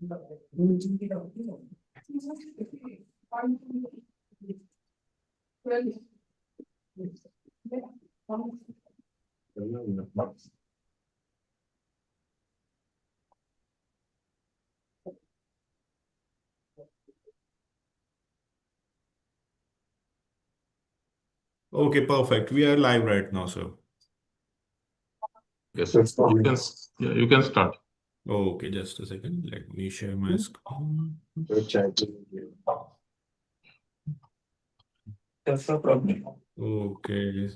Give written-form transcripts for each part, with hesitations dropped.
Okay, perfect. We are live right now, sir. Yes, you can start. Okay, just a second. Let me share my screen. Okay.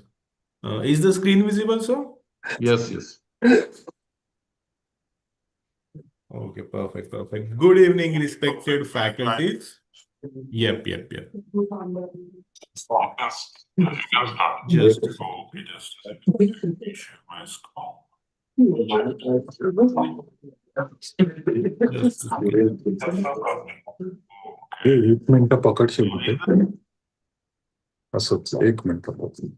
Is the screen visible, sir? Yes. Okay, perfect, perfect. Good evening, respected faculties. Yep. Just a second. Okay, just a second. Let me share my screen. Just a second. एक minute पकडशील कुठे असंच एक minute पकड.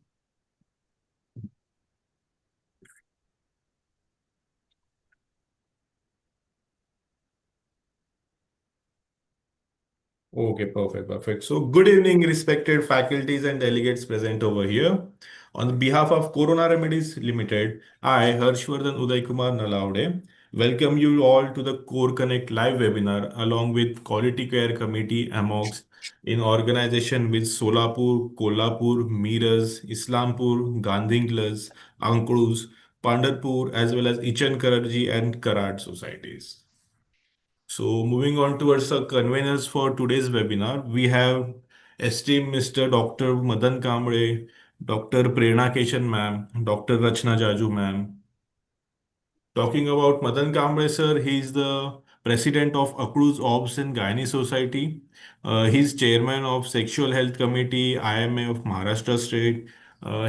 Okay, perfect. So, good evening, respected faculties and delegates present over here. On behalf of Corona Remedies Limited, I, Harshvardhan Uday Kumar Nalaude, welcome you all to the Core Connect live webinar along with Quality Care Committee AMOX in organization with Solapur, Kolhapur, Miras, Islampur, Gandhinglas, Anklus, Pandharpur, as well as Ichan Kararji and Karad societies. So moving on towards the conveners for today's webinar, we have esteemed Mr. Dr. Madan Kamble, Dr. Prerna Keshan ma'am, Dr. Rachna Jaju ma'am. Talking about Madan Kamble sir, he is the president of Akruz Obs and Gynae Society. He's chairman of Sexual Health Committee, IMA of Maharashtra State.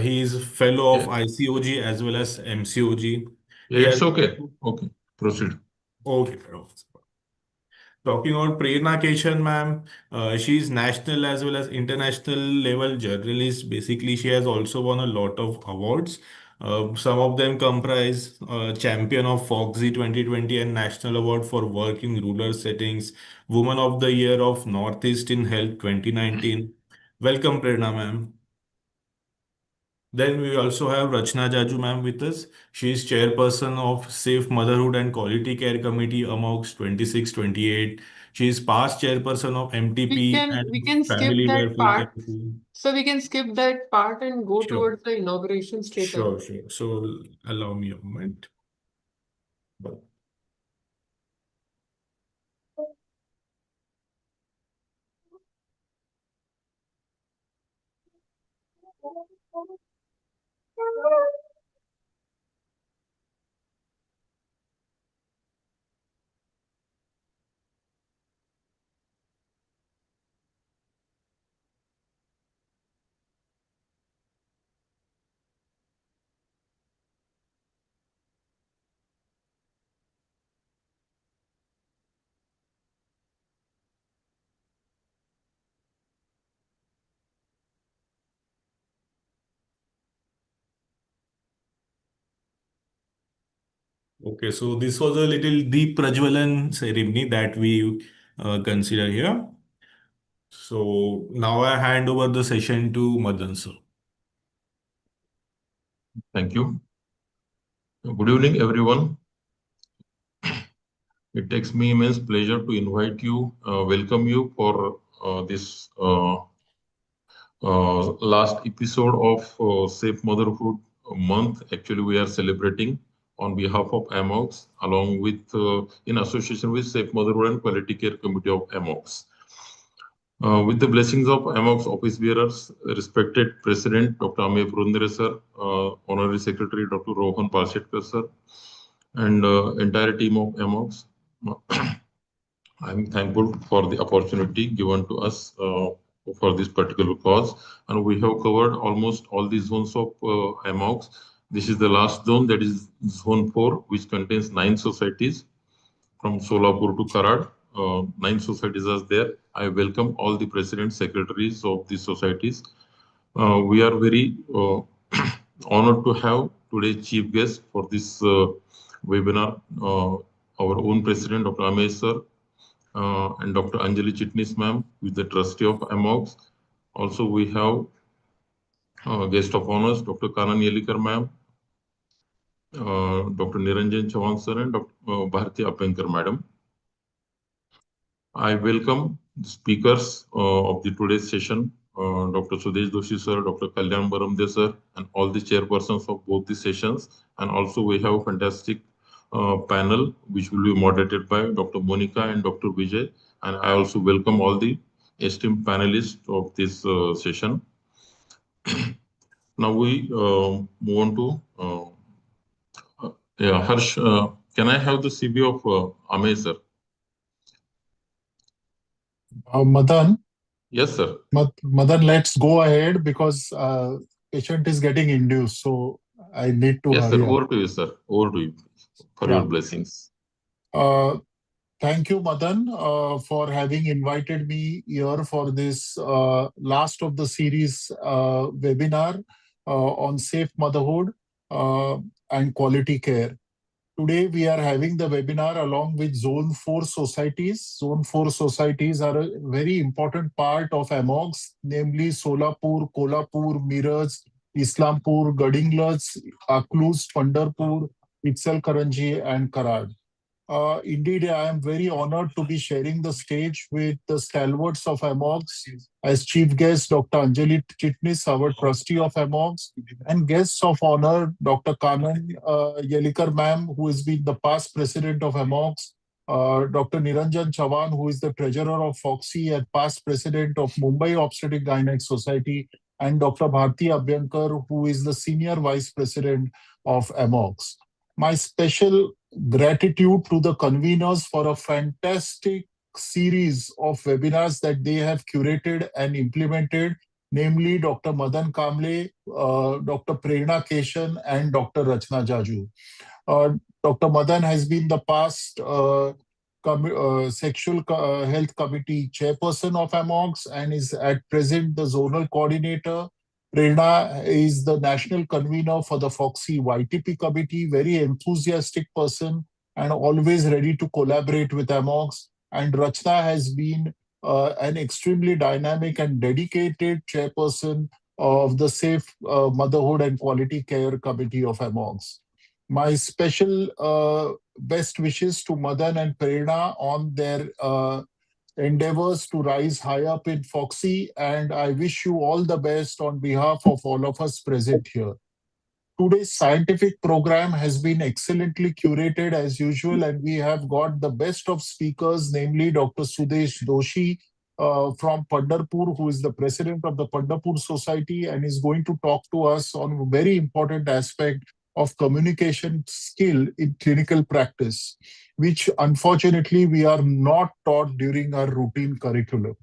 He is fellow of ICOG as well as MCOG. He Yeah, has it's okay. Okay, proceed. okay. Talking about Prerna Keshan, ma'am, she is national as well as international level journalist. Basically, she has also won a lot of awards. Some of them comprise Champion of Foxy 2020 and National Award for Work in Rural Settings, Woman of the Year of Northeast in Health 2019. Welcome, Prerna, ma'am. Then we also have Rachna Jaju ma'am with us. She is chairperson of Safe Motherhood and Quality Care Committee amongst 26-28. She is past chairperson of We MTP can we and can skip Family that Welfare part. Council. So we can skip that part and go Sure, towards the inauguration straight away. sure. So allow me a moment. Okay, so this was a little deep Prajwalan ceremony that we consider here. So now I hand over the session to Madan sir. Thank you. Good evening, everyone. It takes me immense pleasure to invite you, welcome you for this last episode of Safe Motherhood Month. Actually, we are celebrating on behalf of AMOX, along with in association with Safe Motherhood and Quality Care Committee of AMOX. With the blessings of AMOX office bearers, respected President Dr. Ame Purandare sir, Honorary Secretary Dr. Rohan Palshetkar sir, and entire team of AMOX. I'm thankful for the opportunity given to us for this particular cause, and we have covered almost all the zones of AMOX. This is the last zone, that is Zone 4, which contains 9 societies from Solapur to Karad. 9 societies are there. I welcome all the presidents, secretaries of these societies. We are very honored to have today's chief guest for this webinar, our own president, Dr. Amesh sir, and Dr. Anjali Chitnis ma'am, who is the trustee of AMOGS. Also, we have guest of honors, Dr. Kanan Yelikar ma'am, Dr. Niranjan Chavan sir, and Dr. Bharti Abhankar madam. I welcome the speakers of the today's session, Dr. Sudesh Doshi sir, Dr. Kalyan Baramde sir, and all the chairpersons of both the sessions. And also we have a fantastic panel which will be moderated by Dr. Monica and Dr. Vijay. And I also welcome all the esteemed panelists of this session. Now we move on to Harsh. Can I have the CV of Amey sir? Madan, Yes, sir. Madan, let's go ahead because patient is getting induced, so I need to Yes, sir. hurry up. Over to you, sir. Over to you for your blessings. Thank you, Madan, for having invited me here for this last of the series webinar on safe motherhood and quality care. Today, we are having the webinar along with Zone 4 societies. Zone 4 societies are a very important part of AMOGS, namely Solapur, Kolhapur, Miraj, Islampur, Gadinglaj, Akluz, Pandharpur, Itzelkaranji, and Karad. Indeed, I am very honored to be sharing the stage with the stalwarts of AMOGS as chief guest, Dr. Anjali Chitnis, our trustee of AMOGS, and guests of honor, Dr. Kanan Yelikar ma'am, who has been the past president of AMOGS, Dr. Niranjan Chavan, who is the treasurer of FOXY and past president of Mumbai Obstetric Gynec Society, and Dr. Bharti Abhankar, who is the senior vice president of AMOGS. My special gratitude to the conveners for a fantastic series of webinars that they have curated and implemented, namely Dr. Madan Kamble, Dr. Prerna Keshan, and Dr. Rachna Jaju. Dr. Madan has been the past Sexual Health Committee chairperson of AMOGS and is at present the zonal coordinator. Prerna is the national convener for the FOXY YTP committee, very enthusiastic person and always ready to collaborate with AMOGS. And Rachna has been an extremely dynamic and dedicated chairperson of the Safe Motherhood and Quality Care Committee of AMOGS. My special best wishes to Madan and Prerna on their endeavors to rise high up in FOXY, and I wish you all the best on behalf of all of us present here. Today's scientific program has been excellently curated as usual, and we have got the best of speakers, namely Dr. Sudesh Doshi from Pandharpur, who is the president of the Pandharpur Society and is going to talk to us on a very important aspect of communication skill in clinical practice, which unfortunately we are not taught during our routine curriculum.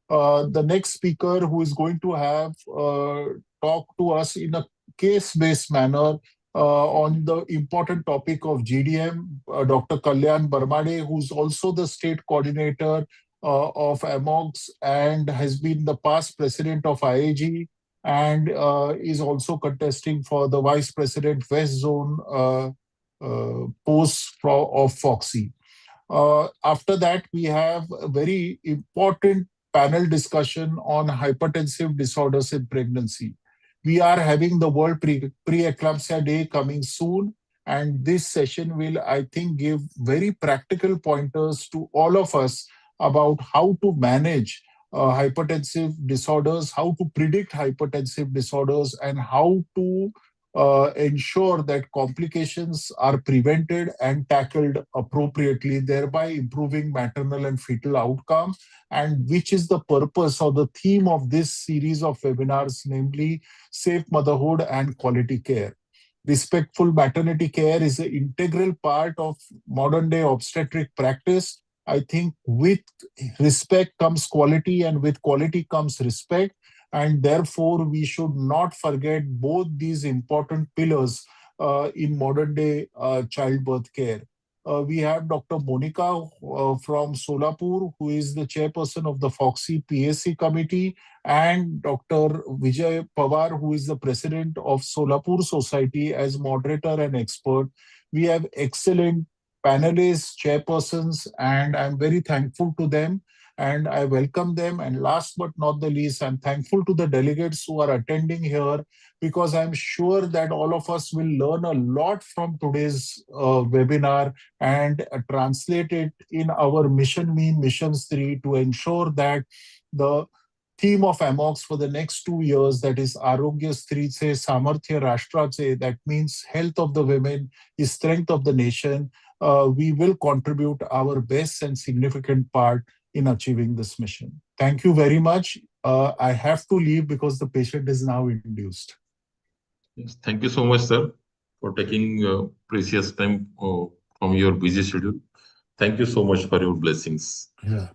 The next speaker who is going to have talk to us in a case-based manner on the important topic of GDM, Dr. Kalyan Barmade, who's also the state coordinator of AMOGS and has been the past president of IAG and is also contesting for the Vice President West Zone post of FOXY. After that, we have a very important panel discussion on hypertensive disorders in pregnancy. We are having the World Pre-Eclampsia Day coming soon, and this session will, I think, give very practical pointers to all of us about how to manage hypertensive disorders, how to predict hypertensive disorders, and how to ensure that complications are prevented and tackled appropriately, thereby improving maternal and fetal outcome, and which is the purpose or the theme of this series of webinars, namely safe motherhood and quality care. Respectful maternity care is an integral part of modern day obstetric practice. I think with respect comes quality, and with quality comes respect. And therefore, we should not forget both these important pillars in modern day childbirth care. We have Dr. Monica from Solapur, who is the chairperson of the FOXY PAC committee, and Dr. Vijay Pawar, who is the president of Solapur Society as moderator and expert. We have excellent panelists, chairpersons, and I'm very thankful to them and I welcome them. And last but not the least, I'm thankful to the delegates who are attending here because I'm sure that all of us will learn a lot from today's webinar and translate it in our mission mean missions 3 to ensure that the theme of AMOX for the next 2 years, that is Arogya Striche Samarthya Rashtrache, that means health of the women is strength of the nation. We will contribute our best and significant part in achieving this mission. Thank you very much. I have to leave because the patient is now induced. Yes, thank you so much, sir, for taking precious time from your busy schedule. Thank you so much for your blessings. Yeah.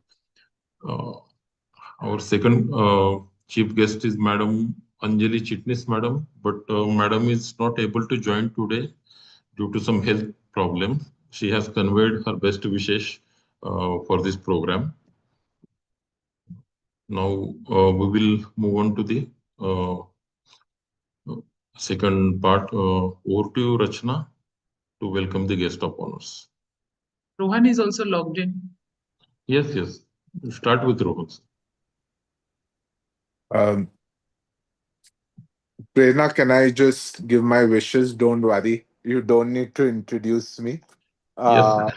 Our second chief guest is Madam Anjali Chitnis, Madam, but Madam is not able to join today due to some health problems. She has conveyed her best wishes for this program. Now we will move on to the second part. Over to you, Rachna, to welcome the guest of honors. Rohan is also logged in. Yes, yes. Start with Rohan. Prerna, can I just give my wishes? Don't worry. You don't need to introduce me. Yes.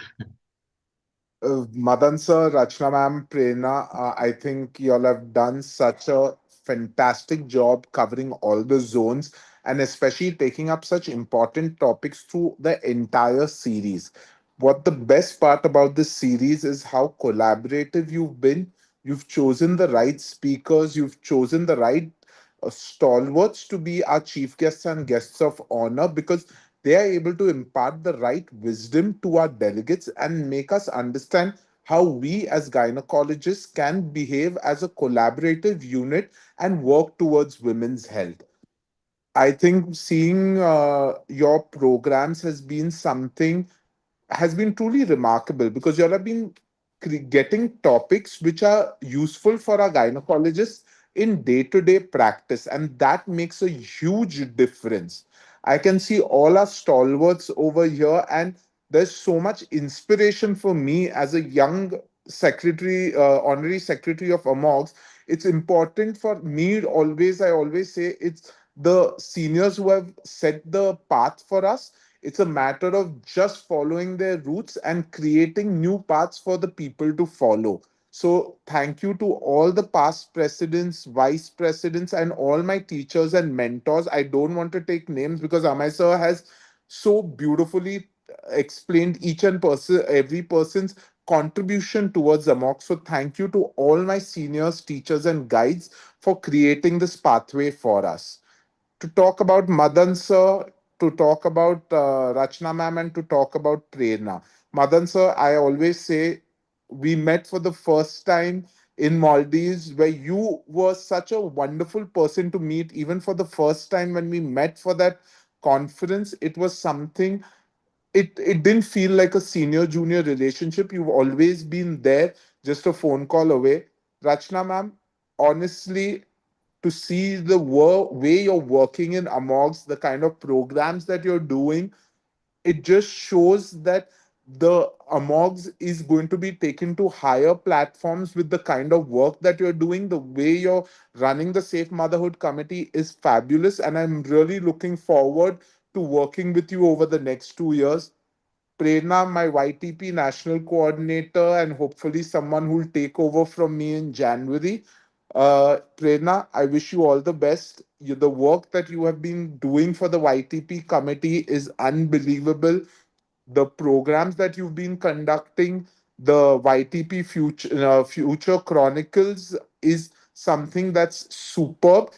Madan sir, Rachna ma'am, Prerna, I think you all have done such a fantastic job covering all the zones and especially taking up such important topics through the entire series. What the best part about this series is how collaborative you've been. You've chosen the right speakers, you've chosen the right stalwarts to be our chief guests and guests of honor because they are able to impart the right wisdom to our delegates and make us understand how we as gynecologists can behave as a collaborative unit and work towards women's health. I think seeing your programs has been truly remarkable because you all have been getting topics which are useful for our gynecologists in day-to-day practice, and that makes a huge difference. I can see all our stalwarts over here, and there's so much inspiration for me as a young secretary, honorary secretary of AMOGS. It's important for me always, I always say it's the seniors who have set the path for us. It's a matter of just following their roots and creating new paths for the people to follow. So, thank you to all the past presidents, vice presidents, and all my teachers and mentors. I don't want to take names because Amay sir has so beautifully explained every person's contribution towards Amok. So, thank you to all my seniors, teachers, and guides for creating this pathway for us to talk about Madan sir, to talk about Rachna ma'am, and to talk about Prerna. Madan sir, I always say we met for the first time in Maldives, where you were such a wonderful person to meet. Even for the first time when we met for that conference, it was something. It didn't feel like a senior junior relationship. You've always been there, just a phone call away. Rachna ma'am, honestly, to see the way you're working in Amogs, the kind of programs that you're doing, it just shows that the Amogs is going to be taken to higher platforms with the kind of work that you're doing. The way you're running the Safe Motherhood Committee is fabulous, and I'm really looking forward to working with you over the next 2 years. Prerna, my YTP national coordinator, and hopefully someone who will take over from me in January. Prerna, I wish you all the best. The work that you have been doing for the YTP committee is unbelievable. The programs that you've been conducting, the YTP Future Chronicles, is something that's superb.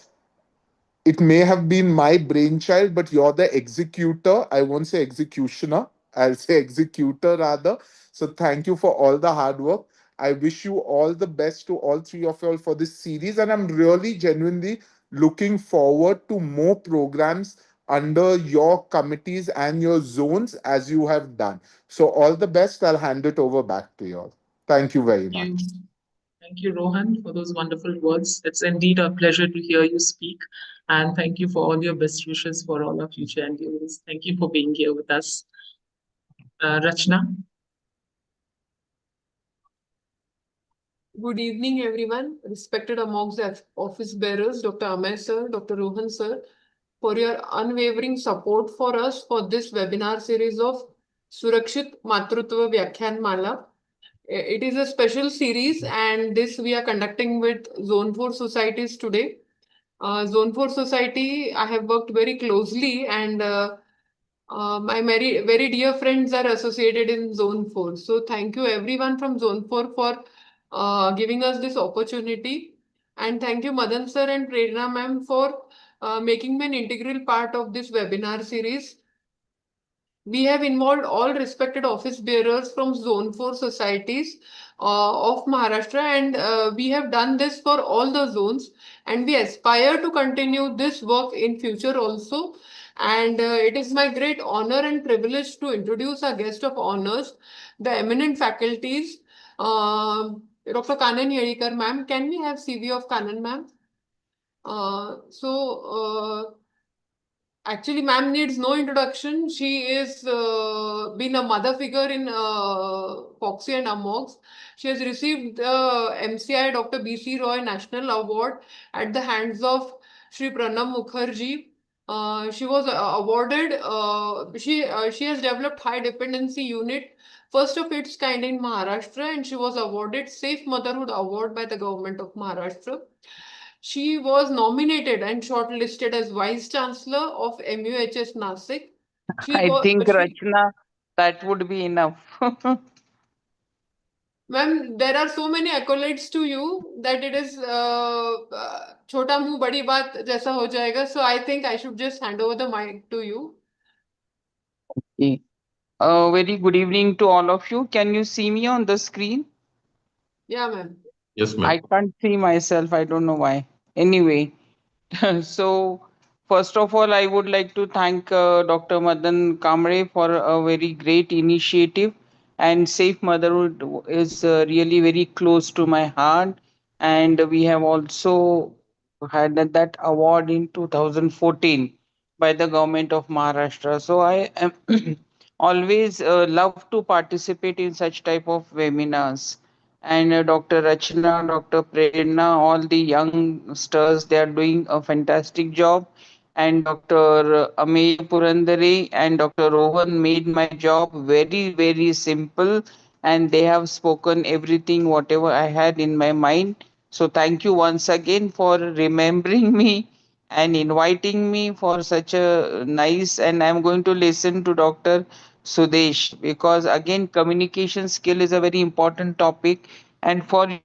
It may have been my brainchild, but you're the executor. I won't say executioner, I'll say executor rather. So thank you for all the hard work. I wish you all the best to all three of you all for this series. And I'm really genuinely looking forward to more programs under your committees and your zones as you have done. So all the best. I'll hand it over back to you all. Thank you very Thank you. much. Thank you, Rohan, for those wonderful words. It's indeed a pleasure to hear you speak. And thank you for all your best wishes for all our future endeavors. Thank you for being here with us. Rachna. Good evening, everyone. Respected amongst the office bearers, Dr. Amay sir, Dr. Rohan sir, for your unwavering support for us for this webinar series of Surakshit Matrutva Vyakhyan Mala. It is a special series, and this we are conducting with Zone 4 societies today. Zone 4 society, I have worked very closely, and my very dear friends are associated in Zone 4. So thank you everyone from Zone 4 for giving us this opportunity. And thank you Madan sir and Prerna ma'am for making me an integral part of this webinar series. We have involved all respected office bearers from Zone 4 societies of Maharashtra, and we have done this for all the zones, and we aspire to continue this work in future also. And it is my great honor and privilege to introduce our guest of honors, the eminent faculties, Dr. Kanan Yedikar ma'am. Can we have CV of Kanan ma'am? Actually, ma'am needs no introduction. She is been a mother figure in Foxy and Amox. She has received the MCI Dr. B.C. Roy National Award at the hands of Shri Pranam Mukherjee. She was awarded. She has developed high dependency unit, first of its kind in Maharashtra, and she was awarded Safe Motherhood Award by the government of Maharashtra. She was nominated and shortlisted as Vice Chancellor of MUHS Nasik. I think, Rachna, that would be enough. Ma'am, there are so many accolades to you that it is छोटा मुंह बड़ी बात जैसा हो जाएगा. So I think I should just hand over the mic to you. Okay. Very good evening to all of you. Can you see me on the screen? Yeah, ma'am. Yes, I ma'am. can't see myself. I don't know why. Anyway, so first of all, I would like to thank Dr. Madan Kamble for a very great initiative. And Safe Motherhood is really very close to my heart. And we have also had that award in 2014 by the government of Maharashtra. So I am always love to participate in such type of webinars. And Dr. Rachna, Dr. Prerna, all the youngsters, they are doing a fantastic job. And Dr. Ameya Purandare and Dr. Rohan made my job very, very simple. And they have spoken everything, whatever I had in my mind. So thank you once again for remembering me and inviting me for such a nice. And I'm going to listen to Dr. Sudesh, because again communication skill is a very important topic, and for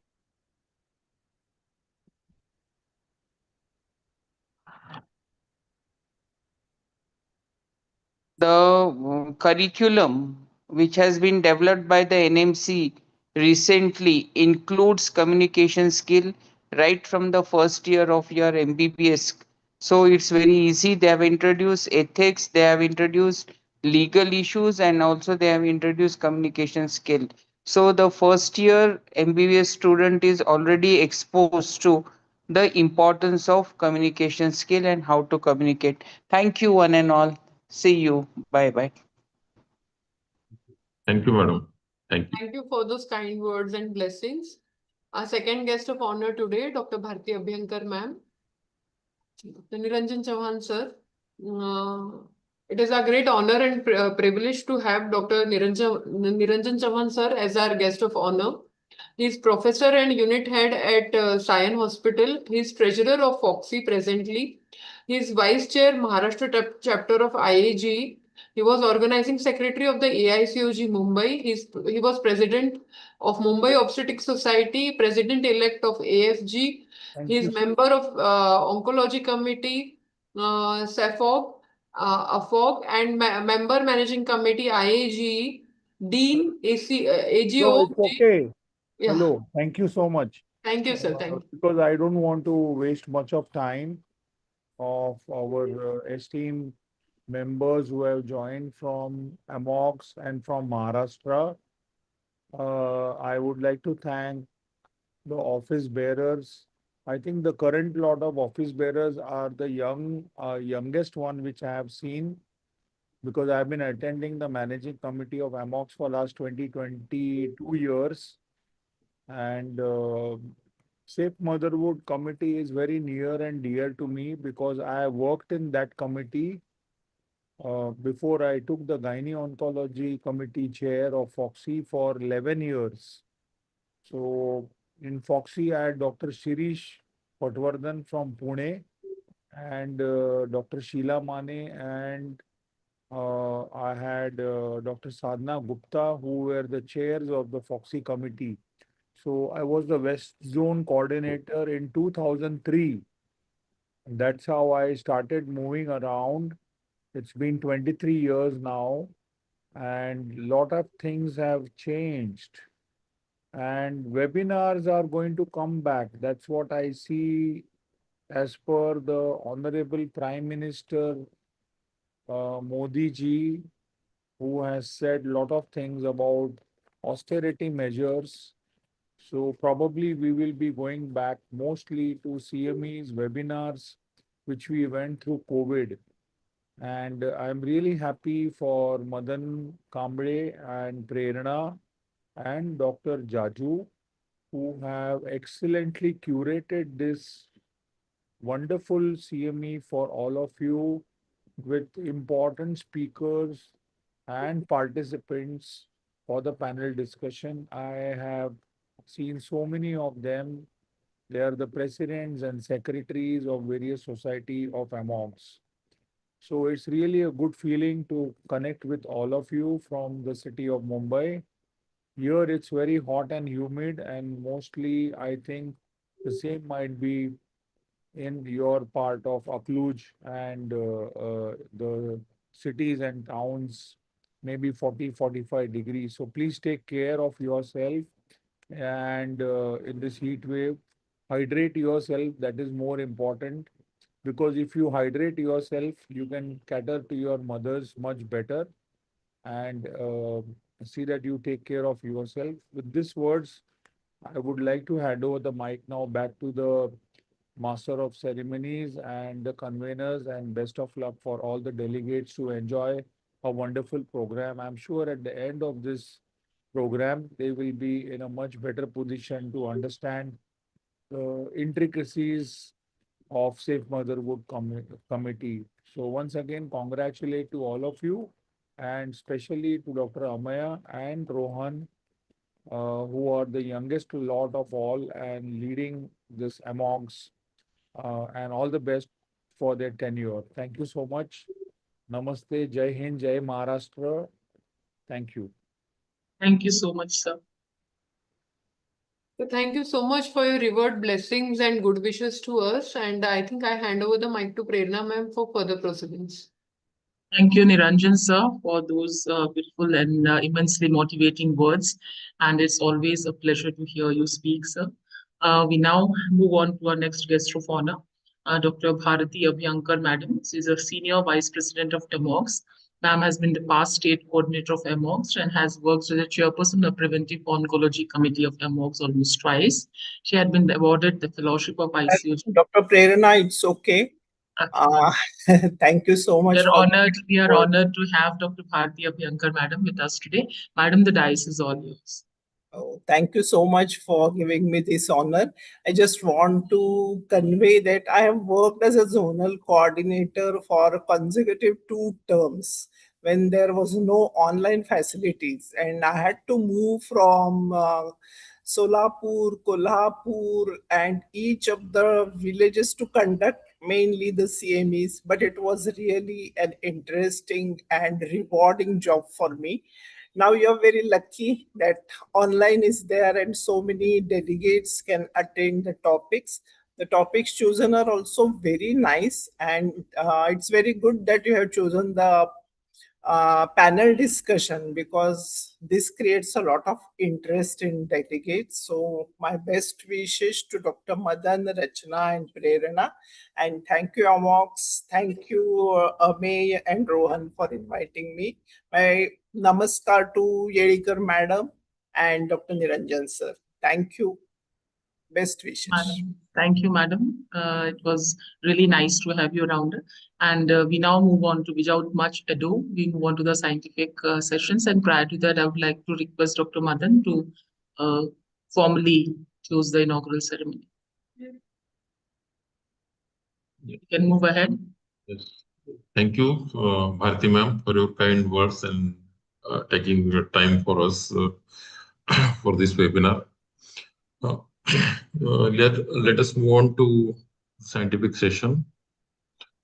the curriculum which has been developed by the NMC recently includes communication skill right from the first year of your MBBS. So it's very easy. They have introduced ethics, they have introduced legal issues, and also they have introduced communication skill. So the first year MBBS student is already exposed to the importance of communication skill and how to communicate. Thank you, one and all. See you. Bye bye. Thank you, madam. Thank you. Thank you for those kind words and blessings. Our second guest of honor today, Dr. Bharti Abhyankar ma'am. Dr. Niranjan Chauhan sir. It is a great honor and privilege to have Dr. Niranjan Chauhan sir as our guest of honor. He is professor and unit head at Sion Hospital. He is treasurer of Foxy presently. He is vice chair Maharashtra chapter of IAG. He was organizing secretary of the AICOG Mumbai. He was president of Mumbai Obstetric Society, president elect of AFG. He is member of Oncology Committee, SAFOG, AFOG, and member managing committee IAG, Dean No, it's AGO. okay. Yeah, Hello. Thank you so much. thank you, sir. Thank you. Because I don't want to waste much of time of our esteemed members who have joined from AMOX and from Maharashtra. I would like to thank the office bearers. I think the current lot of office bearers are the youngest one which I have seen. because I've been attending the managing committee of AMOX for last 22 years. And Safe Motherhood Committee is very near and dear to me because I worked in that committee before I took the Gynae Oncology Committee chair of Foxy for 11 years. So in Foxy, I had Dr. Shirish Patwardhan from Pune and Dr. Sheila Mane, and I had Dr. Sadhna Gupta, who were the chairs of the Foxy committee. So I was the West Zone coordinator in 2003. That's how I started moving around. It's been 23 years now, and a lot of things have changed. And webinars are going to come back. That's what I see as per the Honorable Prime Minister Modi ji, who has said a lot of things about austerity measures. So probably we will be going back mostly to CME's webinars, which we went through COVID. And I'm really happy for Madan Kamble and Prerna and Dr. Jaju, who have excellently curated this wonderful CME for all of you with important speakers and participants for the panel discussion. I have seen so many of them. They are the presidents and secretaries of various society of AMOGs. So it's really a good feeling to connect with all of you from the city of Mumbai. Here it's very hot and humid, and mostly I think the same might be in your part of Akluj and the cities and towns, maybe 40, 45 degrees. So please take care of yourself, and in this heat wave, hydrate yourself. That is more important, because if you hydrate yourself, you can cater to your mothers much better, and see that you take care of yourself. With these words, I would like to hand over the mic now back to the Master of Ceremonies and the conveners, and best of luck for all the delegates to enjoy a wonderful program. I'm sure at the end of this program, they will be in a much better position to understand the intricacies of Safe Motherhood Committee. So once again, congratulate to all of you, and especially to Dr. Amaya and Rohan, who are the youngest lot of all and leading this AMOGs, and all the best for their tenure. Thank you so much. Namaste, Jai Hind, Jai Maharashtra. Thank you. Thank you so much, sir. So thank you so much for your revered blessings and good wishes to us. And I think I hand over the mic to Prerna ma'am for further proceedings. Thank you, Niranjan sir, for those beautiful and immensely motivating words. And it's always a pleasure to hear you speak, sir. We now move on to our next guest of honor, Dr. Bharati Abhyankar, madam. She is a senior vice president of AMOGS. Ma'am has been the past state coordinator of AMOGS and has worked as a chairperson of Preventive Oncology Committee of AMOGS almost twice. She had been awarded the Fellowship of ICOG. Dr. Prerna, it's okay. Uh, thank you so much for We are honored to have Dr. Bharti Abhyankar, madam, with us today. Madam, the dice is all yours. Oh, thank you so much for giving me this honor. I just want to convey that I have worked as a zonal coordinator for consecutive 2 terms when there was no online facilities, and I had to move from Solapur, Kolhapur, and each of the villages to conduct mainly the CMEs. But it was really an interesting and rewarding job for me. Now you're very lucky that online is there and so many delegates can attend the topics. The topics chosen are also very nice, and it's very good that you have chosen the panel discussion, because this creates a lot of interest in delegates. So my best wishes to Dr. Madan, Rachna, and Prerana, and thank you Amox, thank you Amey and Rohan for inviting me. My namaskar to Yedikar madam and Dr. Niranjan sir. Thank you. Best wishes. Madam. Thank you, madam. It was really nice to have you around. And we now move on to, without much ado, we move on to the scientific sessions. And prior to that, I would like to request Dr. Madan to uh, formally close the inaugural ceremony. You can move ahead. Yes. Thank you, Bharti ma'am, for your kind words and taking your time for us for this webinar. Uh, let us move on to scientific session.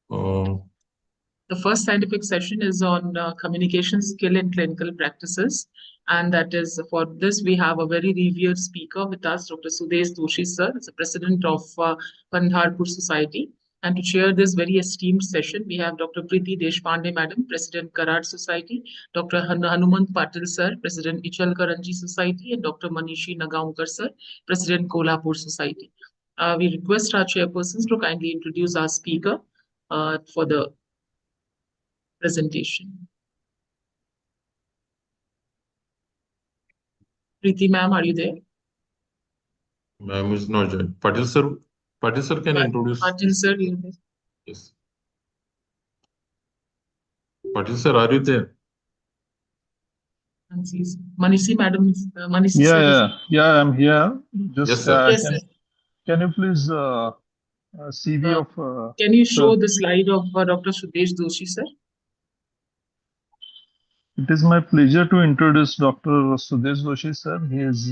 The first scientific session is on communication skill in clinical practices. And that is, for this, we have a very revered speaker with us, Dr. Sudesh Doshi, sir, the president of Pandharpur Society. And to chair this very esteemed session, we have Dr. Preeti Deshpande, madam, president, Karad Society, Dr. Hanumant Patil, sir, president, Ichal Karanji Society, and Dr. Manishi Nagaonkar, sir, president, Kolhapur Society. We request our chairpersons to kindly introduce our speaker for the presentation. Preeti ma'am, are you there? Ma'am is not joined. Patil sir can introduce. Patil sir, you there? Yes. Patil sir, are you there? Manishi madam, Manishi Yeah, sir. yeah, I'm here. Yes, Just sir. Yes, sir. can you please CV of Can you sir? show the slide of Dr. Sudesh Doshi, sir? It is my pleasure to introduce Dr. Sudesh Doshi, sir. He is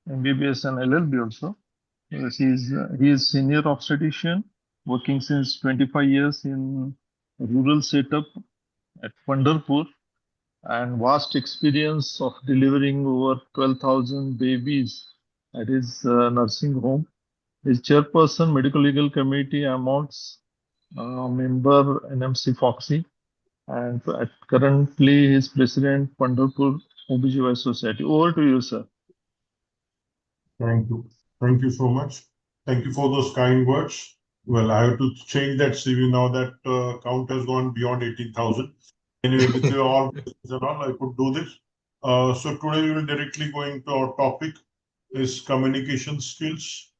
MBBS and LLB also. Yes, he is senior obstetrician working since 25 years in rural setup at Pandharpur and vast experience of delivering over 12,000 babies at his nursing home. His chairperson, Medical Legal Committee, amongst member NMC Foxy, and currently he is president, Pandharpur OBGY Society. Over to you, sir. Thank you. Thank you so much. Thank you for those kind words. Well, I have to change that CV now that count has gone beyond 18,000. Anyway, with your all and all, I could do this. So today we will directly go into our topic is communication skills.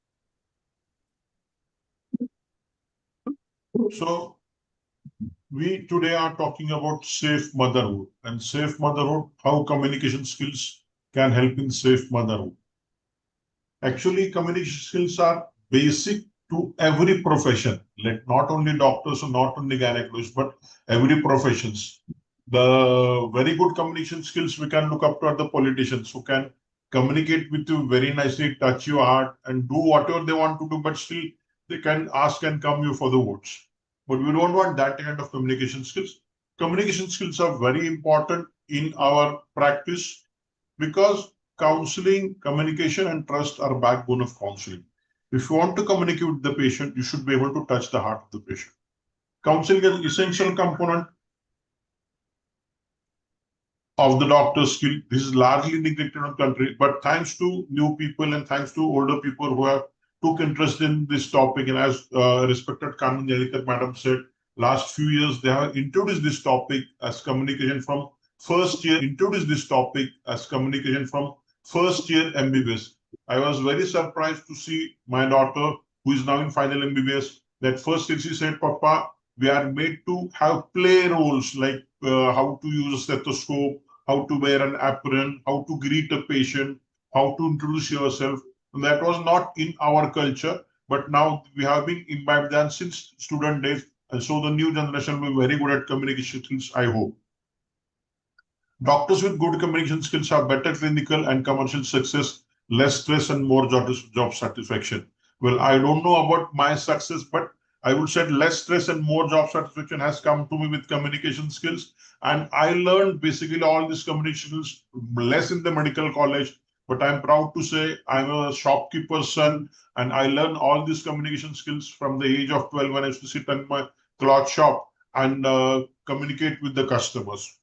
So we today are talking about safe motherhood and safe motherhood, how communication skills can help in safe motherhood. Actually, communication skills are basic to every profession, like not only doctors or not only gynecologists, but every professions. The very good communication skills we can look up to are the politicians who can communicate with you very nicely, touch your heart, and do whatever they want to do, but still they can ask and come you for the votes. But we don't want that kind of communication skills. Communication skills are very important in our practice because counseling, communication, and trust are backbone of counseling. If you want to communicate with the patient, you should be able to touch the heart of the patient. Counseling is an essential component of the doctor's skill. This is largely neglected in the country, but thanks to new people and thanks to older people who have took interest in this topic, and as respected Kamble madam said, last few years they have introduced this topic as communication from first year. First year MBBS. I was very surprised to see my daughter, who is now in final MBBS, that first year she said, Papa, we are made to have play roles like how to use a stethoscope, how to wear an apron, how to greet a patient, how to introduce yourself. And that was not in our culture, but now we have been imbibed that since student days. And so the new generation will be very good at communication skills, I hope. Doctors with good communication skills have better clinical and commercial success, less stress, and more job satisfaction. Well, I don't know about my success, but I would say less stress and more job satisfaction has come to me with communication skills. And I learned basically all these communication skills less in the medical college, but I'm proud to say I'm a shopkeeper's son, and I learned all these communication skills from the age of 12 when I used to sit in my cloth shop and communicate with the customers.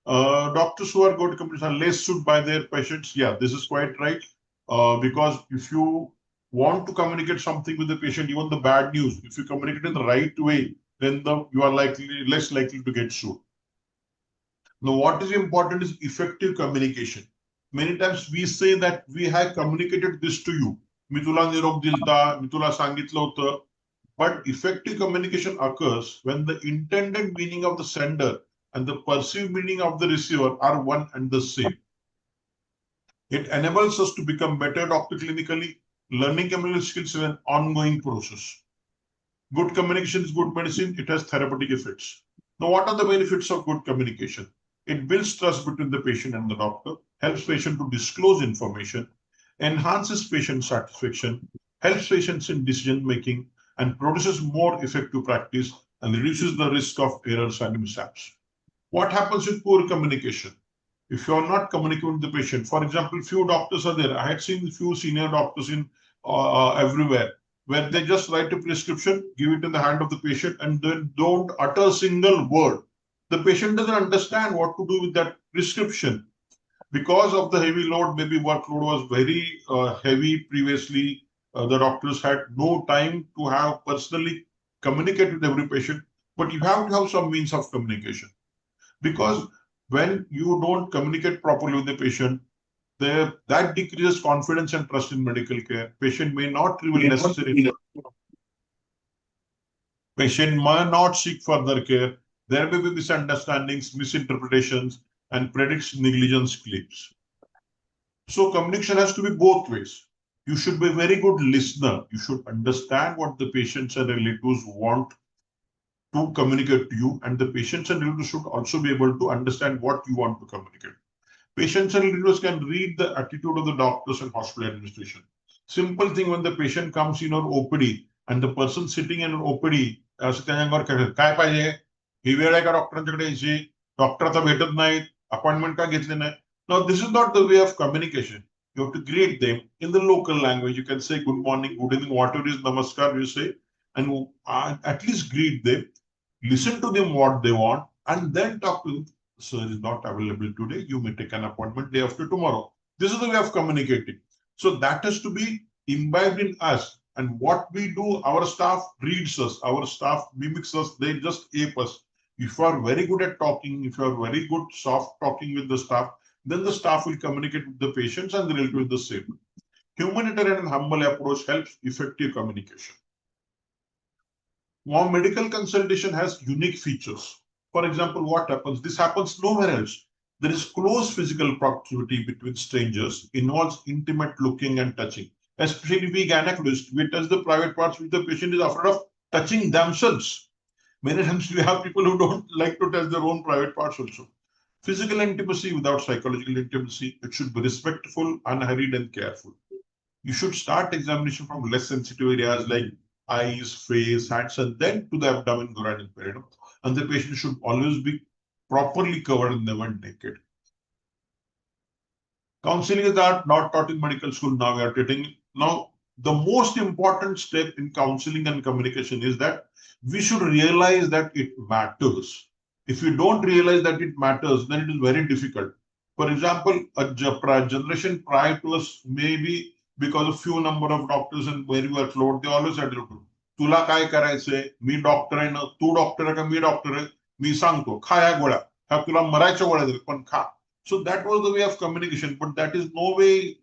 Doctors who are good communicators are less sued by their patients. Yeah, this is quite right. Because if you want to communicate something with the patient, even the bad news, if you communicate in the right way, then you are less likely to get sued. Now, what is important is effective communication. Many times we say that we have communicated this to you, मी तुला निरोप दिलता, मी तुला सांगितलं होतं. But effective communication occurs when the intended meaning of the sender and the perceived meaning of the receiver are one and the same. It enables us to become better doctor clinically. Learning communication skills is an ongoing process. Good communication is good medicine. It has therapeutic effects. Now, what are the benefits of good communication? It builds trust between the patient and the doctor, helps patient to disclose information, enhances patient satisfaction, helps patients in decision making, and produces more effective practice and reduces the risk of errors and mishaps. What happens with poor communication? If you are not communicating with the patient, for example, few doctors are there. I had seen few senior doctors in everywhere where they just write a prescription, give it in the hand of the patient, and then don't utter a single word. The patient doesn't understand what to do with that prescription. Because of the heavy load, maybe workload was very heavy previously. The doctors had no time to have personally communicate with every patient, but you have to have some means of communication. Because when you don't communicate properly with the patient, that decreases confidence and trust in medical care. Patient may not reveal necessary. Patient may not seek further care. There may be misunderstandings, misinterpretations, and predicts negligence claims. So communication has to be both ways. You should be a very good listener. You should understand what the patients and relatives want to communicate to you, and the patients and relatives should also be able to understand what you want to communicate. Patients and relatives can read the attitude of the doctors and hospital administration. Simple thing, when the patient comes in our OPD and the person sitting in an OPD असं त्यांच्यावर काय पाहिजे, ही वेळ आहे का डॉक्टरांच्याकडे यायची, doctor आता भेटत नाहीत, अपॉइंटमेंट का घेतले नाही. Now this is not the way of communication. You have to greet them in the local language. You can say good morning, good evening, whatever is namaskar you say, and at least greet them, listen to them what they want, and then talk to them. Sir is not available today. You may take an appointment day after tomorrow. This is the way of communicating. So that has to be imbibed in us. And what we do, our staff reads us, our staff mimics us, they just ape us. If you are very good at talking, if you are very good soft talking with the staff, then the staff will communicate with the patients and the relative the same. Humanitarian and humble approach helps effective communication. Now, medical consultation has unique features. For example, what happens? This happens nowhere else. There is close physical proximity between strangers, involves intimate looking and touching. Especially we gynecologists, we touch the private parts which the patient is afraid of touching themselves. Many times we have people who don't like to touch their own private parts also. Physical intimacy without psychological intimacy. It should be respectful, unhurried, and careful. You should start examination from less sensitive areas like eyes, face, hands, and then to the abdomen, groin, and perineum. And the patient should always be properly covered and never naked. Counseling is not taught in medical school. Now we are treating. Now, the most important step in counseling and communication is that we should realize that it matters. If you don't realize that it matters, then it is very difficult. For example, a generation prior to us, maybe because of few number of doctors and very workload, they always had to तुला काय करायचंय, मी doctor आहे ना, तू doctor आहे का मी doctor आहे, मी सांगतो खा ह्या गोळ्या, ह्या तुला मरायच्या गोळ्या देईल पण खा. So that was the way of communication, but that is no way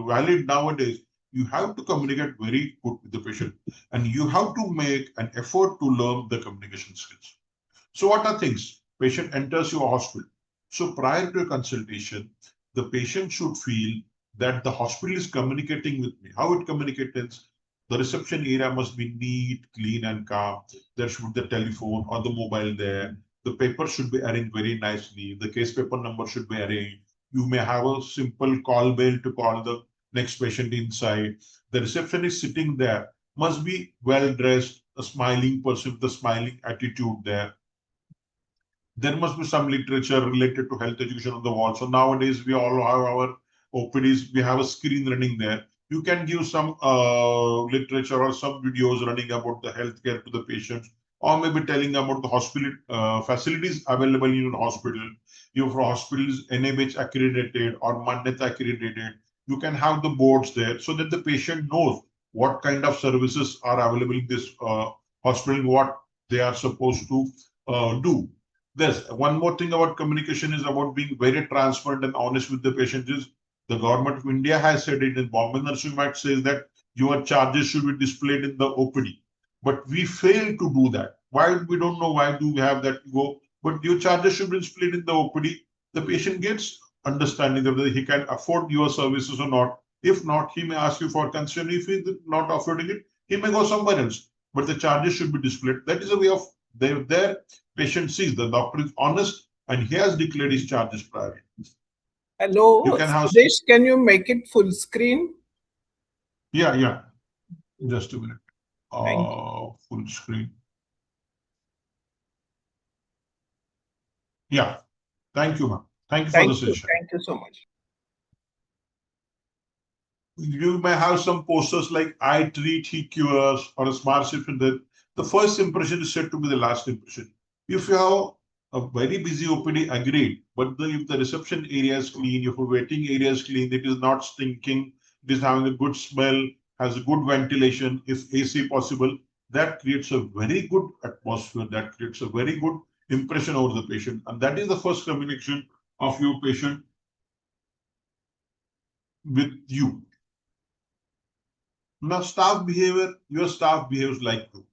valid nowadays. You have to communicate very good with the patient, and you have to make an effort to learn the communication skills. So what are things? Patient enters your hospital. So prior to a consultation, the patient should feel that the hospital is communicating with me. How it communicates? The reception area must be neat, clean, and calm. There should be the telephone or the mobile there. The paper should be arranged very nicely. The case paper number should be arranged. You may have a simple call bell to call the next patient inside. The receptionist sitting there must be well dressed, a smiling person with a smiling attitude there. There must be some literature related to health education on the wall. So nowadays we all have our OPDs, we have a screen running there. You can give some literature or some videos running about the healthcare to the patients, or maybe telling about the hospital facilities available in your hospital. If your hospital is NABH accredited or Manyata accredited, you can have the boards there so that the patient knows what kind of services are available in this hospital, what they are supposed to do. There's one more thing about communication is about being very transparent and honest with the patient. Is The government of India has said it in Bombay Nursing Act says that your charges should be displayed in the OPD. But we fail to do that. Why? We don't know why do we have that go. But your charges should be displayed in the OPD. The patient gets understanding that whether he can afford your services or not. If not, he may ask you for concern. If he's not affording it, he may go somewhere else. But the charges should be displayed. That is a way of their patient sees the doctor is honest and he has declared his charges prior. Hello, You can have. Sudesh, can you make it full screen? Yeah. Just a minute. Thank you. Full screen. Yeah. Thank you, ma'am. Thank you for the session. Thank you so much. You may have some posters like I treat, he cures, or a smart shift that the first impression is said to be the last impression. If you have a very busy OPD, agreed, but if the reception area is clean, if the waiting area is clean, it is not stinking, it is having a good smell, has a good ventilation, if AC possible, that creates a very good atmosphere, that creates a very good impression over the patient. And that is the first communication of your patient with you. Now, staff behavior, your staff behaves like you.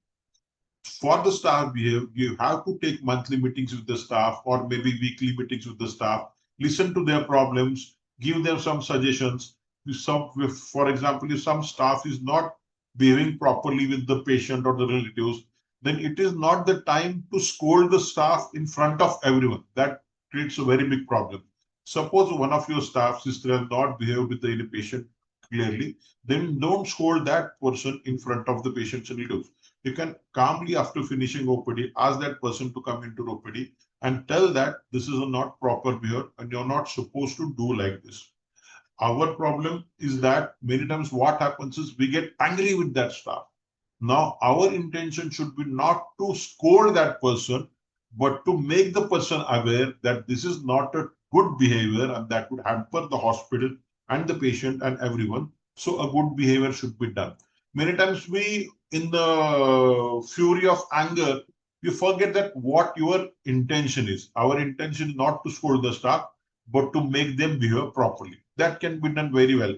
For the staff behavior, you have to take monthly meetings with the staff or maybe weekly meetings with the staff, listen to their problems, give them some suggestions. For example, if some staff is not behaving properly with the patient or the relatives, then it is not the time to scold the staff in front of everyone. That creates a very big problem. Suppose one of your staff sister has not behaved with the patient clearly, then don't scold that person in front of the patient's relatives. You can calmly, after finishing OPD, ask that person to come into OPD and tell that this is not proper behavior and you're not supposed to do like this. Our problem is that many times what happens is we get angry with that staff. Now, our intention should be not to scold that person, but to make the person aware that this is not a good behavior and that would hamper the hospital and the patient and everyone. So a good behavior should be done. Many times we, in the fury of anger, we forget that what your intention is. Our intention is not to scold the staff, but to make them behave properly. That can be done very well.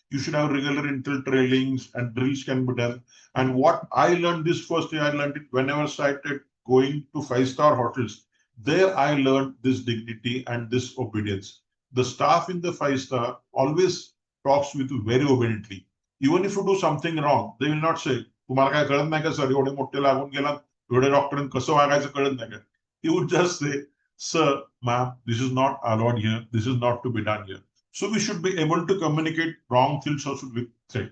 You should have regular internal trainings and drills can be done. And what I learned this first day, I learned it whenever I started going to 5-star hotels. There I learned this dignity and this obedience. The staff in the 5-star always talks with you very obediently. Even if you do something wrong, they will not say, तुम्हाला काय कळत नाही का sir एवढे मोठे लागून गेला एवढे डॉक्टरांनी कसं वागायचं कळत नाही का. He would just say, sir, ma'am, this is not allowed here. This is not to be done here. So we should be able to communicate wrong things or should be said.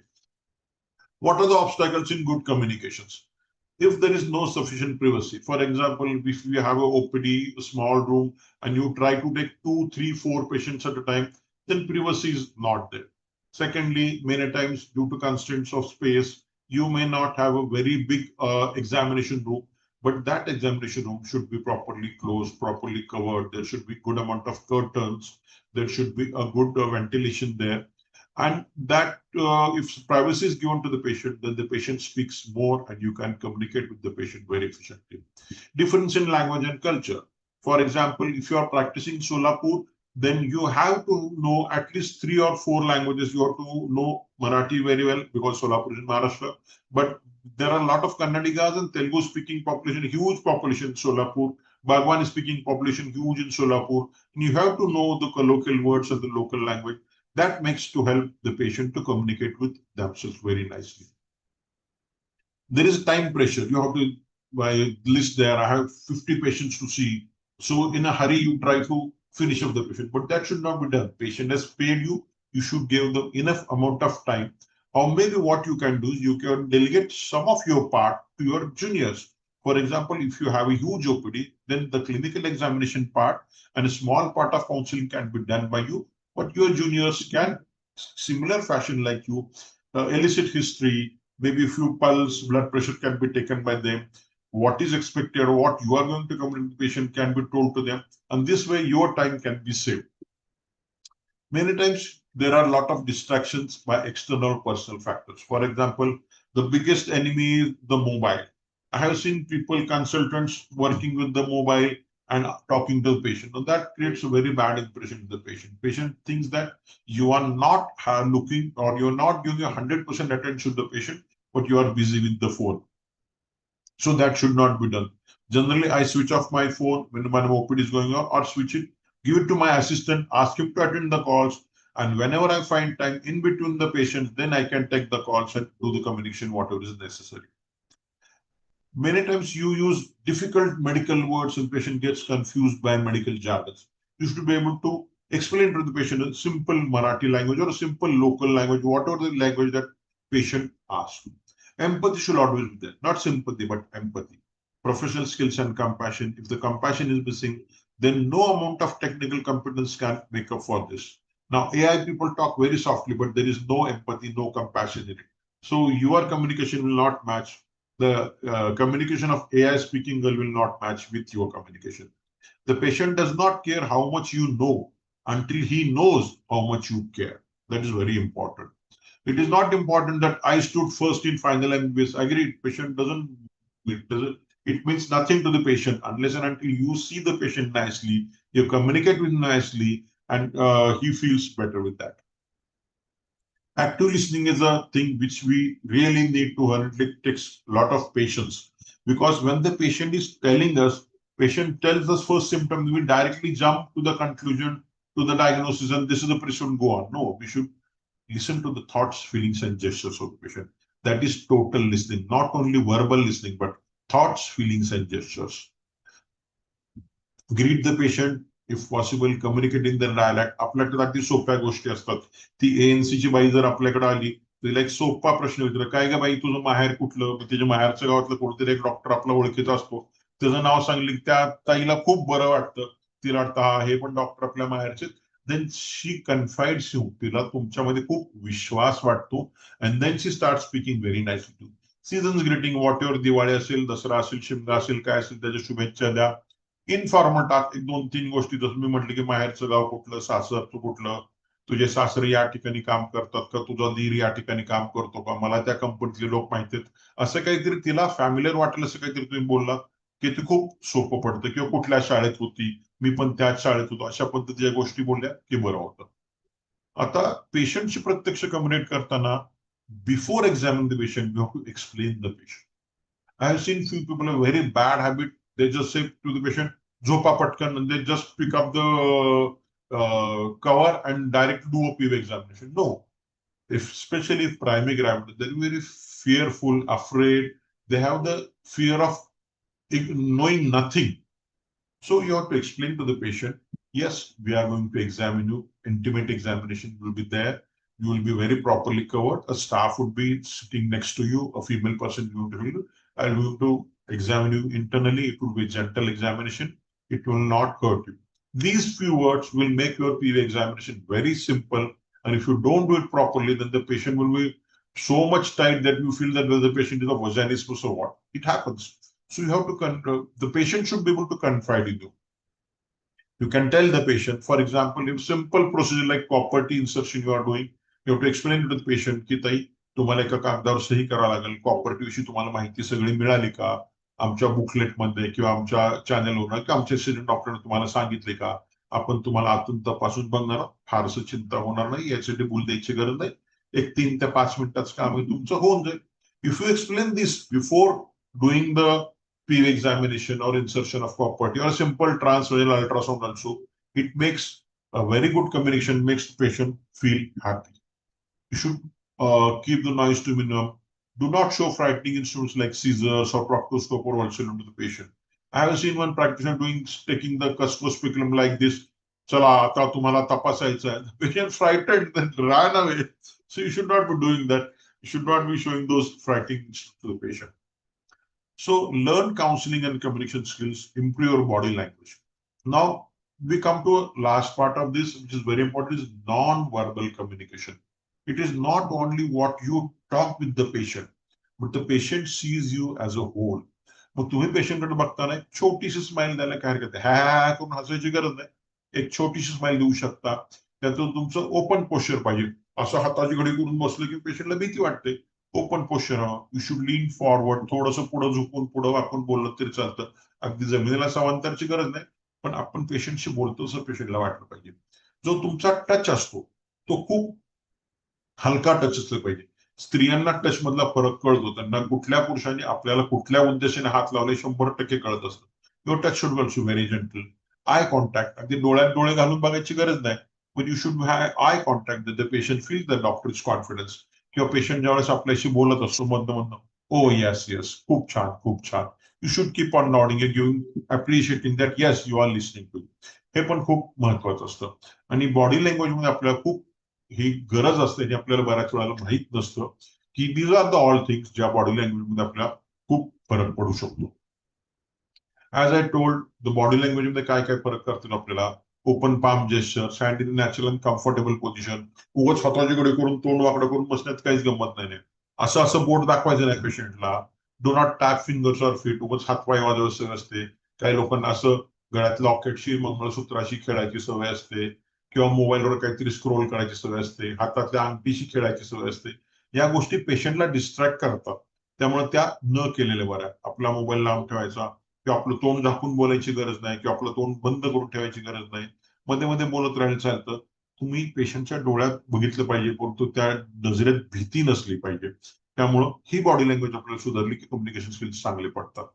What are the obstacles in good communications? If there is no sufficient privacy, for example, if you have a OPD, a small room, and you try to take 2, 3, 4 patients at a time, then privacy is not there. Secondly, many times due to constraints of space, you may not have a very big examination room, but that examination room should be properly closed, properly covered. There should be good amount of curtains. There should be a good ventilation there. And that if privacy is given to the patient, then the patient speaks more and you can communicate with the patient very efficiently. Difference in language and culture. For example, if you are practicing Solapur, then you have to know at least 3 or 4 languages. You have to know Marathi very well because Solapur is in Maharashtra. But there are a lot of Kannadigas and Telugu speaking population, huge population in Solapur. Bhagwani speaking population, huge in Solapur. And you have to know the colloquial words of the local language. That makes to help the patient to communicate with themselves very nicely. There is time pressure. You have to list there. I have 50 patients to see. So in a hurry, you try to finish up the patient, but that should not be done. Patient has paid you. You should give them enough amount of time. Or maybe what you can do is you can delegate some of your part to your juniors. For example, if you have a huge OPD, then the clinical examination part and a small part of counseling can be done by you. But your juniors can, similar fashion like you, elicit history, maybe a few pulse, blood pressure can be taken by them. What is expected or what you are going to communicate to the patient can be told to them. And this way your time can be saved. Many times there are a lot of distractions by external personal factors. For example, the biggest enemy is the mobile. I have seen people, consultants working with the mobile and talking to the patient. Now that creates a very bad impression to the patient. Patient thinks that you are not looking, or you're not giving 100% attention to the patient, but you are busy with the phone. So that should not be done. Generally, I switch off my phone when my OPD is going on, or switch it, give it to my assistant, ask him to attend the calls. And whenever I find time in between the patients, then I can take the calls and do the communication, whatever is necessary. Many times you use difficult medical words and patient gets confused by medical jargons. You should be able to explain to the patient in simple Marathi language or a simple local language, whatever the language that patient asks. Empathy should always be there, not sympathy, but empathy. Professional skills and compassion. If the compassion is missing, then no amount of technical competence can make up for this. Now, AI people talk very softly, but there is no empathy, no compassion in it. So your communication will not match. The communication of AI speaking girl will not match with your communication. The patient does not care how much you know until he knows how much you care. That is very important. It is not important that I stood first in final MBBS. Agreed, patient it means nothing to the patient unless and until you see the patient nicely, you communicate with him nicely, and he feels better with that. Active listening is a thing which we really need to learn. It takes a lot of patience, because when the patient is telling us, patient tells us first symptom, we directly jump to the conclusion, to the diagnosis, and this is the patient go on. No, we should listen to the thoughts, feelings, and gestures of the patient. That is total listening, not only verbal listening, but thoughts, feelings, and gestures. Greet the patient, if possible, communicate in their dialect. आपल्याकडे अगदी सोप्या गोष्टी असतात. ती ANC ची by जर आपल्याकडे आली, तिला एक सोपा प्रश्न विचारला, काय ग बाई तुझं माहेर कुठलं? त्याच्या माहेरच्या गावातलं कोणतरी एक डॉक्टर आपला ओळखीचा असतो, त्याचं नाव सांगली, त्या ताईला खूप बरं वाटतं, तिला वाटतं हा हे पण डॉक्टर आपल्या माहेरचे. Then she confides you. तिला तुमच्यामध्ये खूप विश्वास वाटतो, and then she starts speaking very nicely to you. Seasons greeting, whatever Diwali असेल, दसरा असेल, शिमगा असेल, काय असेल, त्याच्या शुभेच्छा द्या. इनफॉर्मल टाक, एक 2-3 गोष्टी, जसं मी म्हटलं की माहेरचं गाव कुठलं, सासरचं कुठलं, तुझे सासरे या ठिकाणी काम करतात का, तुझा दीर या ठिकाणी काम करतो का, मला त्या कंपनीतले लोक माहिती आहेत, असं काहीतरी तिला फॅमिलियर वाटलं, असं काहीतरी तुम्ही बोलला की ते खूप सोपं पडतं. किंवा कुठल्या शाळेत होती, मी पण त्याच शाळेत होतो, अशा पद्धतीच्या गोष्टी बोलल्या की बरं होतं. आता पेशंटशी प्रत्यक्ष कम्युनिकेट करताना, before examining the patient, you have to explain the patient. I have seen few people have very bad habit. They just say to the patient, "Zopa patkan," and they just pick up the cover and direct do a PV examination. No, especially if primary gravid, they're very fearful, afraid. They have the fear of knowing nothing. So you have to explain to the patient, yes, we are going to examine you. Intimate examination will be there. You will be very properly covered. A staff would be sitting next to you. A female person will be. I'm going to examine you internally. It will be a gentle examination. It will not hurt you. These few words will make your PV examination very simple. And if you don't do it properly, then the patient will be so much tight that you feel that the patient is a vaginismus or what. It happens. So you have to, the patient should be able to confide in you. You can tell the patient, for example, if simple procedure like property insertion you are doing, you have to explain to the patient की ताई तुम्हाला एका कागदावर सही करावं लागेल, property विषयी तुम्हाला माहिती सगळी मिळाली का, आमच्या बुकलेटमध्ये किंवा आमच्या चॅनलवर किंवा आमच्या सिनियर डॉक्टरने तुम्हाला सांगितले का, आपण तुम्हाला आतून तपासून बघणार, फारसं चिंता होणार नाही, यासाठी भूल द्यायची गरज नाही, एक 3 ते 5 मिनिटाचं काम आहे तुमचं होऊन जाईल. If you explain this before doing the PV examination or insertion of property or a simple transvaginal ultrasound also, it makes a very good communication, makes the patient feel happy. You should keep the noise to minimum. Do not show frightening instruments like scissors or proctoscope or ultrasound to the patient. I have seen one practitioner taking the cuscospiculum like this. Chala, आता तुम्हाला तपासायचं आहे. The patient frightened and ran away. So you should not be doing that. You should not be showing those frightening to the patient. So learn counseling and communication skills, improve your body language. Now we come to a last part of this, which is very important, is non-verbal communication. It is not only what you talk with the patient, but the patient sees you as a whole. मग तुम्ही पेशंटकडे बघताना एक छोटीशी smile द्यायला काय हरकत आहे, हा करून हसायची गरज नाही, एक छोटीशी स्माइल देऊ शकता. त्यातून तुमचं ओपन पोश्चर पाहिजे. असं हाताची घडी करून बसलं की पेशंटला भीती वाटते. ओपन पोश्चर हवं. यू शुड लीन फॉरवर्ड, थोडंसं पुढं झुकून पुढं वाकून बोललं तरी चालतं. अगदी जमिनीला समांतरची गरज नाही, पण आपण पेशंटशी बोलतो असं पेशंटला वाटलं पाहिजे. जो तुमचा टच असतो तो खूप हलका टच असला पाहिजे. स्त्रियांना टच मधला फरक कळतो, त्यांना कुठल्या पुरुषाने आपल्याला कुठल्या उद्देशाने हात लावले 100% कळत असतं. Your touch should also very gentle. Eye contact, अगदी डोळ्यात डोळे घालून बघायची गरज नाही, पण you should have eye contact the patient feel the doctors confidence. किंवा पेशंट ज्यावेळेस आपल्याशी बोलत असतो मधनं ओ येस येस, खूप छान खूप छान, you should keep on nodding and giving appreciating that yes you are listening to. हे पण खूप महत्वाचं असतं. आणि बॉडी लँग्वेजमध्ये आपल्याला खूप ही गरज असते, जे आपल्याला बऱ्याच वेळेला माहीत नसतं, की these are the all things ज्या बॉडी लँग्वेजमध्ये आपल्याला खूप फरक पडू शकतो. As I told, the body लँग्वेजमध्ये काय काय फरक करतील आपल्याला. Open palm gesture, stand in natural and comfortable position. उगाच हाताच्याकडे करून तोंड वाकडं करून बसण्यात काहीच गंमत नाही. असं असं बोट दाखवायचं नाही पेशंटला. Do not tap fingers or feet. उगाच हातपाय वाजवायचे सवय असते. काही लोकांना असं गळ्यात लॉकेटशी मंगळसूत्राशी खेळायची सवय असते, किंवा मोबाईलवर काहीतरी स्क्रोल करायची सवय असते, हातातल्या अंगठीशी खेळायची सवय असते. या गोष्टी पेशंटला डिस्ट्रॅक्ट करतात, त्यामुळे त्या न केलेल्या बऱ्या. आपला मोबाईल लांब ठेवायचा, किंवा आपलं तोंड झाकून बोलायची गरज नाही, किंवा आपलं तोंड बंद करून ठेवायची गरज नाही. मध्ये मध्ये बोलत राहायला चालतं. तुम्ही पेशंटच्या डोळ्यात बघितलं पाहिजे, परंतु त्या नजरेत भीती नसली पाहिजे. त्यामुळं ही बॉडी लँग्वेज आपल्याला सुधारली की कम्युनिकेशन स्किल्स चांगले पडतात.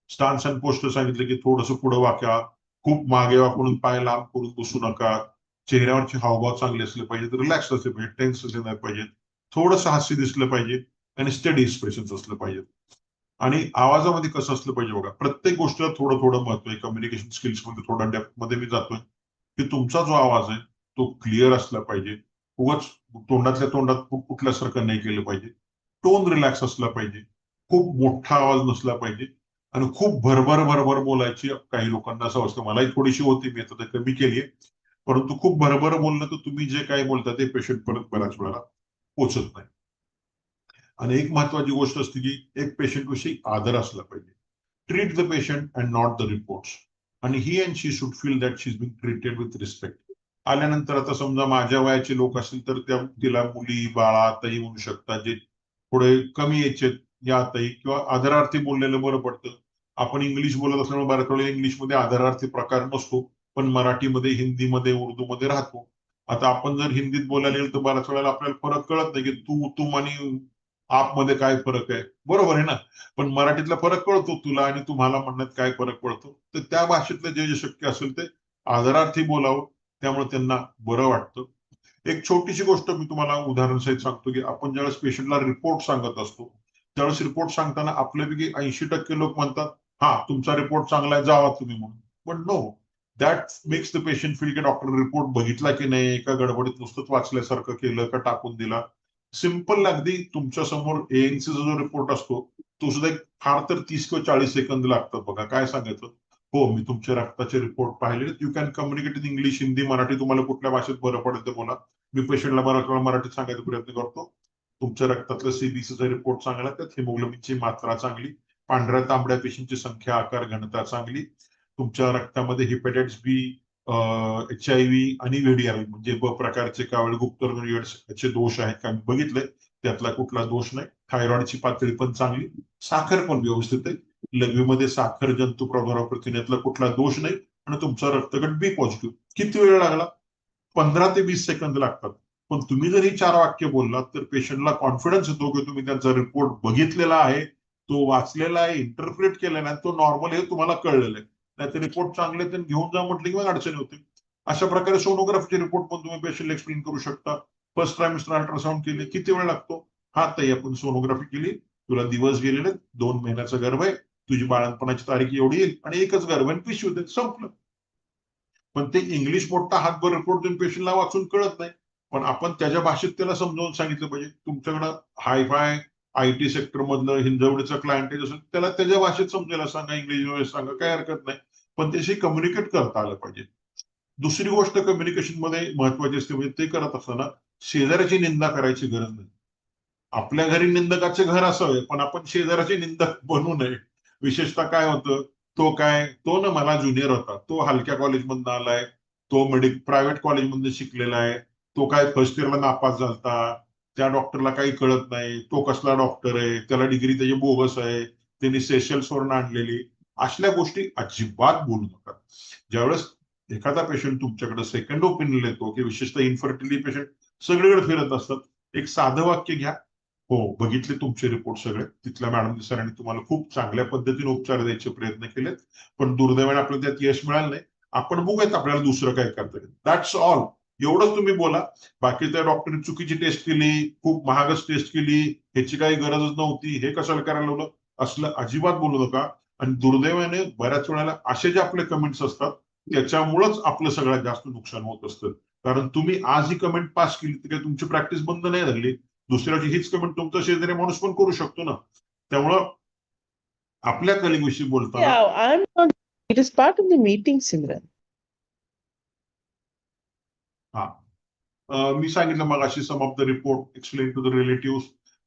स्टान्स अँड पोस्टर सांगितलं की थोडंसं पुढं वाका, खूप मागे वाकून पाय लांब करून बसू नका. चेहऱ्यावरचे हावभाव चांगले असले पाहिजेत, रिलॅक्स असले पाहिजे, टेन्स असले नाही पाहिजेत. थोडंसं हास्य दिसलं पाहिजे आणि स्टडी एक्सप्रेशन असलं पाहिजे. आणि आवाजामध्ये कसं असलं पाहिजे बघा, प्रत्येक गोष्टीला थोडं थोडं महत्व आहे. कम्युनिकेशन स्किल्स मध्ये थोडा डेप्थ मध्ये मी जातोय, की तुमचा जो आवाज आहे तो क्लिअर असला पाहिजे. उगाच तोंडातल्या तोंडात कुठल्यासारखं नाही केलं पाहिजे. टोन रिलॅक्स असला पाहिजे. खूप मोठा आवाज नसला पाहिजे. आणि खूप भरभर भरभर बोलायची काही लोकांना असं असतं, मलाही थोडीशी होती, मी आता कमी केली आहे. परंतु खूप भरभर बोललं तर तुम्ही जे काही बोलता ते पेशंट परत बऱ्याच वेळेला पोचत नाही. आणि एक महत्वाची गोष्ट असते की एक पेशंट विषयी आदर असला पाहिजे. Treat the patient and not the reports. आणि he and she should feel that she is being treated with respect. आल्यानंतर आता समजा माझ्या वयाचे लोक असतील तर त्या तिला मुली बाळा ताई म्हणू शकतात, जे थोडे कमी यायचे या ताई, किंवा आदरार्थी बोललेलं बरं पडतं. आपण इंग्लिश बोलत असल्यामुळे बऱ्याच वेळेला इंग्लिशमध्ये आदरार्थी प्रकार नसतो, पण मराठीमध्ये हिंदीमध्ये उर्दूमध्ये राहतो. आता आपण जर हिंदीत बोलायला गेलो तर बऱ्याच वेळेला आपल्याला फरक कळत नाही की तू तुम आणि आपमध्ये काय फरक आहे, बरोबर आहे ना. पण मराठीतला फरक कळतो, तुला आणि तुम्हाला म्हणण्यात काय फरक पडतो. तर त्या भाषेतलं जे जे शक्य असेल ते आदरार्थी बोलावं, त्यामुळे त्यांना बरं वाटतं. एक छोटीशी गोष्ट मी तुम्हाला उदाहरण सहित सांगतो, की आपण ज्यावेळेस पेशंटला रिपोर्ट सांगत असतो, त्यावेळेस रिपोर्ट सांगताना आपल्यापैकी 80% लोक म्हणतात, हा तुमचा रिपोर्ट चांगला आहे, जावा तुम्ही म्हणून. पण no, that makes the patient feel की डॉक्टर रिपोर्ट बघितला की नाही, एका गडबडीत नुसतंच वाचल्यासारखं केलं का टाकून दिला. सिंपल, अगदी तुमच्या समोर एएनसीचा जो रिपोर्ट असतो तो सुद्धा एक फार तर 30 किंवा 40 सेकंद लागतात बघा. काय सांगायचं, हो मी तुमचे रक्ताचे रिपोर्ट पाहिले, you can communicate in English, Hindi, Marathi, तुम्हाला कुठल्या भाषेत बरं पडेल ते बोला. मी पेशंटला बराच वेळा मराठीत सांगायचा प्रयत्न करतो. तुमच्या रक्तातलं सीबीसीचा रिपोर्ट चांगला, त्यात हिमोग्लोबिनची मात्रा चांगली, पांढऱ्या तांबड्या पेशींची संख्या, आकार, घनता चांगली, तुमच्या रक्तामध्ये हिपॅटायटिस बी, HIV आणि व्हीडीआर म्हणजे ब प्रकारचे कावळे गुप्तर्गचे दोष आहेत का बघितले, त्यातला कुठला दोष नाही. थायरॉइडची पातळी पण चांगली, साखर पण व्यवस्थित आहे, लघवीमध्ये साखर जंतू प्रभाव प्रथिन्यातला कुठला दोष नाही, आणि तुमचा रक्तगट बी पॉझिटिव्ह. किती वेळ लागला? 15 ते 20 सेकंद लागतात. पण तुम्ही जर ही 4 वाक्य बोललात तर पेशंटला कॉन्फिडन्स येतो की तुम्ही त्यांचा रिपोर्ट बघितलेला आहे, तो वाचलेला आहे, इंटरप्रिट केलेला आहे, तो नॉर्मल हे तुम्हाला कळलेलं आहे. नाहीतर रिपोर्ट चांगले तर घेऊन जा म्हटलं की मग अडचणी होते. अशा प्रकारे सोनोग्राफीचे रिपोर्ट पण तुम्ही पेशंटला एक्सप्लेन करू शकता. फर्स्ट ट्रायमिस्टर अल्ट्रासाऊंड केले, किती वेळ लागतो? हा ताई आपण सोनोग्राफी केली, तुला दिवस गेलेले, 2 महिन्याचा गर्भ आहे, तुझी बाळणपणाची तारीख एवढी येईल आणि एकच गर्भ आहे, पिशवी होते, संपलं. पण ते इंग्लिश मोठा हातभर रिपोर्ट देऊन पेशंटला वाचून कळत नाही. पण आपण त्याच्या भाषेत त्याला समजावून सांगितलं पाहिजे. तुमच्याकडं हायफाय IT सेक्टर मधलं हिंजवडीचं क्लायंट असेल, त्याला त्याच्या भाषेत समजायला सांगा, इंग्लिशमध्ये सांगा, काही हरकत नाही. पण त्याशी कम्युनिकेट करता आलं पाहिजे. दुसरी गोष्ट कम्युनिकेशन मध्ये महत्वाची असते, म्हणजे ते करत असताना शेजाऱ्याची निंदा करायची गरज नाही. आपल्या घरी निंदकाचे घर असावे, पण आपण शेजाऱ्याचे निंदक बनू नये. विशेषतः काय होतं, तो ना मला ज्युनियर होता, तो हलक्या कॉलेजमधून आलाय, तो प्रायव्हेट कॉलेजमध्ये शिकलेला आहे, तो काय फर्स्ट इयरला नापास झालता, त्या डॉक्टरला काही कळत नाही, तो कसला डॉक्टर आहे, त्याला डिग्री त्याची बोगस आहे, त्यांनी सेशल्स वरून आणलेली. असल्या गोष्टी अजिबात बोलू नका. ज्यावेळेस एखादा पेशंट तुमच्याकडे सेकंड ओपिनियन येतो की विशेषतः इन्फर्टिलिटी पेशंट सगळीकडे फिरत असतात, एक साधं वाक्य घ्या, हो बघितले तुमचे रिपोर्ट सगळे, तिथल्या मॅडम सरांनी तुम्हाला खूप चांगल्या पद्धतीने उपचार द्यायचे प्रयत्न केलेत, पण दुर्दैवाने आपल्याला त्यात यश मिळालं नाही, आपण बघूयात आपल्याला दुसरं काय करता येईल. That's all. एवढंच तुम्ही बोला. बाकी त्या डॉक्टरने चुकीची टेस्ट केली, खूप महागच टेस्ट केली, ह्याची काही गरजच नव्हती, हे कशाला करायला लावलं, असलं अजिबात बोलू नका. आणि दुर्दैवाने बऱ्याच वेळेला असे जे आपले कमेंट्स असतात त्याच्यामुळेच आपलं सगळ्यात जास्त नुकसान होत असतं. कारण तुम्ही आज ही कमेंट पास केली तर काही तुमची प्रॅक्टिस बंद नाही झाली, दुसऱ्याची हीच कमेंट तुमचा शेजारी माणूस पण करू शकतो ना. त्यामुळं आपल्या कलिगविषयी बोलताना Yeah, I'm not. It is part of the meeting, Simran. मी सांगितलं मग अशी some of the report explain to the relative,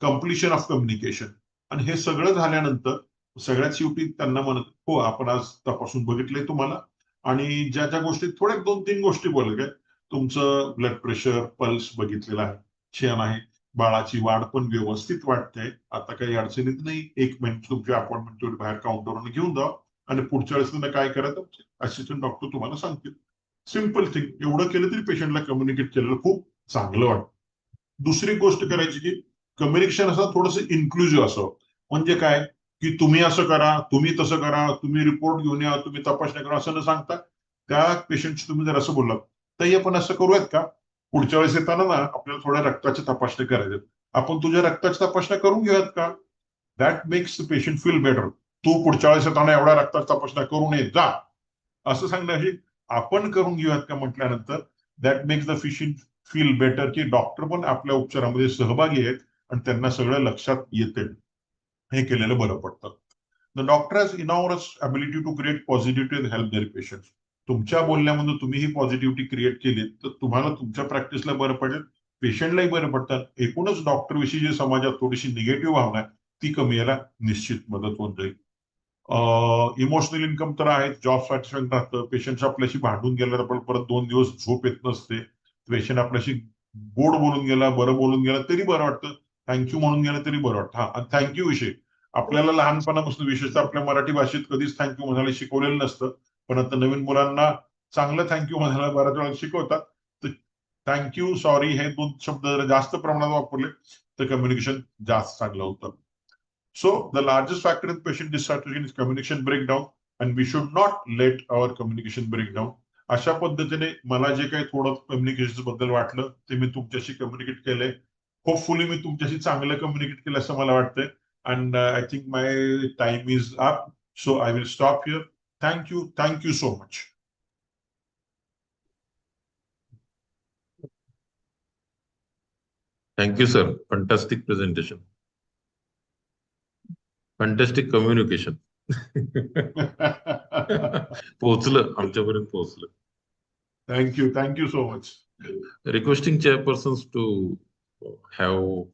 completion of communication. आणि हे सगळं झाल्यानंतर सगळ्यात शेवटी त्यांना म्हणत, हो आपण आज तपासून बघितलंय तुम्हाला, आणि ज्या ज्या गोष्टी थोड्या 2-3 गोष्टी बोलले काय, तुमचं ब्लड प्रेशर पल्स बघितलेला आहे, छान आहे, बाळाची वाढ पण व्यवस्थित वाटते, आता काही अडचणीत नाही, 1 मिनिट तुमची अपॉइंटमेंट बाहेर काउंटरवरून घेऊन जा आणि पुढच्या वेळेस तुम्ही काय करायचं असिस्टंट डॉक्टर तुम्हाला सांगतील. Simple thing. एवढं केलं तरी पेशंटला कम्युनिकेट केलेलं खूप चांगलं वाटतं. दुसरी गोष्ट करायची की कम्युनिकेशन असं थोडंसं इन्क्लुझिव्ह असावं. म्हणजे काय की तुम्ही असं करा, तुम्ही तसं करा, तुम्ही रिपोर्ट घेऊन या, तुम्ही तपासण्या करा असं न सांगता त्या पेशंटशी तुम्ही जर असं बोललात, ताई आपण असं करूयात का, पुढच्या वेळेस येताना ना आपल्याला थोड्या रक्ताच्या तपासण्या करायच्यात, आपण तुझ्या रक्ताच्या तपासण्या करून घेऊयात का. That makes the patient feel better. तू पुढच्या वेळेस येताना एवढ्या रक्ताच्या तपासण्या करून ये जा, असं सांगण्याची आपण करून घेऊयात का म्हटल्यानंतर that makes the patient feel better की डॉक्टर पण आपल्या उपचारामध्ये सहभागी आहेत आणि त्यांना सगळं लक्षात येते. हे केलेलं बरं पडतं. The doctor has enormous ability to create positivity and help their patients. तुमच्या बोलण्यामध्ये तुम्ही ही पॉझिटिव्हिटी क्रिएट केली तर तुम्हाला तुमच्या प्रॅक्टिसला बरं पडेल, पेशंटलाही बरं पडतं. एकूणच डॉक्टर विषयी जे समाजात थोडीशी निगेटिव्ह भावना आहे ती कमी यायला निश्चित मदत होऊन जाईल. इमोशनल इन्कम तर आहे, जॉब सॅटिस्फॅक्शन राहतं, पेशंट आपल्याशी भांडून गेल्यावर पण परत 2 दिवस झोप येत नसते, पेशंट आपल्याशी गोड बोलून गेला, बरं बोलून गेला तरी बरं वाटतं, थँक्यू म्हणून गेलं तरी बरं वाटतं. आणि थँक्यू विषय आपल्याला लहानपणापासून विशेषतः आपल्या मराठी भाषेत कधीच थँक्यू म्हणायला शिकवलेलं नसतं, पण आता नवीन मुलांना चांगलं थँक्यू म्हणायला बऱ्याच वेळा शिकवतात. तर थँक्यू, सॉरी हे 2 शब्द जर जास्त प्रमाणात वापरले तर कम्युनिकेशन जास्त चांगलं होतं. So the largest factor in patient dissatisfaction is communication breakdown, and we should not let our communication break down. अशा पद्धतीने मला जे काही थोडं कम्युनिकेशन बद्दल वाटलं ते मी तुमच्याशी कम्युनिकेट केलंय. होपफुली मी तुमच्याशी चांगलं कम्युनिकेट केलं असं मला वाटतंय. And I think my time is up, so I will stop here. Thank you so much. Thank you sir, fantastic presentation, fantastic communication. पोहोचलं आमच्यापर्यंत पोहोचलं. Thank you so much. Requesting chairpersons to have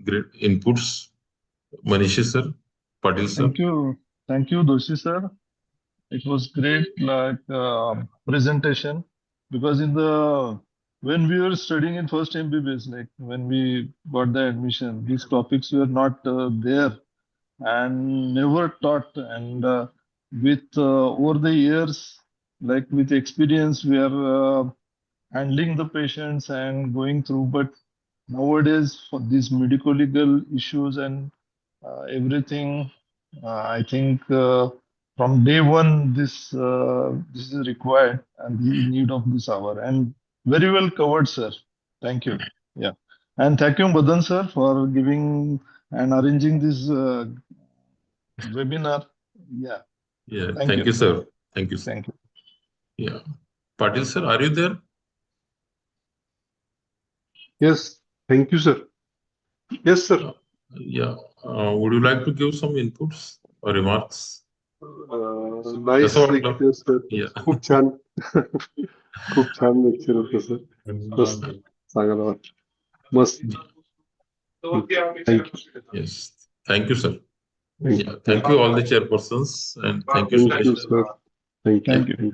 great inputs. Manishi sir, Patil sir. Thank you, Doshi sir. It was great, presentation, because when we were studying in first MBBS, like when we got the admission, these topics were not there and never taught. And with over the years, like with experience, we are handling the patients and going through. But nowadays, for these medical legal issues and everything, I think from day one, this is required and the need of this hour. And very well covered, sir. Thank you. Yeah, and thank you, Madan sir, for giving and arranging this webinar. Yeah. Yeah, Thank thank you. you, sir. Thank you, sir. Thank you. Yeah. Patil sir, are you there? Yes, thank you, sir. Yes, sir. Yeah. Would you like to give some inputs or remarks? Nice कसं वाटलं? lecture, sir. Yeah. खूप छान खूप छान lecture होतं sir. मस्त चांगलं वाटलं. मस्त. Thank you. Yes. Thank you, sir. Thank Yeah. Thank you all the chairpersons and thank you, Thank you, sir. Thank you. Thank you.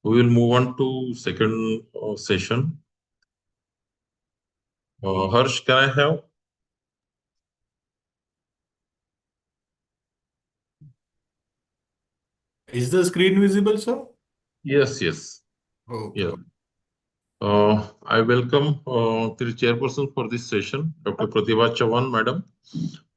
We will move on to second session. Harsh, can I have? Is the screen visible, sir? Yes, yes. Okay. Yeah. I welcome the chairperson for this session, Dr. Pratibha Chavan, madam,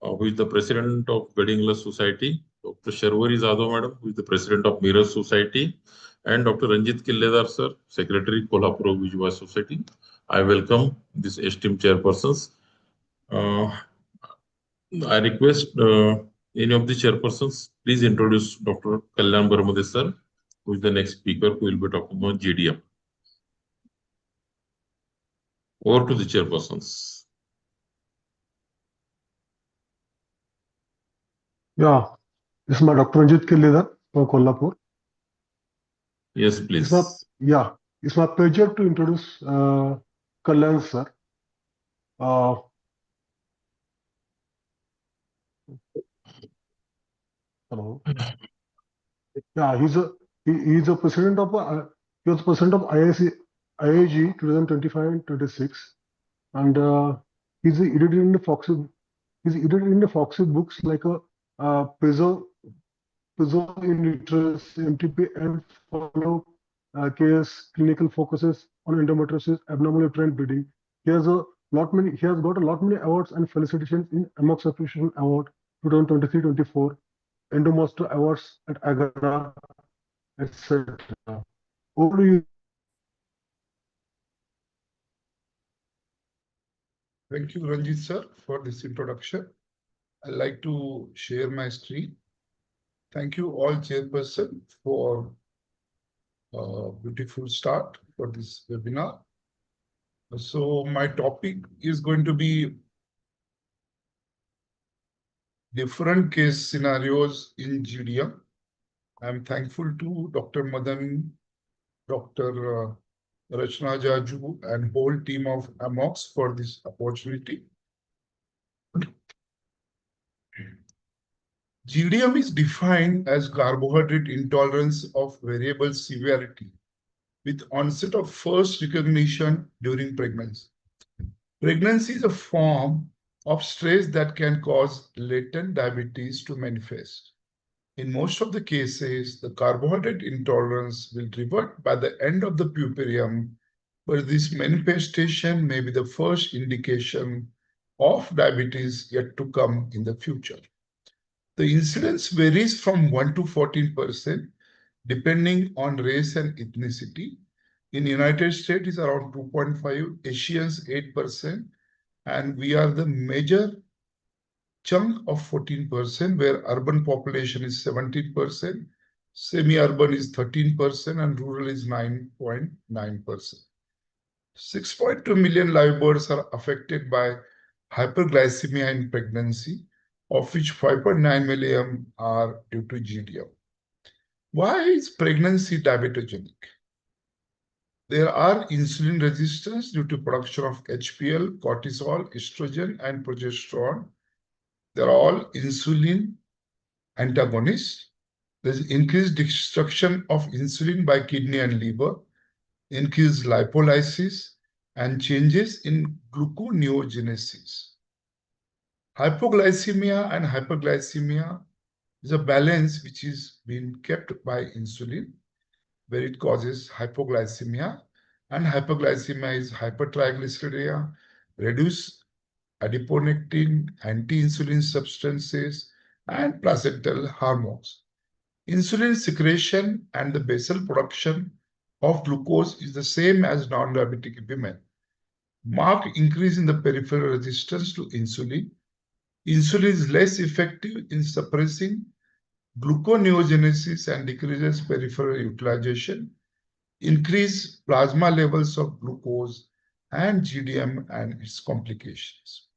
who is the president of Gadingla Society, Dr. Sharwari Zado, madam, who is the president of Mirror Society, and Dr. Ranjit Killedar, sir, secretary, Kolhapur Vijwa Society. I welcome these esteemed chairpersons. I request any of the chairpersons, please introduce Dr. Kalyan Barmade, sir, who is the next speaker who will be talking about GDM. Over to the chairpersons. Yeah, this is my Dr. Ranjit Killedar from Kolhapur. Yes, please. It's my pleasure to introduce Kalyan sir. Hello. Yeah, he's a president of he was president of IIG 2025 and 26, and he's edited in the Foxy books like Preserve in Uterus, MTP, and follow case clinical focuses on endometriosis, abnormal uterine bleeding. He has got a lot many awards and felicitations in Amox Appreciation Award 2023-24, Endomaster Awards at Agra, etc. Over to you. Thank you, Ranjit sir, for this introduction. I'd like to share my screen. Thank you all chairperson for a beautiful start for this webinar. So my topic is going to be different case scenarios in GDM. I'm thankful to Dr. Madan, Dr. Rachna Jaju, and whole team of Amox for this opportunity. GDM is defined as carbohydrate intolerance of variable severity with onset of first recognition during pregnancy. Pregnancy is a form of stress that can cause latent diabetes to manifest. In most of the cases, the carbohydrate intolerance will revert by the end of the puerperium, but this manifestation may be the first indication of diabetes yet to come in the future. The incidence varies from 1 to 14% depending on race and ethnicity. In the United States, it's around 2.5, Asians 8%, and we are the major chunk of 14%, where urban population is 17%, semi-urban is 13%, and rural is 9.9%. 6.2 million live births are affected by hyperglycemia in pregnancy, of which 5.9 million are due to GDM. Why is pregnancy diabetogenic? There are insulin resistance due to production of HPL, cortisol, estrogen, and progesterone. They're all insulin antagonists. There's increased destruction of insulin by kidney and liver, increased lipolysis, and changes in gluconeogenesis. Hypoglycemia and hyperglycemia is a balance which is being kept by insulin, where it causes hypoglycemia, and hyperglycemia is hypertriglyceridemia, reduced adiponectin, anti-insulin substances, and placental hormones. Insulin secretion and the basal production of glucose is the same as non-diabetic women. Marked increase in the peripheral resistance to insulin. Insulin is less effective in suppressing gluconeogenesis and decreases peripheral utilization, increase plasma levels of glucose, and GDM and its complications.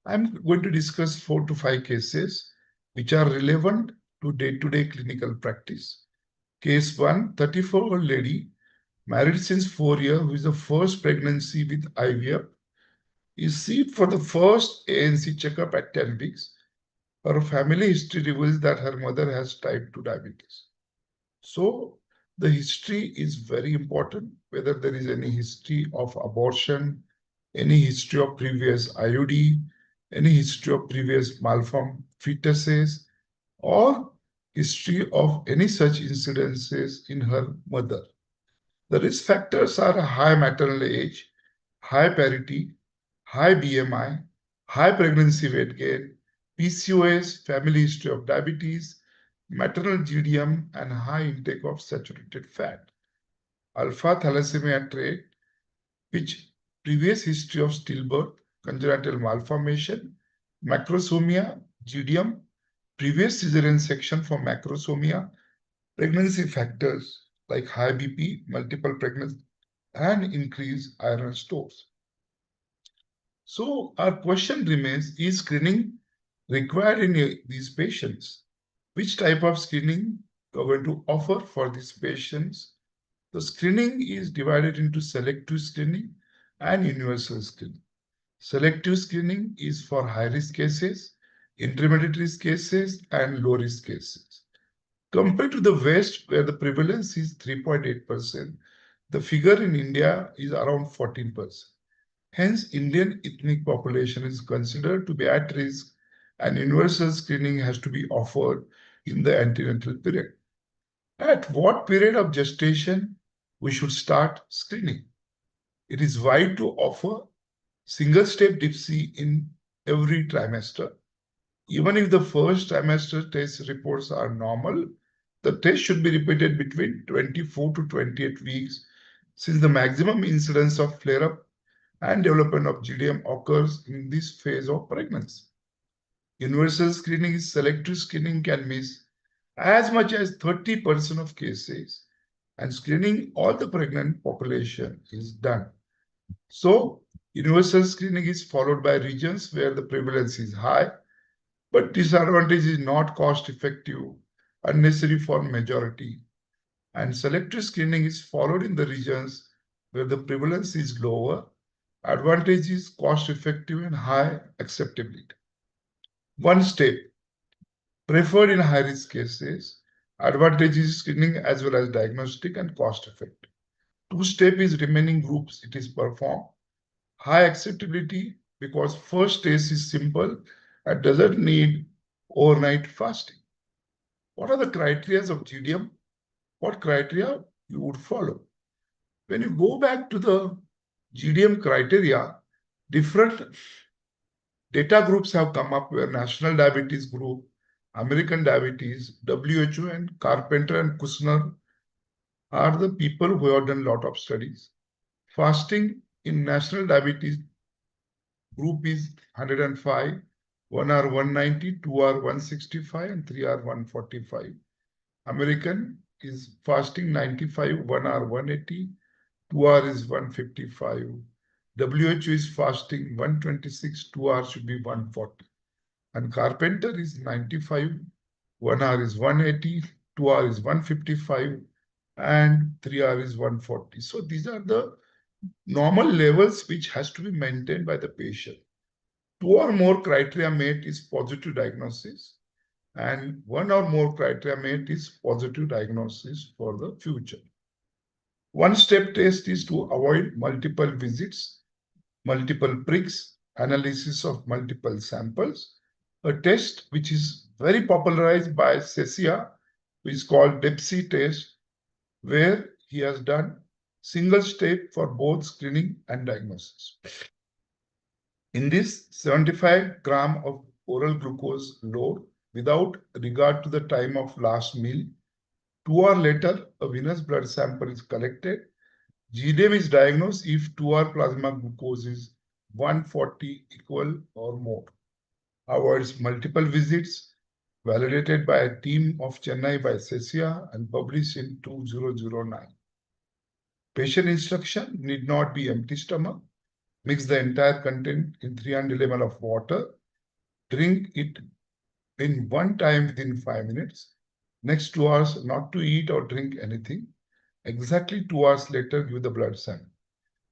I'm going to discuss 4 to 5 cases which are relevant to day-to-day clinical practice. Case 1, 34-year-old lady, married since 4 years, who is the first pregnancy with IVF, is seen for the first ANC checkup at 10 weeks. Her family history reveals that her mother has type 2 diabetes. So the history is very important, whether there is any history of abortion, any history of previous IUD, any history of previous malformed fetuses, or history of any such incidences in her mother. The risk factors are high maternal age, high parity, high BMI, high pregnancy weight gain, PCOS, family history of diabetes, maternal GDM, and high intake of saturated fat. Alpha thalassemia trait, which previous history of stillbirth, congenital malformation, macrosomia, GDM, previous cesarean section for macrosomia, pregnancy factors like high BP, multiple pregnancy, and increased iron stores. So our question remains, is screening required in these patients? Which type of screening we are going to offer for these patients? The screening is divided into selective screening and universal screening. Selective screening is for high-risk cases, intermediate risk cases, and low-risk cases. Compared to the West, where the prevalence is 3.8%, the figure in India is around 14%. Hence, Indian ethnic population is considered to be at risk and universal screening has to be offered in the antenatal period. At what period of gestation we should start screening? It is wise to offer single-step DIPSI in every trimester. Even if the first trimester test reports are normal, the test should be repeated between 24 to 28 weeks, since the maximum incidence of flare-up and development of GDM occurs in this phase of pregnancy. Universal screening is selective screening can miss as much as 30% of cases, and screening all the pregnant population is done. So, universal screening is followed by regions where the prevalence is high, but disadvantage is not cost effective, unnecessary for majority. And selective screening is followed in the regions where the prevalence is lower, advantage is cost effective and high acceptability. One step preferred in high risk cases, advantage is screening as well as diagnostic and cost effective. Two step is remaining groups it is performed. High acceptability because first test is simple and doesn't need overnight fasting. What are the criteria of GDM? What criteria you would follow? When you go back to the GDM criteria, different data groups have come up where National Diabetes Group, American Diabetes, WHO, and Carpenter and Kushner are the people who have done a lot of studies. Fasting in National Diabetes Group is 105, 1R 190, 2R 165, and 3R 145. American is fasting 95, 1R 180, 2R is 155. WHO is fasting 126, 2R should be 140. And Carpenter is 95, 1R is 180, 2R is 155, and 3R is 140. So these are the normal levels which has to be maintained by the patient. Two or more criteria met is positive diagnosis, and one or more criteria met is positive diagnosis for the future. One step test is to avoid multiple visits, multiple pricks, analysis of multiple samples. A test which is very popularized by Cecia, which is called DEPSI test, where he has done single step for both screening and diagnosis. In this, 75 gram of oral glucose load without regard to the time of last meal. 2 hours later, a venous blood sample is collected. GDM is diagnosed if 2-hour plasma glucose is 140 equal or more. Avoids multiple visits, validated by a team of Chennai by Cecia and published in 2009. Patient instruction need not be empty stomach. Mix the entire content in 300 ml of water. Drink it in one time within 5 minutes. Next 2 hours, not to eat or drink anything. Exactly 2 hours later, give the blood sample.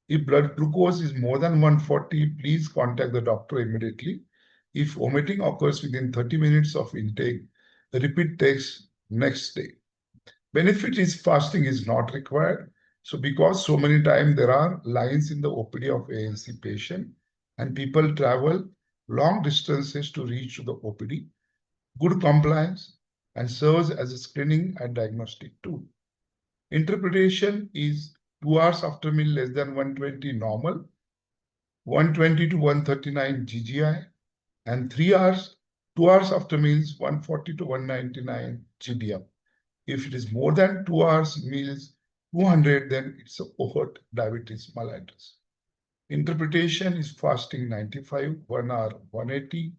If blood glucose is more than 140, please contact the doctor immediately. If vomiting occurs within 30 minutes of intake, the repeat takes next day. Benefit is fasting is not required. So because so many times there are lines in the OPD of ANC patient and people travel long distances to reach to the OPD, good compliance and serves as a screening and diagnostic tool. Interpretation is 2 hours after meal less than 120 normal, 120 to 139 GGI, and 3 hours, 2 hours after meals 140 to 199 GDM. If it is more than 2 hours meals 200, then it's a overt diabetes mellitus. Interpretation is fasting 95, 1 hour 180,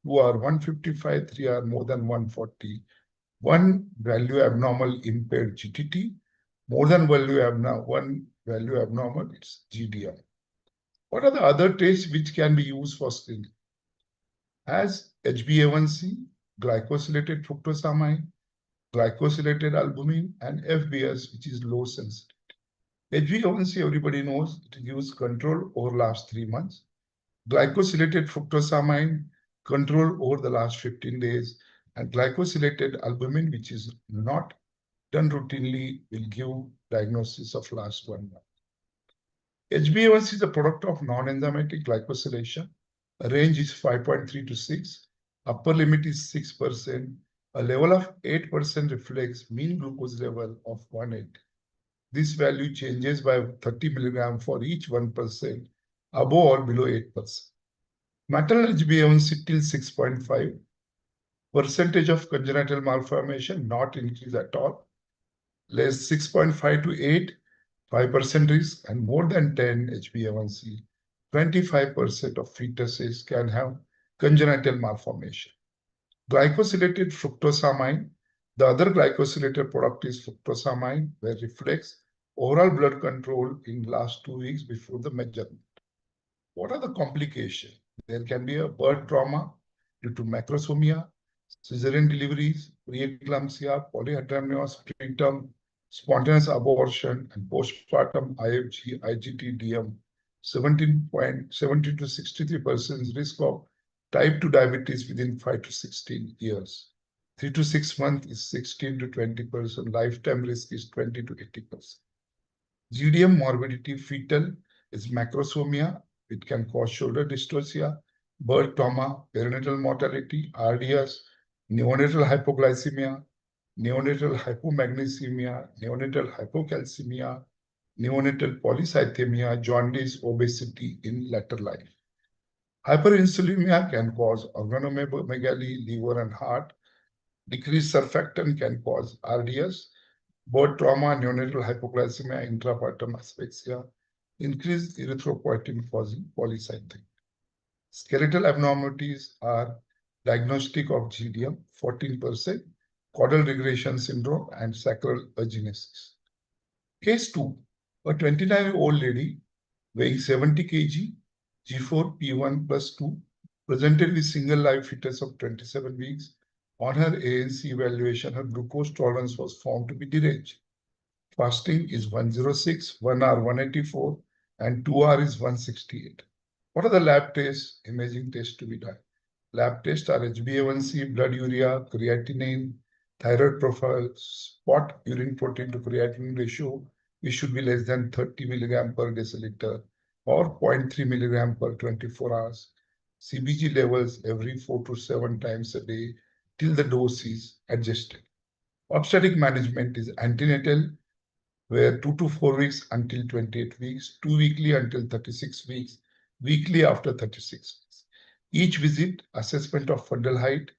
2 hour 155, 3 hour more than 140, 1 value abnormal impaired GTT, more than value abnormal, 1 value abnormal, it's GDM. What are the other tests which can be used for screening? As HbA1c, glycosylated fructosamine, glycosylated albumin, and FBS, which is low sensitivity. HbA1c, everybody knows, it gives control over last 3 months. Glycosylated fructosamine, control over the last 15 days. And glycosylated albumin, which is not done routinely, will give diagnosis of last 1 month. HbA1c is a product of non-enzymatic glycosylation. The range is 5.3 to 6. Upper limit is 6%. A level of 8% reflects mean glucose level of 180. This value changes by 30 milligram for each 1%, above or below 8%. Maternal HbA1c till 6.5. Percentage of congenital malformation not increase at all. Less 6.5 to 8, 5% risk, and more than 10 HbA1c. 25% of fetuses can have congenital malformation. Glycosylated fructosamine. The other glycosylated product is fructosamine, where reflects oral blood control in last 2 weeks before the measurement. What are the complications? There can be a birth trauma due to macrosomia, cesarean deliveries, preeclampsia, polyhydramnios, preterm, spontaneous abortion, and postpartum IFG, IGT, DM. 17.70 to 63% risk of type 2 diabetes within 5 to 16 years. 3 to 6 months is 16 to 20%. Lifetime risk is 20 to 80%. GDM morbidity fetal is macrosomia. It can cause shoulder dystocia, birth trauma, perinatal mortality, RDS, neonatal hypoglycemia, neonatal hypomagnesemia, neonatal hypocalcemia, neonatal polycythemia, jaundice, obesity in later life. Hyperinsulinemia can cause organomegaly, liver and heart. Decreased surfactant can cause RDS, birth trauma, neonatal hypoglycemia, intrapartum asphyxia, increased erythropoietin causing polycythemia. Skeletal abnormalities are diagnostic of GDM, 14%, caudal regression syndrome, and sacral agenesis. Case 2, a 29-year-old lady weighing 70 kg, G4 P1 plus 2, presented with single live fetus of 27 weeks. On her ANC evaluation, her glucose tolerance was found to be deranged. Fasting is 106, 1 hour 184, and 2 hour is 168. What are the lab tests, imaging tests to be done? Lab tests are HbA1c, blood urea, creatinine, thyroid profile, spot urine protein to creatinine ratio, which should be less than 30 milligram per deciliter or 0.3 milligram per 24 hours. CBG levels every 4 to 7 times a day till the dose is adjusted. Obstetric management is antenatal, where 2 to 4 weeks until 28 weeks, 2 weekly until 36 weeks, weekly after 36 weeks. Each visit, assessment of fundal height,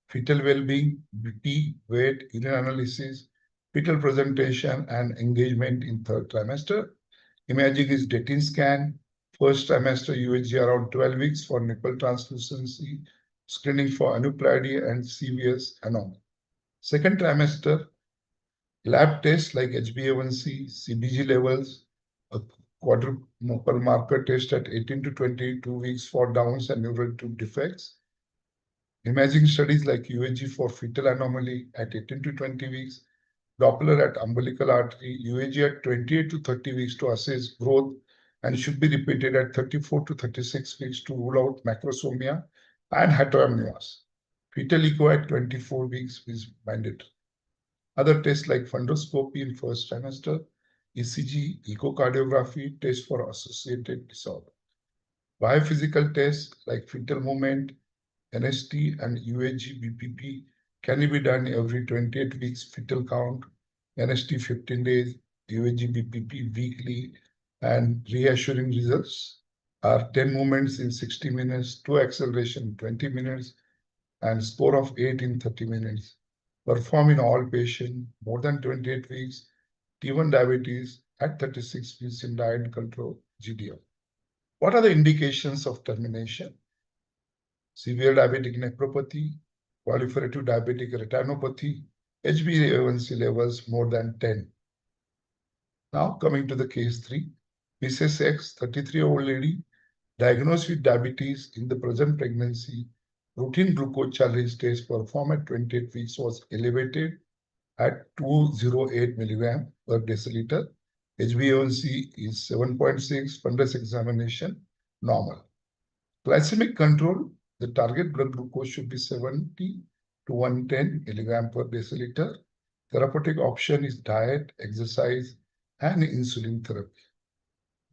fetal well-being, BP, weight, urine analysis, fetal presentation, and engagement in third trimester. Imaging is dating scan, first trimester UHG around 12 weeks for nipple translucency, screening for aneuploidy and CVS anomaly. Second trimester, lab tests like HbA1c, CBG levels, a quadruple marker test at 18 to 22 weeks for Downs and neural tube defects. Imaging studies like UAG for fetal anomaly at 18 to 20 weeks, Doppler at umbilical artery, UAG at 28 to 30 weeks to assess growth, and should be repeated at 34 to 36 weeks to rule out macrosomia and heteroamnios. Fetal echo at 24 weeks is mandatory. Other tests like fundoscopy in first trimester, ECG, echocardiography, tests for associated disorder. Biophysical tests like fetal movement, NST, and UAG BPP Can it be done every 28 weeks fetal count, NST 15 days, UAG BPP weekly, and reassuring results are 10 movements in 60 minutes, 2 acceleration in 20 minutes, and score of 8 in 30 minutes. Perform in all patients more than 28 weeks, T1 diabetes at 36 weeks in diet control, GDM. What are the indications of termination? Severe diabetic nephropathy, proliferative diabetic retinopathy, HbA1c levels more than 10. Now coming to the case 3, Mrs. X, 33-year-old lady, diagnosed with diabetes in the present pregnancy, routine glucose challenge test performed at 28 weeks was elevated at 208 milligram per deciliter. HbA1c is 7.6, fundus examination, normal. Glycemic control, the target blood glucose should be 70 to 110 milligram per deciliter. Therapeutic option is diet, exercise, and insulin therapy.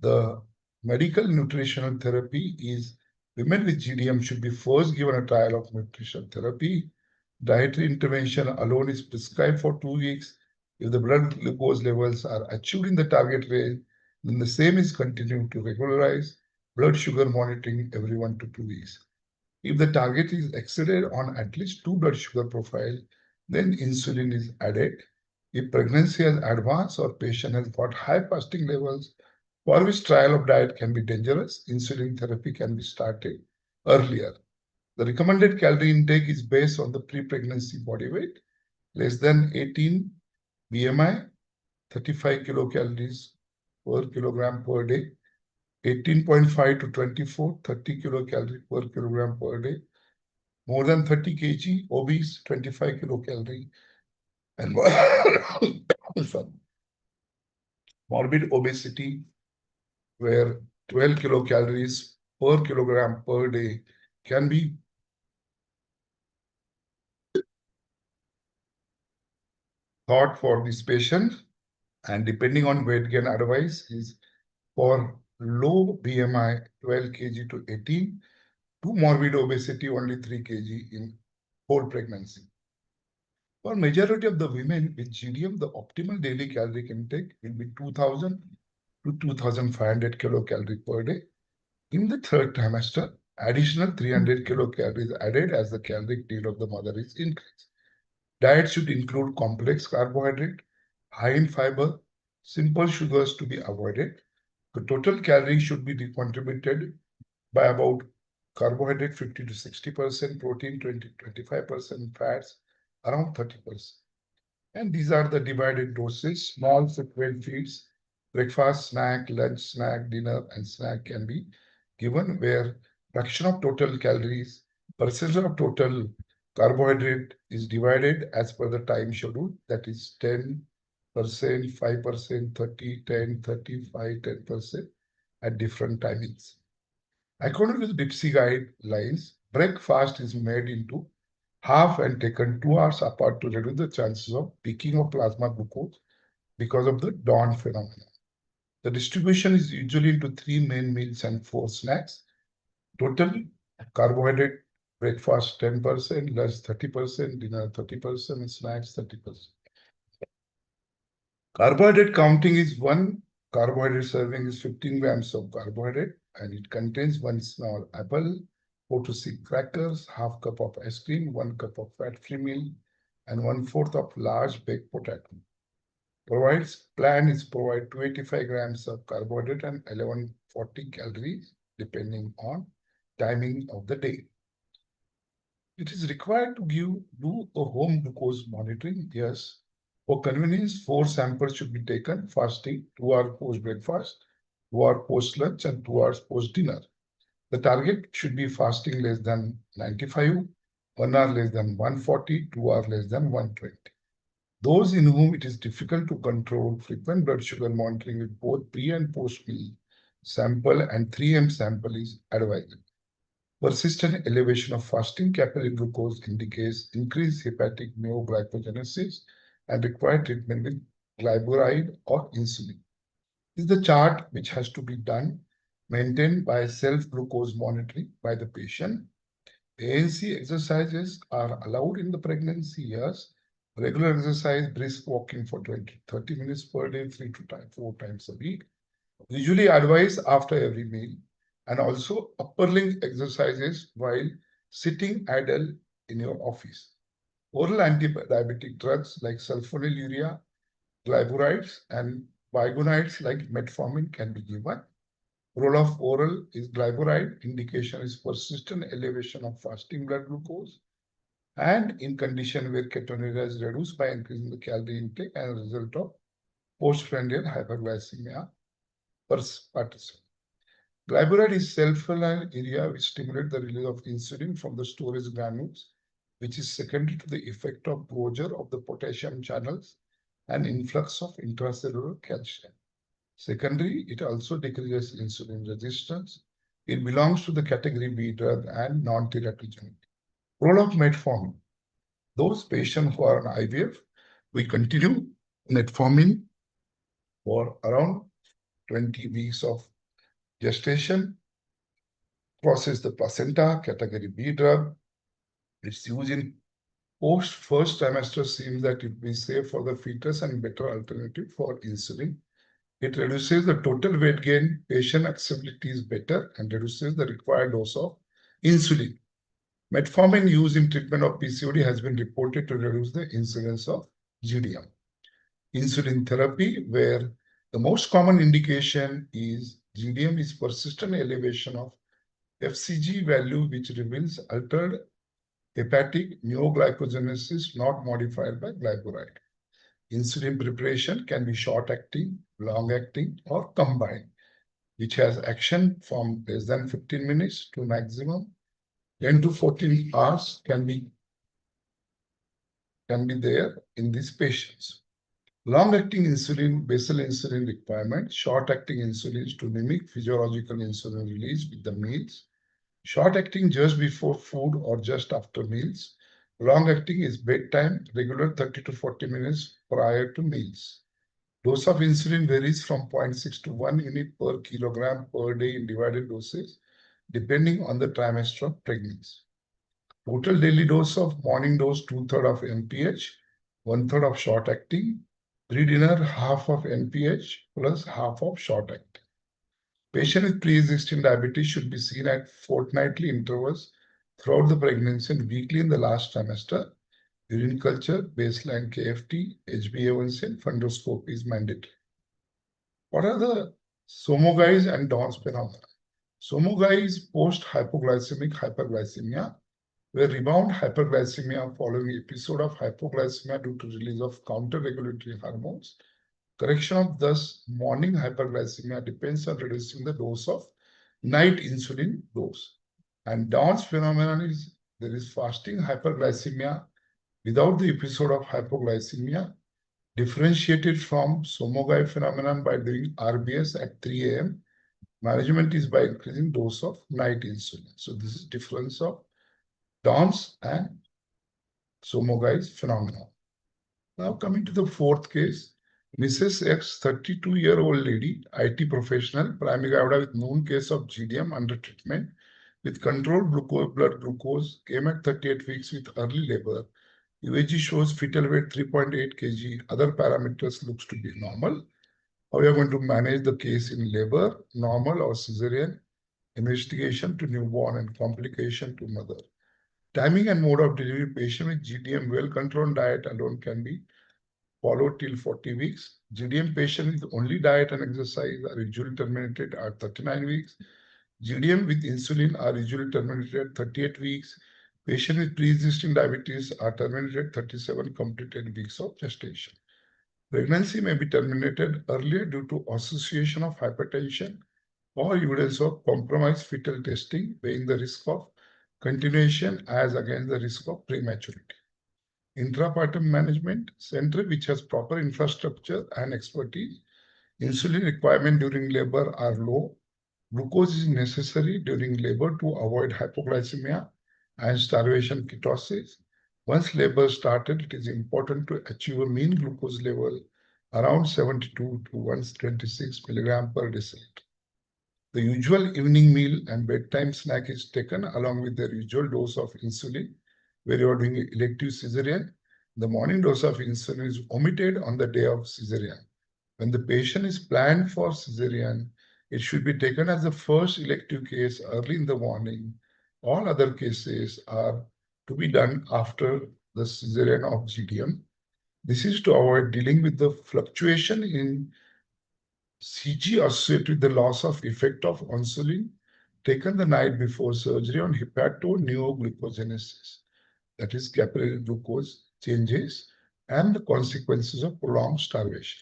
The medical nutritional therapy is women with GDM should be first given a trial of nutritional therapy. Dietary intervention alone is prescribed for 2 weeks. If the blood glucose levels are achieved in the target range, then the same is continued to regularize. Blood sugar monitoring every 1 to 2 weeks. If the target is exceeded on at least 2 blood sugar profile, then insulin is added. If pregnancy has advanced or patient has got high fasting levels, for which trial of diet can be dangerous, insulin therapy can be started earlier. The recommended calorie intake is based on the pre-pregnancy body weight, less than 18 BMI, 35 kilocalories per kilogram per day, 18.5 to 24, 30 kilocalories per kilogram per day, more than 30 kg, obese, 25 kilocalorie, and morbid obesity, where 12 kilocalories per kilogram per day can be thought for this patient, and depending on weight gain advice is for low BMI 12 kg to 18, to morbid obesity only 3 kg in whole pregnancy. For majority of the women with GDM, the optimal daily caloric intake will be 2000 to 2500 kilocalories per day. In the third trimester, additional 300 kilocalories added as the caloric need of the mother is increased. Diet should include complex carbohydrate, high in fiber, simple sugars to be avoided. The total calories should be contributed by about carbohydrate 50 to 60%, protein 20 to 25%, fats around 30%. And these are the divided doses. Small frequent feeds, breakfast, snack, lunch, snack, dinner, and snack can be given, where fraction of total calories, percentage of total carbohydrate is divided as per the time schedule, that is 10%, 5%, 30, 10, 35, 10% at different timings. According to the DIPSI guidelines, breakfast is made into half and taken 2 hours apart to reduce the chances of peaking of plasma glucose because of the dawn phenomenon. The distribution is usually into 3 main meals and 4 snacks. Total carbohydrate breakfast 10%, lunch 30%, dinner 30%, and snacks 30%. Carbohydrate counting is 1 carbohydrate serving is 15 grams of carbohydrate, and it contains 1 small apple, 4 to 6 crackers, half cup of ice cream, 1 cup of fat-free milk, and 1/4 of large baked potato. Plan is provide 285 grams of carbohydrate and 1140 calories, depending on timing of the day. It is required to do a home glucose monitoring. Yes. For convenience, 4 samples should be taken fasting, 2 hours post-breakfast, 2 hours post-lunch, and 2 hours post-dinner. The target should be fasting less than 95, 1 hour less than 140, 2 hours less than 120. Those in whom it is difficult to control, frequent blood sugar monitoring with both pre and post-meal sample and 3M sample is advised. Persistent elevation of fasting capillary glucose indicates increased hepatic neoglycogenesis and required treatment with glyburide or insulin. This is the chart which has to be done, maintained by self-glucose monitoring by the patient. ANC exercises are allowed in the pregnancy years. Regular exercise, brisk walking for 20 30 minutes per day, 4 times a week. Usually advised after every meal, and also upper limb exercises while sitting idle in your office. Oral anti-diabetic drugs like sulfonylurea, glycerides, and bigonides like metformin can be given. Role of oral is glyceride. Indication is persistent elevation of fasting blood glucose, and in condition where ketonuria is reduced by increasing the calorie intake as a result of postprandial hyperglycemia per participant. Glyceride is self-reliant area which stimulates the release of insulin from the storage granules, which is secondary to the effect of closure of the potassium channels and influx of intracellular calcium. Secondary, it also decreases insulin resistance. It belongs to the category B drug and non-teratogenic. Role of metformin. Those patients who are on IVF, we continue metformin for around 20 weeks of gestation, crosses the placenta, category B drug. It's used in post first trimester, seems that it will be safe for the fetus and better alternative for insulin. It reduces the total weight gain, patient accessibility is better, and reduces the required dose of insulin. Metformin used in treatment of PCOD has been reported to reduce the incidence of GDM. Insulin therapy, where the most common indication is GDM, is persistent elevation of FCG value, which reveals altered hepatic neoglycogenesis not modified by glyceride. Insulin preparation can be short-acting, long-acting, or combined, which has action from less than 15 minutes to maximum 10 to 14 hours can be there in these patients. Long-acting insulin, basal insulin requirement, short-acting insulin to mimic physiological insulin release with the meals, short-acting just before food or just after meals. Long-acting is bedtime, regular 30 to 40 minutes prior to meals. Dose of insulin varies from 0.6 to 1 unit per kilogram per day in divided doses, depending on the trimester of pregnancy. Total daily dose of morning dose 2/3 of NPH, 1/3 of short-acting, pre-dinner half of NPH plus half of short-acting. Patient with pre-existing diabetes should be seen at fortnightly intervals throughout the pregnancy and weekly in the last trimester. Urine culture, baseline KFT, HbA1c, and fundoscopy is mandatory. What are the somogai and Down's phenomena? Somogai is post-hypoglycemic hyperglycemia, where rebound hyperglycemia following episode of hypoglycemia due to release of counter-regulatory hormones. Correction of thus morning hyperglycemia depends on reducing the dose of night insulin dose. And Down's phenomenon is there is fasting hyperglycemia without the episode of hypoglycemia, differentiated from somogai phenomenon by doing RBS at 3 a.m. Management is by increasing dose of night insulin. So this is difference of Down's and somogai phenomenon. Now coming to the fourth case, Mrs. X, 32-year-old lady, IT professional, primary aorta with known case of GDM under treatment with controlled blood glucose, came at 38 weeks with early labor. UAG shows fetal weight 3.8 kg. Other parameters looks to be normal. How we are going to manage the case in labor, normal or cesarean, investigation to newborn and complication to mother. Timing and mode of delivery, patient with GDM well-controlled diet alone can be followed till 40 weeks. GDM patient with only diet and exercise are usually terminated at 39 weeks. GDM with insulin are usually terminated at 38 weeks. Patient with pre-existing diabetes are terminated at 37 completed weeks of gestation. Pregnancy may be terminated earlier due to association of hypertension or evidence of compromised fetal testing, weighing the risk of continuation as against the risk of prematurity. Intrapartum management center which has proper infrastructure and expertise. Insulin requirement during labor are low. Glucose is necessary during labor to avoid hypoglycemia and starvation ketosis. Once labor started, it is important to achieve a mean glucose level around 72 to 126 milligram per deciliter. The usual evening meal and bedtime snack is taken along with their usual dose of insulin. Where you are doing elective cesarean, the morning dose of insulin is omitted on the day of cesarean. When the patient is planned for cesarean, it should be taken as the first elective case early in the morning. All other cases are to be done after the cesarean of GDM. This is to avoid dealing with the fluctuation in CG associated with the loss of effect of insulin taken the night before surgery on hepatoneoglucogenesis, that is capillary glucose changes, and the consequences of prolonged starvation.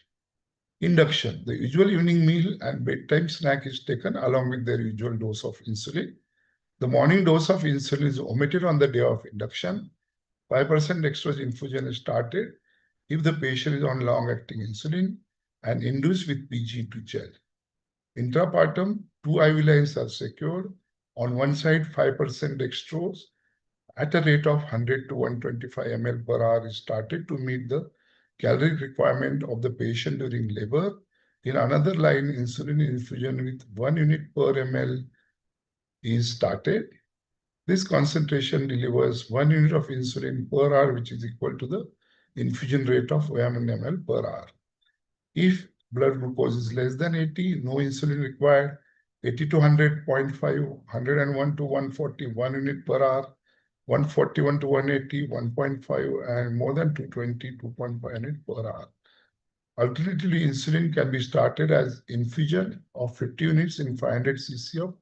Induction. The usual evening meal and bedtime snack is taken along with their usual dose of insulin. The morning dose of insulin is omitted on the day of induction. 5% extra infusion is started if the patient is on long-acting insulin and induced with PG to gel. Intrapartum, 2 IV lines are secured. On one side, 5% dextrose at a rate of 100 to 125 ml per hour is started to meet the caloric requirement of the patient during labor. In another line, insulin infusion with 1 unit per ml is started. This concentration delivers 1 unit of insulin per hour, which is equal to the infusion rate of 1 ml per hour. If blood glucose is less than 80, no insulin required. 80 to 100, 0.5, 101 to 140, 1 unit per hour. 141 to 180, 1.5, and more than 220, 2.5 unit per hour. Alternatively, insulin can be started as infusion of 50 units in 500 cc of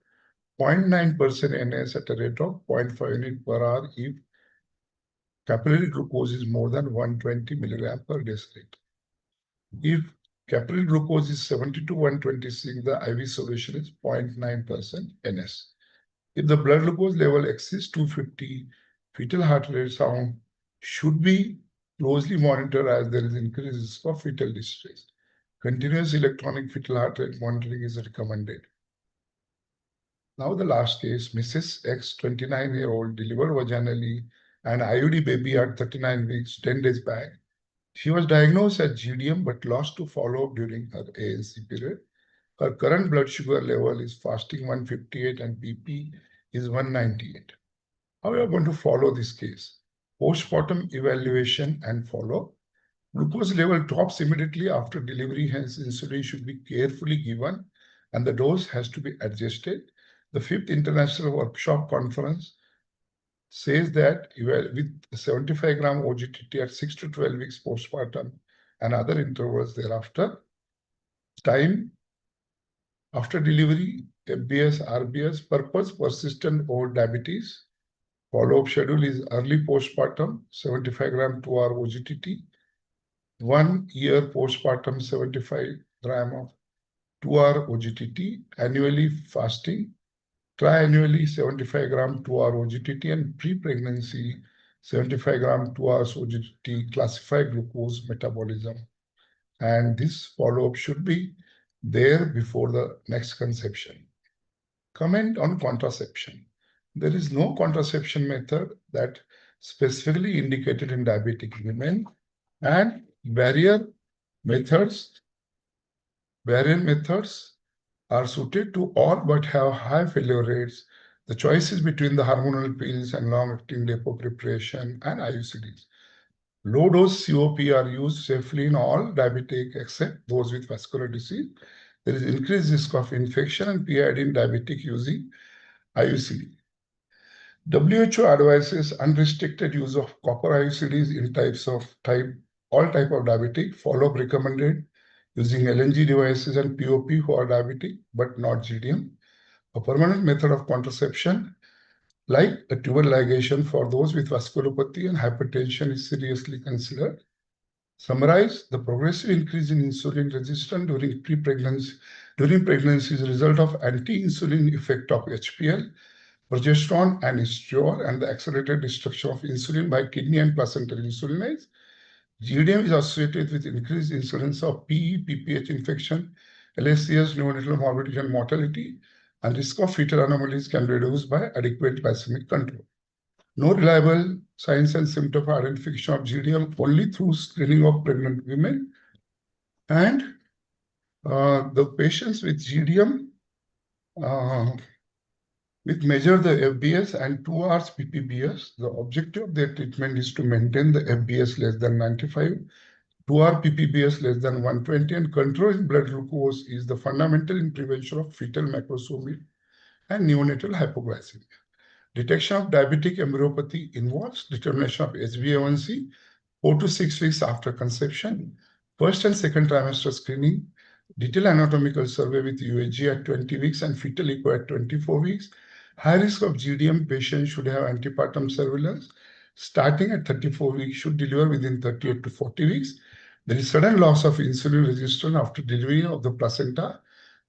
0.9% NS at a rate of 0.5 unit per hour if capillary glucose is more than 120 milligram per deciliter. If capillary glucose is 70 to 126, the IV solution is 0.9% NS. If the blood glucose level exceeds 250, fetal heart rate sound should be closely monitored as there is increased risk of fetal distress. Continuous electronic fetal heart rate monitoring is recommended. Now the last case, Mrs. X, 29-year-old, delivered vaginally and IUD baby at 39 weeks, 10 days back. She was diagnosed as GDM but lost to follow-up during her ANC period. Her current blood sugar level is fasting 158 and BP is 198. How are we going to follow this case? Postpartum evaluation and follow. Glucose level drops immediately after delivery, hence insulin should be carefully given and the dose has to be adjusted. The 5th International Workshop Conference says that with 75 gram OGTT at 6 to 12 weeks postpartum and other intervals thereafter, time after delivery, FBS, RBS, purpose, persistent old diabetes. Follow-up schedule is early postpartum, 75 gram 2 hour OGTT. 1 year postpartum, 75 gram of 2 hour OGTT. Annually fasting. Triannually 75 gram 2 hour OGTT and pre-pregnancy 75 gram 2 hours OGTT classified glucose metabolism. And this follow-up should be there before the next conception. Comment on contraception. There is no contraception method that specifically indicated in diabetic women, and variant methods are suited to all but have high failure rates. The choice is between the hormonal pills and long-acting depot preparation and IUCDs. Low-dose COP are used safely in all diabetic except those with vascular disease. There is increased risk of infection and PID in diabetic using IUCD. WHO advises unrestricted use of copper IUCDs in all type of diabetic. Follow-up recommended using LNG devices and POP who are diabetic but not GDM. A permanent method of contraception like a tubal ligation for those with vasculopathy and hypertension is seriously considered. Summarize, the progressive increase in insulin resistance during pregnancy is a result of anti-insulin effect of HPL, progesterone and estradiol, and the accelerated destruction of insulin by kidney and placental insulinase. GDM is associated with increased incidence of PE, PPH infection, LSCS, neonatal morbidity and mortality, and risk of fetal anomalies can be reduced by adequate glycemic control. No reliable signs and symptoms of identification of GDM, only through screening of pregnant women. And the patients with GDM With measure the FBS and 2 hours PPBS. The objective of their treatment is to maintain the FBS less than 95, 2-hour PPBS less than 120, and controlling blood glucose is the fundamental in prevention of fetal macrosomia and neonatal hypoglycemia. Detection of diabetic embryopathy involves determination of HbA1c 4 to 6 weeks after conception, first and second trimester screening, detailed anatomical survey with UAG at 20 weeks and fetal echo at 24 weeks. High risk of GDM patients should have antepartum surveillance. Starting at 34 weeks, should deliver within 38 to 40 weeks. There is sudden loss of insulin resistance after delivery of the placenta,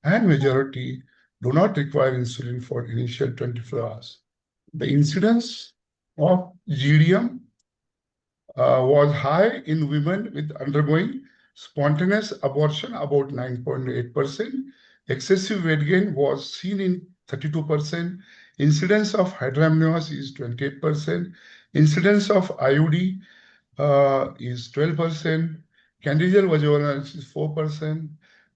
and majority do not require insulin for initial 24 hours. The incidence of GDM was high in women with undergoing spontaneous abortion, about 9.8%. Excessive weight gain was seen in 32%. Incidence of hydramnios is 28%. Incidence of IUD is 12%. Candidial vaginismus is 4%.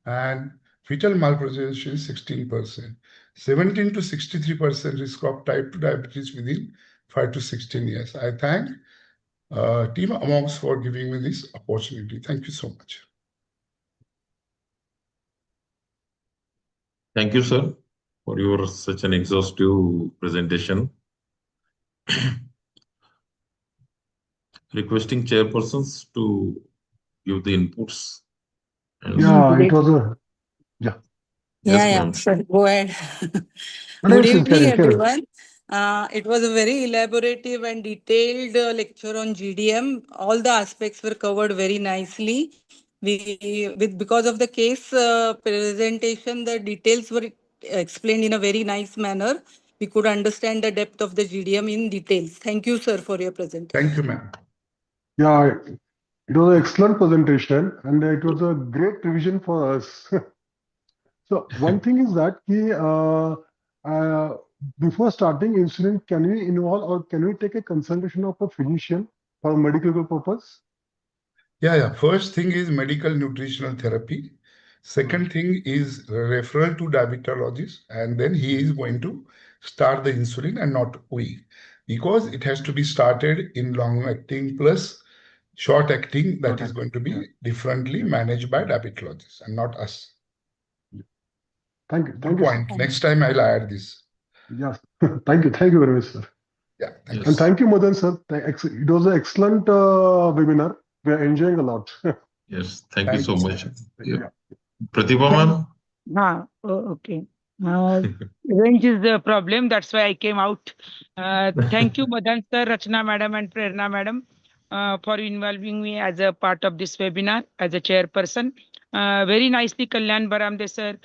And fetal malpresentation is 16%. 17 to 63% risk of type 2 diabetes within 5 to 16 years. I thank Team Amox for giving me this opportunity. Thank you so much. Thank you, sir, for your such an exhaustive presentation. Requesting chairpersons to give the inputs. Yeah, it was a yeah. Yes, ma'am. Sure. Go ahead. No, Good it's evening, carry. everyone. It was a very elaborative and detailed lecture on GDM. All the aspects were covered very nicely. Because of the case presentation, the details were explained in a very nice manner. We could understand the depth of the GDM in details. Thank you, sir, for your presentation. Thank you, ma'am. Yeah, it was an excellent presentation and it was a great revision for us. So one thing is that before starting insulin, can we involve or can we take a consultation of a physician for medical purpose? Yeah. First thing is medical nutritional therapy. Second thing is referral to diabetologist, and then he is going to start the insulin and not we, because it has to be started in long-acting plus short-acting that is going to be differently managed by diabetologists and not us. Thank you. Good point. Next time I'll add this. Yes. Thank you. Thank you very much, sir. Yeah. Thank And thank you, Madan, sir. It was an excellent webinar. We are enjoying a lot. Yes. Thank you so much. Yeah. Pratibha, ma'am. Okay. Range is the problem. That's why I came out. Thank you, Madan sir, Rachna madam, and Prerna madam, for involving me as a part of this webinar as a chairperson. Very nicely, Kalyan Baramde sir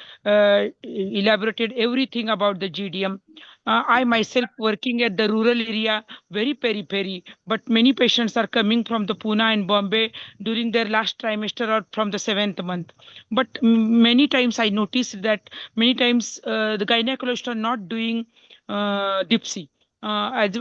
elaborated everything about the GDM. I myself working at the rural area, very periphery, but many patients are coming from the Pune and Bombay during their last trimester or from the 7th month. But many times I noticed that many times the gynecologists are not doing DIPSI. As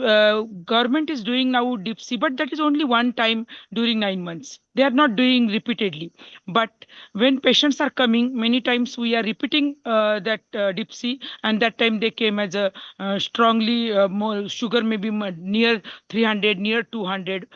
government is doing now DIPSI, but that is only one time during 9 months. They are not doing repeatedly. But when patients are coming, many times we are repeating that DIPSI, and that time they came as a strongly more sugar maybe near 300, near 200.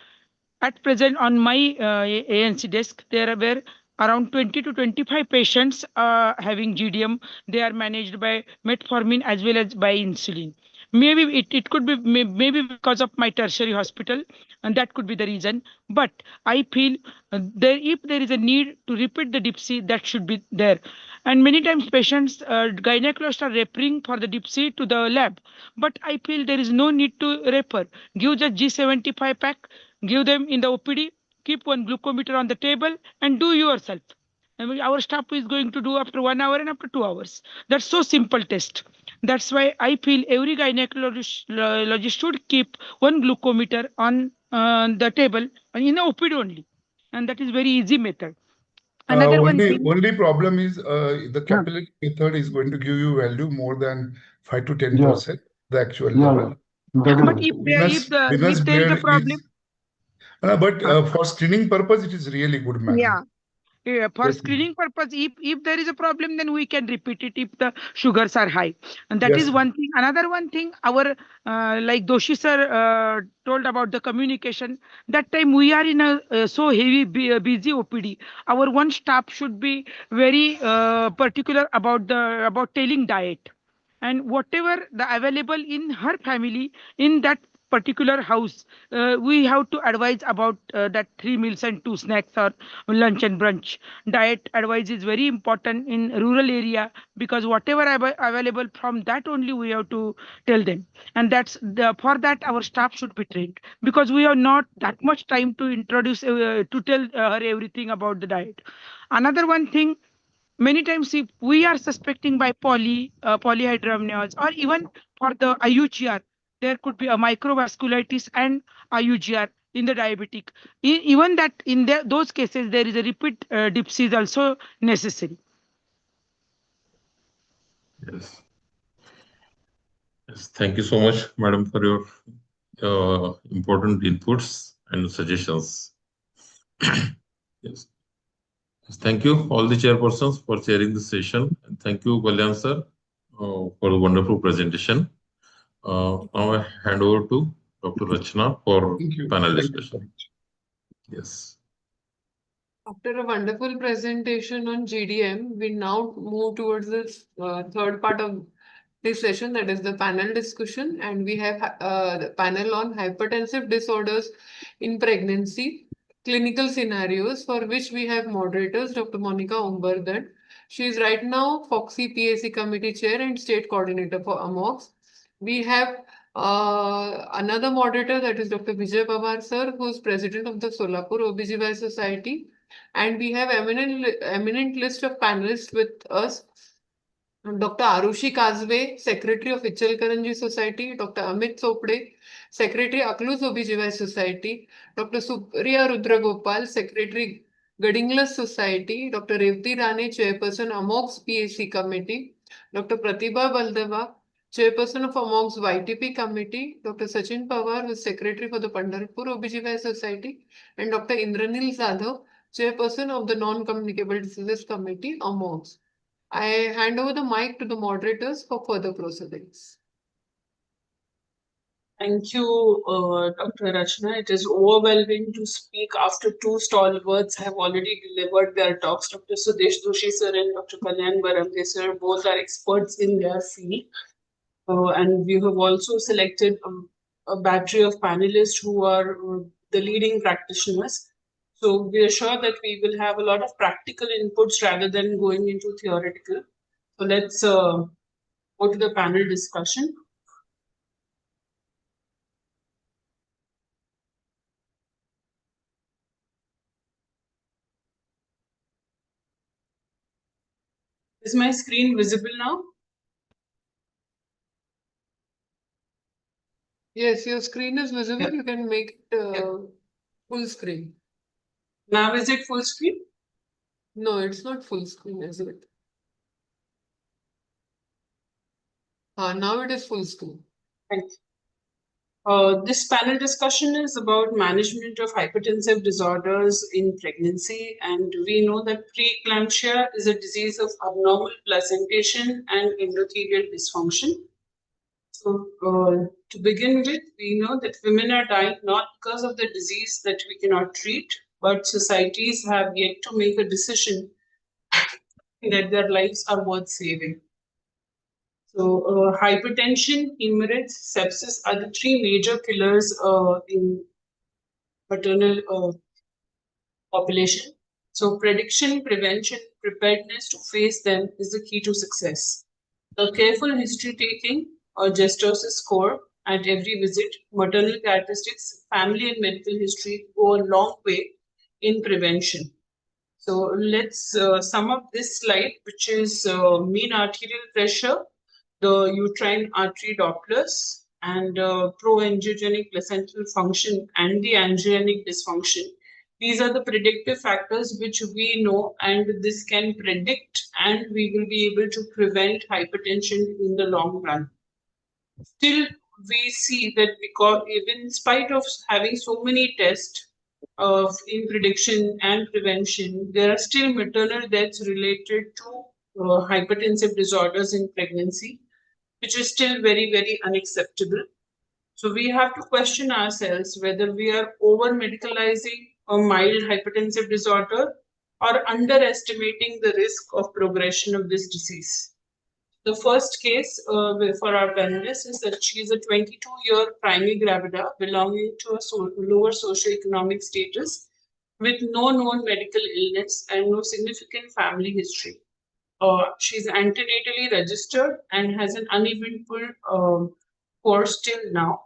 At present, on my ANC desk, there were around 20 to 25 patients having GDM. They are managed by metformin as well as by insulin. Maybe it could be maybe because of my tertiary hospital, and that could be the reason. But I feel if there is a need to repeat the DIPSI, that should be there. And many times patients, gynecologists are referring for the DIPSI to the lab. But I feel there is no need to refer. Give the G75 pack, give them in the OPD, keep one glucometer on the table and do yourself. I mean, our staff is going to do after 1 hour and after 2 hours. That's so simple test. That's why I feel every gynecologist should keep one glucometer on the table in the OPD only. And that is very easy method. Another only problem is the capillary method is going to give you value more than 5 to 10%, the actual level. But if there is a problem. But for screening purpose, it is really good, man. Yeah. For Yes, screening purpose, if there is a problem, then we can repeat it if the sugars are high. And that yes, is one thing. Another one thing, our like Doshi sir told about the communication. That time we are in a so heavy busy OPD. Our one staff should be very particular about telling diet, and whatever the available in her family in that particular house, we have to advise about that 3 meals and 2 snacks or lunch and brunch. Diet advice is very important in rural area, because whatever available from that only we have to tell them. And for that our staff should be trained, because we have not that much time to introduce to tell her everything about the diet. Another one thing, many times if we are suspecting by polyhydramnios, or even for the IUGR, there could be a microvasculitis and IUGR in the diabetic. Even that in those cases there is a repeat dipsy is also necessary. Yes. Yes. Thank you so much, Madam, for your important inputs and suggestions. Yes. Thank you, all the chairpersons, for chairing the session. And thank you, Kalyan sir, for the wonderful presentation. Now I hand over to Dr. Rachna for thank you. panel Thank you so discussion. much. Yes. After a wonderful presentation on GDM, we now move towards the third part of this session, that is the panel discussion. And we have the panel on hypertensive disorders in pregnancy, clinical scenarios, for which we have moderators, Dr. Monica Umberdan. She is right now FOXY PAC Committee Chair and State Coordinator for AMOX. We have another moderator, that is Dr. Vijay Pawar sir, who is President of the Solapur OBGY Society. And we have eminent list of panelists with us. Dr. Arushi Kazve, Secretary of Ichalkaranji Society, Dr. Amit Sopde, Secretary Aklus OBGY Society, Dr. Supriya Rudragopal, Secretary Gadinglas Society, Dr. Revati Rane, Chairperson Amox PAC Committee, Dr. Pratibha Baldava, Chairperson of Amox YTP Committee, Dr. Sachin Pawar, who is Secretary for the Pandharpur OBGY Society, and Dr. Indranil Sadhav, Chairperson of the Non-Communicable Diseases Committee, AMOX. I hand over the mic to the moderators for further proceedings. Thank you, Dr. Rachna. It is overwhelming to speak after two stalwarts have already delivered their talks. Dr. Sudesh Doshi sir and Dr. Kalyan Baramde sir both are experts in their field. And we have also selected a battery of panelists who are the leading practitioners. So we are sure that we will have a lot of practical inputs rather than going into theoretical. So let's go to the panel discussion. Is my screen visible now? Yes, your screen is visible. Yeah. You can make it full screen. Now is it full screen? No, it's not full screen, is it? Now it is full screen. Thank you. This panel discussion is about management of hypertensive disorders in pregnancy, and we know that preeclampsia is a disease of abnormal placentation and endothelial dysfunction. So, to begin with, we know that women are dying not because of the disease that we cannot treat, but societies have yet to make a decision that their lives are worth saving. So, hypertension, hemorrhage, sepsis are the three major killers in maternal population. So, prediction, prevention, preparedness to face them is the key to success. The careful history taking or Gestosis score at every visit, maternal characteristics, family and medical history go a long way in prevention. So let's sum up this slide, which is mean arterial pressure, the uterine artery Dopplers, and proangiogenic placental function and the angiogenic dysfunction. These are the predictive factors which we know, and this can predict, and we will be able to prevent hypertension in the long run. Still, we see that because even in spite of having so many tests, in prediction and prevention, there are still maternal deaths related to hypertensive disorders in pregnancy, which is still very, very unacceptable. So we have to question ourselves whether we are over medicalizing a mild hypertensive disorder or underestimating the risk of progression of this disease. The first case for our panelists is that she is a 22-year primary gravida belonging to a lower socioeconomic status with no known medical illness and no significant family history. She's antenatally registered and has an uneventful course till now.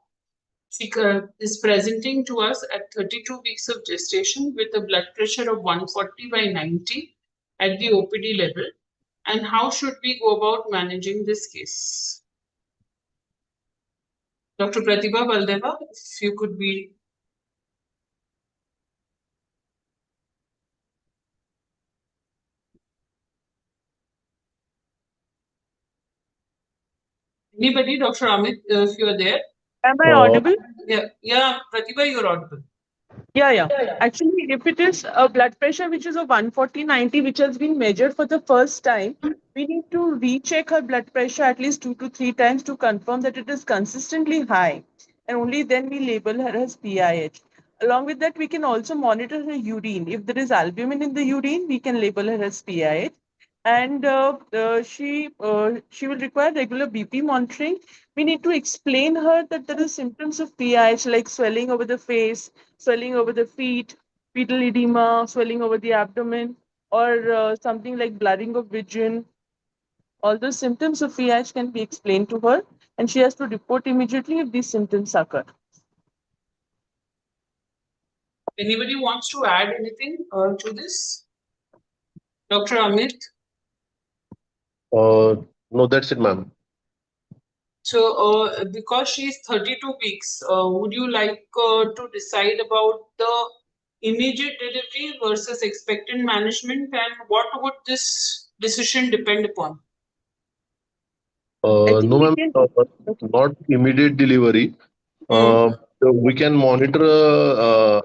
She is presenting to us at 32 weeks of gestation with a blood pressure of 140 by 90 at the OPD level. And how should we go about managing this case? Dr. Pratibha Baldeva, if you could be. Anybody, Dr. Amit, if you are there? Am I audible? Yeah, Pratibha, you're audible. Yeah. Actually, if it is a blood pressure which is a 140/90, which has been measured for the first time, we need to recheck her blood pressure at least 2 to 3 times to confirm that it is consistently high. And only then we label her as PIH. Along with that, we can also monitor her urine. If there is albumin in the urine, we can label her as PIH. And she will require regular BP monitoring. We need to explain her that there are symptoms of PIH like swelling over the face, swelling over the feet, fetal edema, swelling over the abdomen, or something like blurring of vision. All those symptoms of PIH can be explained to her, and she has to report immediately if these symptoms occur. Anybody wants to add anything to this? Dr. Amit? No, that's it, ma'am. So, because she's 32 weeks, would you like to decide about the immediate delivery versus expectant management, and what would this decision depend upon? No, ma'am, not immediate delivery. So we can monitor,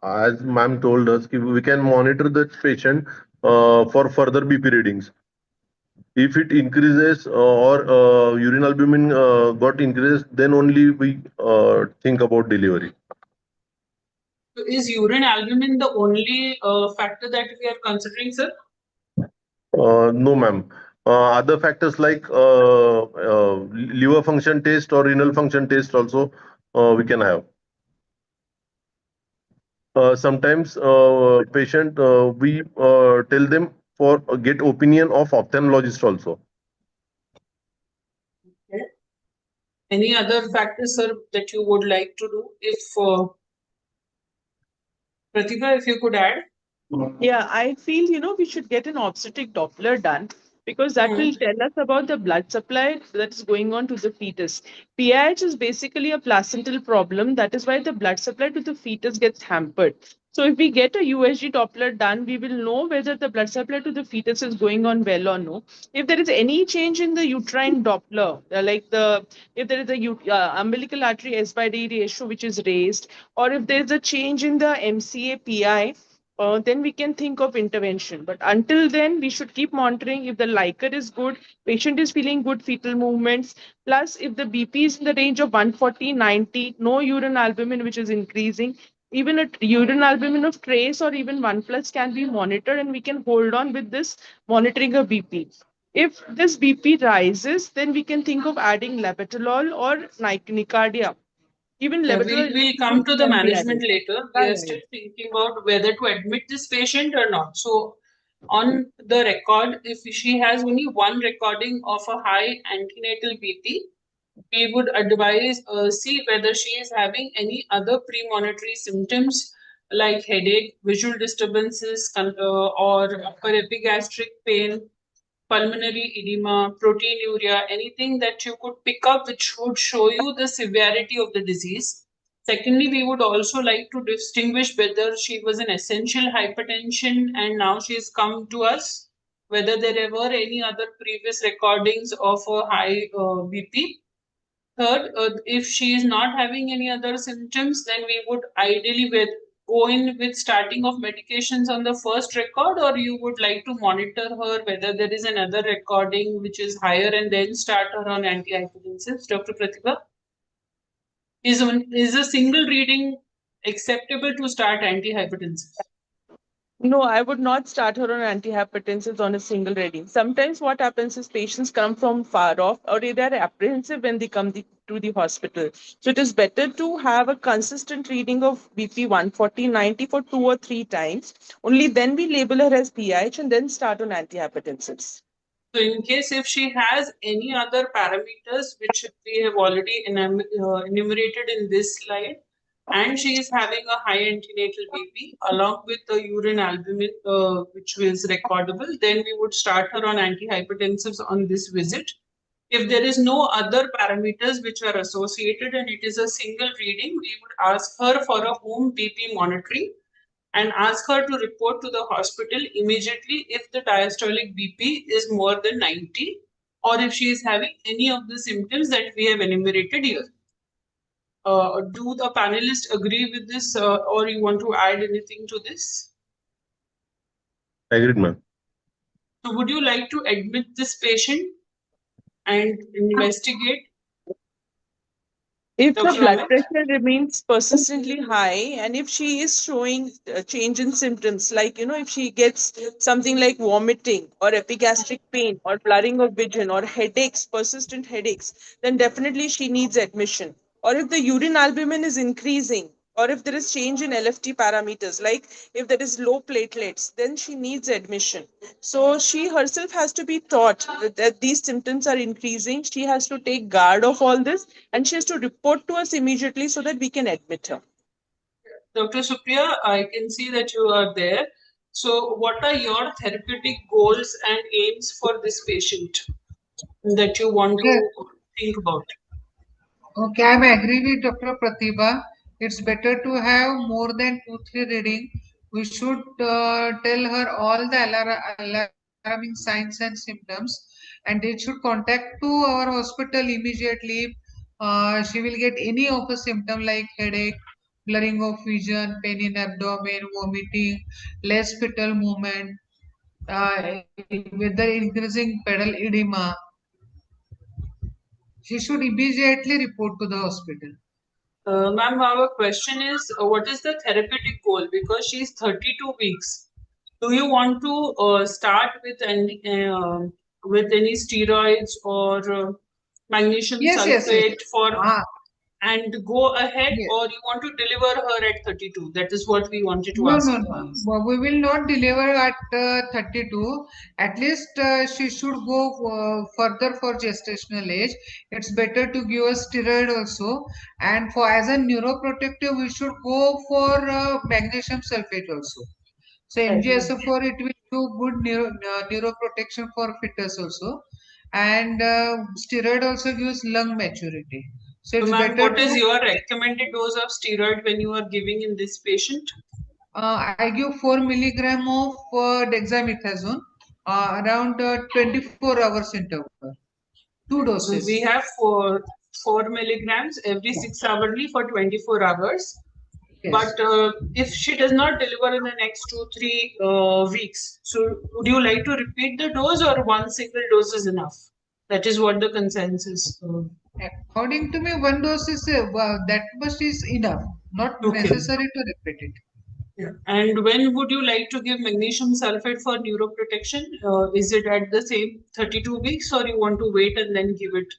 as ma'am told us, we can monitor the patient for further BP readings. If it increases or urine albumin got increased, then only we think about delivery. So is urine albumin the only factor that we are considering, sir? No, ma'am. Other factors like liver function test or renal function test also we can have. Sometimes patient we tell them for get opinion of ophthalmologist also. Okay. Any other factors, sir, that you would like to do? If Pratibha, if you could add. Yeah, I feel, we should get an obstetric Doppler done because that will tell us about the blood supply that is going on to the fetus. PIH is basically a placental problem. That is why the blood supply to the fetus gets hampered. So if we get a USG Doppler done, we will know whether the blood supply to the fetus is going on well or no. If there is any change in the uterine Doppler, if there is a umbilical artery S by D ratio which is raised, or if there is a change in the MCA PI, then we can think of intervention. But until then, we should keep monitoring. If the Liker is good, patient is feeling good fetal movements, plus if the BP is in the range of 140/90, no urine albumin which is increasing, even a urine albumin of trace or even 1+ can be monitored, and we can hold on with this monitoring of BP. If this BP rises, then we can think of adding labetalol or Nicardia. Even we'll come to the management later. We are still thinking about whether to admit this patient or not. So, on the record, if she has only one recording of a high antenatal BP, we would advise see whether she is having any other premonitory symptoms like headache, visual disturbances, or upper epigastric pain, pulmonary edema, proteinuria, anything that you could pick up which would show you the severity of the disease. Secondly, we would also like to distinguish whether she was an essential hypertension and now she's come to us, whether there were any other previous recordings of a high BP. Third, if she is not having any other symptoms, then we would ideally go in with starting of medications on the first record, or you would like to monitor her whether there is another recording which is higher and then start her on antihypertensives? Dr. Pratibha, is a single reading acceptable to start antihypertensives? No, I would not start her on antihypertensives on a single reading. Sometimes what happens is patients come from far off or they are apprehensive when they come to the hospital. So it is better to have a consistent reading of BP 140/90 for 2 or 3 times. Only then we label her as PIH and then start on antihypertensives. So in case if she has any other parameters which we have already enumerated in this slide, and she is having a high antenatal BP along with the urine albumin which is recordable, then we would start her on antihypertensives on this visit. If there is no other parameters which are associated and it is a single reading, we would ask her for a home BP monitoring and ask her to report to the hospital immediately if the diastolic BP is more than 90 or if she is having any of the symptoms that we have enumerated here. Do the panelists agree with this or you want to add anything to this? Agreed, ma'am. So would you like to admit this patient and investigate? If the Dr. blood Amit? pressure remains persistently high and if she is showing a change in symptoms, like, if she gets something like vomiting or epigastric pain or blurring of vision or headaches, persistent headaches, then definitely she needs admission. Or if the urine albumin is increasing, or if there is change in LFT parameters, like if there is low platelets, then she needs admission. So she herself has to be taught that these symptoms are increasing. She has to take guard of all this and she has to report to us immediately so that we can admit her. Dr. Supriya, I can see that you are there. So what are your therapeutic goals and aims for this patient that you want to think about? Okay, I'm agree with Dr. Pratibha. It's better to have more than 2-3 reading. We should tell her all the alarming signs and symptoms, and they should contact to our hospital immediately. She will get any of a symptom like headache, blurring of vision, pain in abdomen, vomiting, less fetal movement, whether increasing pedal edema. She should immediately report to the hospital. Ma'am, our question is what is the therapeutic goal? Because she is 32 weeks. Do you want to start with any steroids or magnesium Yes, yes, yes. sulfate and go ahead, or you want to deliver her at 32? That is what we wanted to No, ask. no, no. We will not deliver at 32. At least she should go further for gestational age. It's better to give a steroid also. And for as a neuroprotective, we should go for magnesium sulfate also. So MgSO4 it will do good neuroprotection for fetus also. And steroid also gives lung maturity. So it's ma'am, better what is to your recommended dose of steroid when you are giving in this patient? I give 4 milligram of dexamethasone around 24 hours interval. 2 doses. We have 4 milligrams every 6 hourly for 24 hours. Yes. But if she does not deliver in the next 2-3 weeks, so would you like to repeat the dose or one single dose is enough? That is what the consensus. According to me, 1 dose is that much is enough. Not necessary to repeat it. And when would you like to give magnesium sulfate for neuroprotection? Is it at the same 32 weeks or you want to wait and then give it?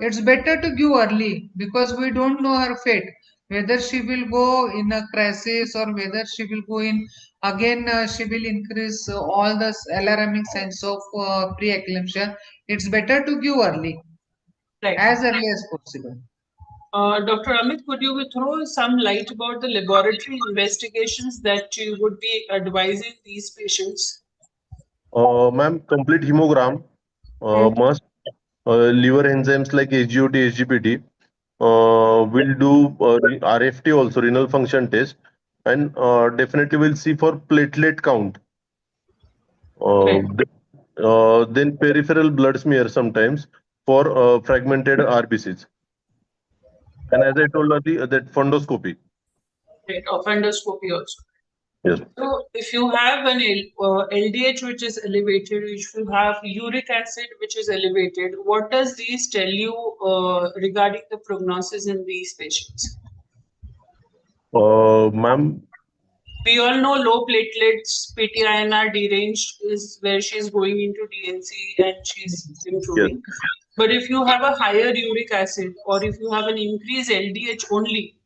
It's better to give early because we don't know her fate. Whether she will go in a crisis or whether she will go in again, she will increase all the alarming signs of preeclampsia. It's better to give early, as early as possible. Dr. Amit, could you throw some light about the laboratory investigations that you would be advising these patients? Ma'am, complete hemogram must. Liver enzymes like SGOT, SGPT. We'll do RFT also, renal function test, and definitely we'll see for platelet count. Then peripheral blood smear sometimes for fragmented RBCs. And as I told earlier, that fundoscopy. Right, of endoscopy also. Yes. So if you have an LDH which is elevated, if you have uric acid which is elevated, what does these tell you regarding the prognosis in these patients? Ma'am, We all know low platelets, PTINR deranged is where she's going into DNC and she's yes. improving. But if you have a higher uric acid or if you have an increased LDH only,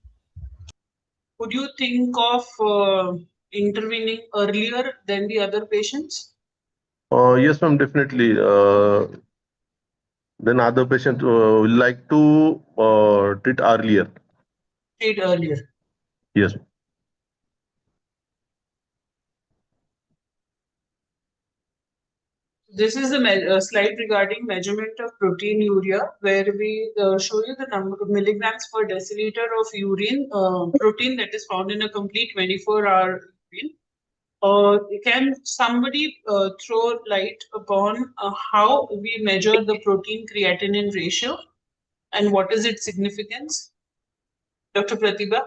would you think of intervening earlier than the other patients? Yes, ma'am, definitely. Then other patient will like to treat earlier. Treat earlier. Yes. This is a slide regarding measurement of proteinuria, where we show you the number of milligrams per deciliter of urine protein that is found in a complete 24-hour urine. Can somebody throw light upon how we measure the protein creatinine ratio and what is its significance? Dr. Pratibha?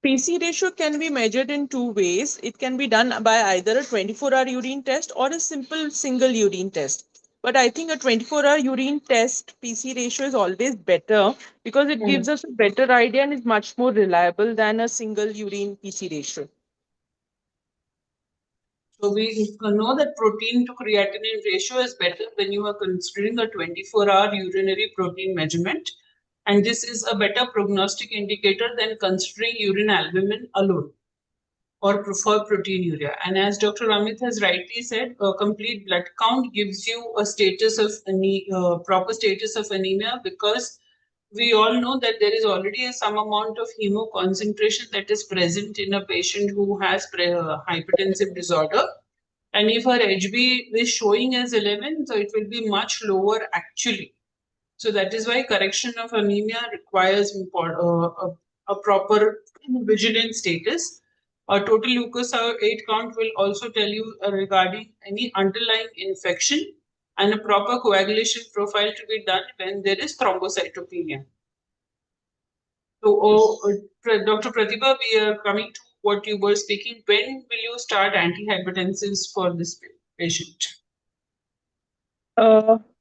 PC ratio can be measured in two ways. It can be done by either a 24-hour urine test or a simple single urine test. But I think a 24-hour urine test PC ratio is always better because it gives us a better idea and is much more reliable than a single urine PC ratio. So we know that protein to creatinine ratio is better when you are considering a 24-hour urinary protein measurement. And this is a better prognostic indicator than considering urine albumin alone or for proteinuria. And as Dr. Amit has rightly said, a complete blood count gives you a status of proper status of anemia, because we all know that there is already some amount of hemo concentration that is present in a patient who has hypertensive disorder. And if her HB is showing as 11, so it will be much lower actually. So that is why correction of anemia requires a proper vigilant status. A total leukocyte count will also tell you regarding any underlying infection, and a proper coagulation profile to be done when there is thrombocytopenia. So, Dr. Pratibha, we are coming to what you were speaking. When will you start antihypertensives for this patient?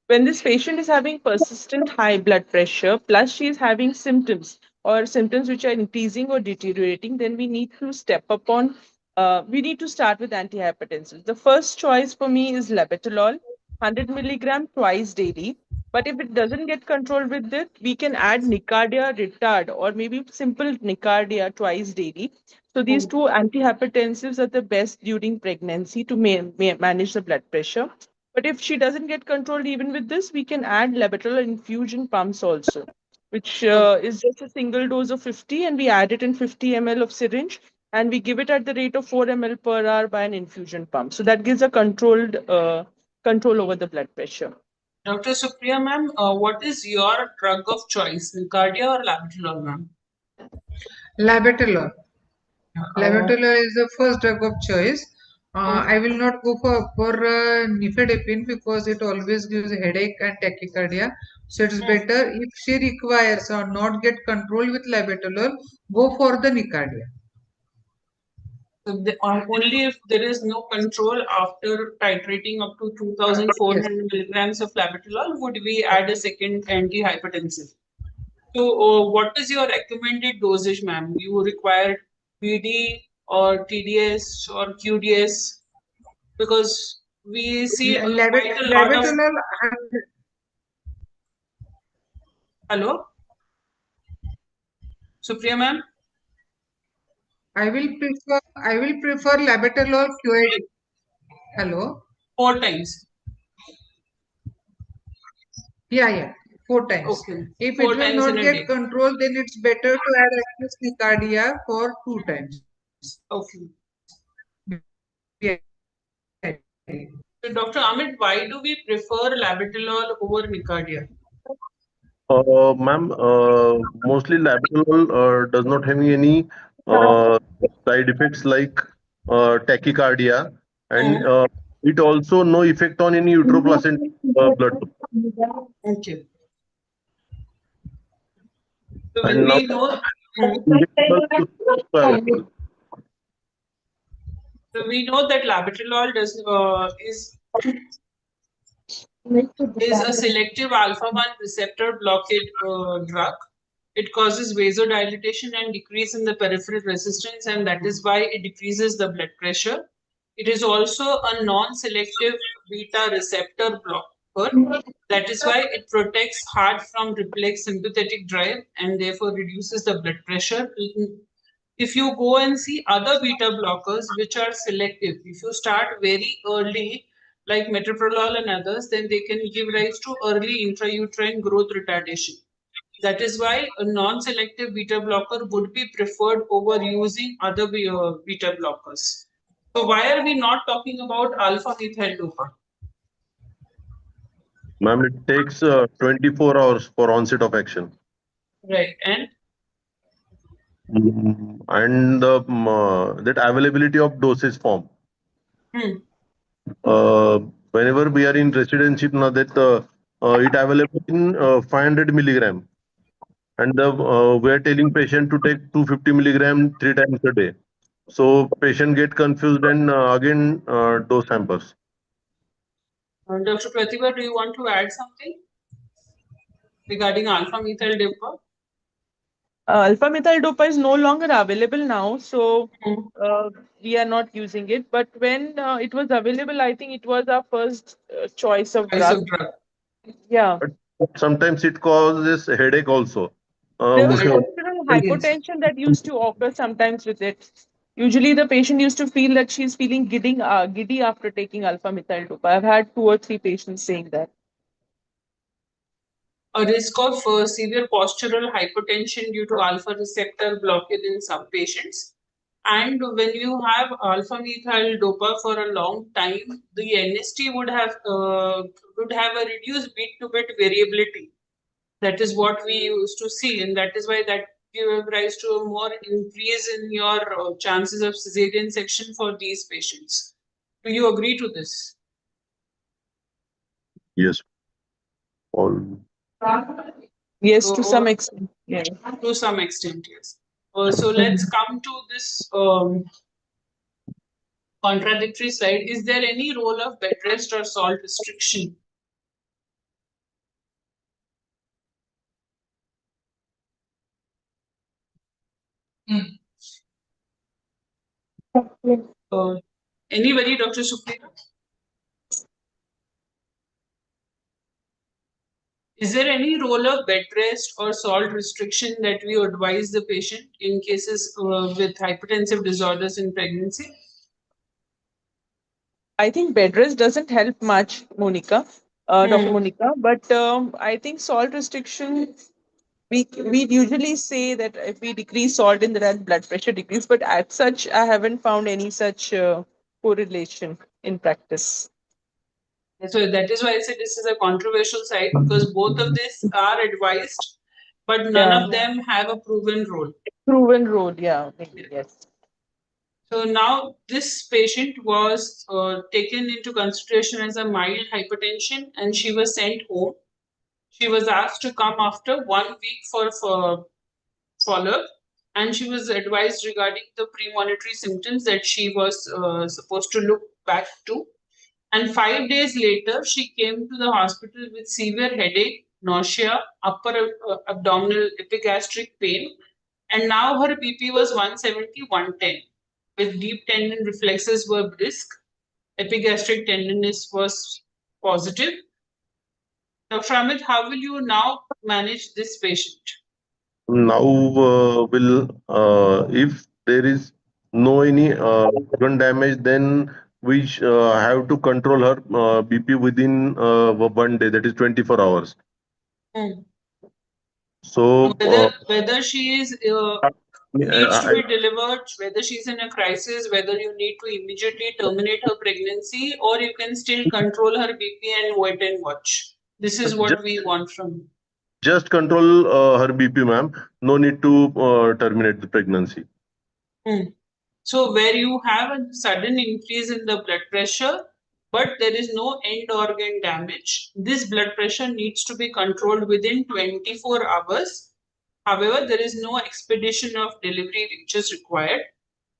When this patient is having persistent high blood pressure, plus she is having symptoms or symptoms which are increasing or deteriorating, then we need to step up on, we need to start with antihypertensives. The first choice for me is labetalol, 100 milligram twice daily. But if it doesn't get controlled with it, we can add Nicardia retard or maybe simple Nicardia twice daily. So these two antihypertensives are the best during pregnancy to manage the blood pressure. But if she doesn't get controlled even with this, we can add labetalol infusion pumps also, which is just a single dose of 50, and we add it in 50 ml of syringe, and we give it at the rate of 4 ml per hour by an infusion pump. So that gives a controlled control over the blood pressure. Dr. Supriya ma'am, what is your drug of choice, Nicardia or labetalol ma'am? Labetalol. Labetalol is the first drug of choice. I will not go for nifedipine because it always gives headache and tachycardia. So it's better if she requires or not get control with labetalol, go for the nicardia. So only if there is no control after titrating up to 2,400 milligrams of labetalol would we add a second antihypertensive. So what is your recommended dosage, ma'am? You require BD or TDS or QDS? Because we see quite a lot of... Labetalol. Hello? Supriya ma'am? I will prefer labetalol QID. Hello? 4 times. Yeah, 4 times. Okay. If 4 it will times in not a get day. control, then it's better to add acute nicardia for 2 times. Okay. Yeah. So Dr. Amit, why do we prefer labetalol over Nicardia? Ma'am, mostly labetalol does not have any side effects like tachycardia, and it also no effect on any uteroplacental blood. Okay. So And now we know, so we know that labetalol is a selective alpha-1 receptor blockade drug. It causes vasodilatation and decrease in the peripheral resistance, and that is why it decreases the blood pressure. It is also a non-selective beta receptor blocker. That is why it protects heart from reflex sympathetic drive and therefore reduces the blood pressure. If you go and see other beta blockers which are selective, if you start very early, like metoprolol and others, then they can give rise to early intrauterine growth retardation. That is why a non-selective beta blocker would be preferred over using other beta blockers. So why are we not talking about alpha methyl dopa? ma'am, it takes 24 hours for onset of action. Right, and And that availability of dosage form. Hmm. Whenever we are in residency, now that it available in 500 milligram, and we are telling patient to take 250 milligram 3 times a day. So patient get confused and again dose hampers. Dr. Pratibha, do you want to add something regarding alpha methyl dopa? Alpha methyl dopa is no longer available now, so we are not using it. But when it was available, I think it was our first choice of drug. Yeah. But sometimes it causes headache also. There was postural hypotension that used to occur sometimes with it. Usually, the patient used to feel that she's feeling giddy after taking alpha methyl dopa. I've had 2 or 3 patients saying that. A risk of severe postural hypertension due to alpha receptor blockade in some patients. And when you have alpha methyl dopa for a long time, the NST would have a reduced beat-to-bit variability. That is what we used to see, and that is why that gives rise to a more increase in your chances of cesarean section for these patients. Do you agree to this? Yes. Yes, to some extent. Yeah. To some extent, yes. So let's come to this contradictory side. Is there any role of bed rest or salt restriction? Anybody, Dr. Supriya? Is there any role of bed rest or salt restriction that we advise the patient in cases with hypertensive disorders in pregnancy? I think bed rest doesn't help much, Dr. Monica, but I think salt restriction, we usually say that if we decrease salt in the blood pressure decrease, but as such, I haven't found any such correlation in practice. So that is why I said this is a controversial side, because both of these are advised, but none of them have a proven role. Proven role, yeah, maybe, yes. So now this patient was taken into consideration as a mild hypertension, and she was sent home. She was asked to come after 1 week for follow-up, and she was advised regarding the premonitory symptoms that she was supposed to look back to. And 5 days later, she came to the hospital with severe headache, nausea, upper abdominal epigastric pain, and now her BP was 170, 110. With deep tendon reflexes were brisk, epigastric tenderness was positive. Dr. Amit, how will you now manage this patient? Now if there is no any organ damage, then we have to control her BP within 1 day, that is 24 hours. So Whether she is needs to be delivered, whether she's in a crisis, whether you need to immediately terminate her pregnancy, or you can still control her BP and wait and watch. This is what we want from you. Just control her BP, ma'am. No need to terminate the pregnancy. So where you have a sudden increase in the blood pressure, but there is no end organ damage, this blood pressure needs to be controlled within 24 hours However, there is no expedition of delivery which is required.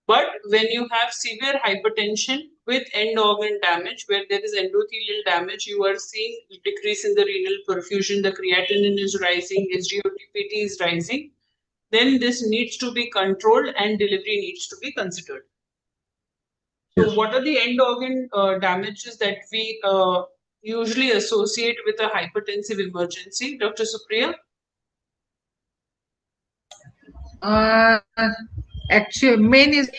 But when you have severe hypertension with end organ damage, where there is endothelial damage, you are seeing decrease in the renal perfusion, the creatinine is rising, SGOT-PT is rising, then this needs to be controlled and delivery needs to be considered. So what are the end organ damages that we usually associate with a hypertensive emergency? Dr. Supriya? Actually, main is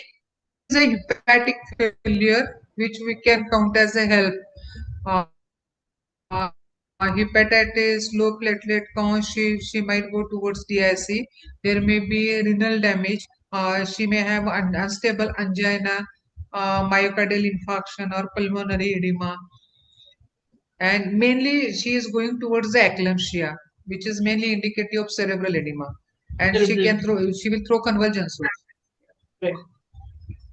a hepatic failure, which we can count as a help. Hepatitis, low platelet count, she might go towards DIC. There may be renal damage. She may have unstable angina, myocardial infarction, or pulmonary edema. And mainly, she is going towards the eclampsia, which is mainly indicative of cerebral edema. And she will throw convulsions. Right.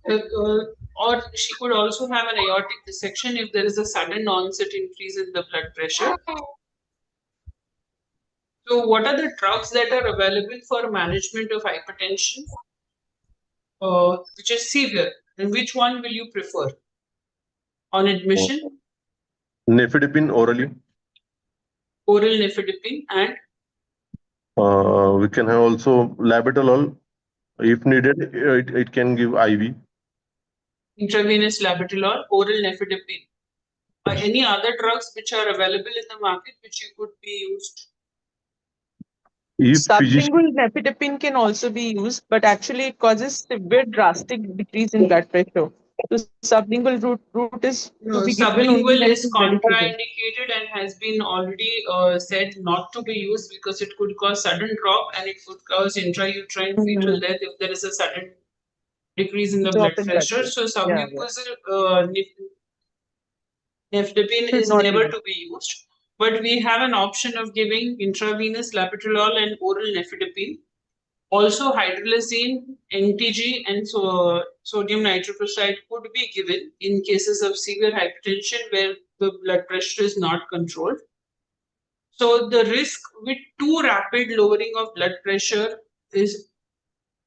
Or she could also have an aortic dissection if there is a sudden onset increase in the blood pressure. So what are the drugs that are available for management of hypertension, which is severe, and which one will you prefer on admission? Nifedipine orally. Oral nifedipine, and we can have also labetalol. If needed, it can give IV. Intravenous labetalol, oral nifedipine. Any other drugs which are available in the market which you could be used? Sublingual nifedipine can also be used, but actually it causes severe drastic decrease in blood pressure. So sublingual route is to be given only Sublingual when it is is very severe. contraindicated and has been already said not to be used because it could cause sudden drop and it could cause intrauterine fetal death if there is a sudden decrease in the blood Drop in blood pressure. So Yeah, sublingual nifedipine is not never used. to be used. But we have an option of giving intravenous labetalol and oral nifedipine. Also, hydralazine, NTG, and sodium nitroprusside could be given in cases of severe hypertension where the blood pressure is not controlled. So, the risk with too rapid lowering of blood pressure is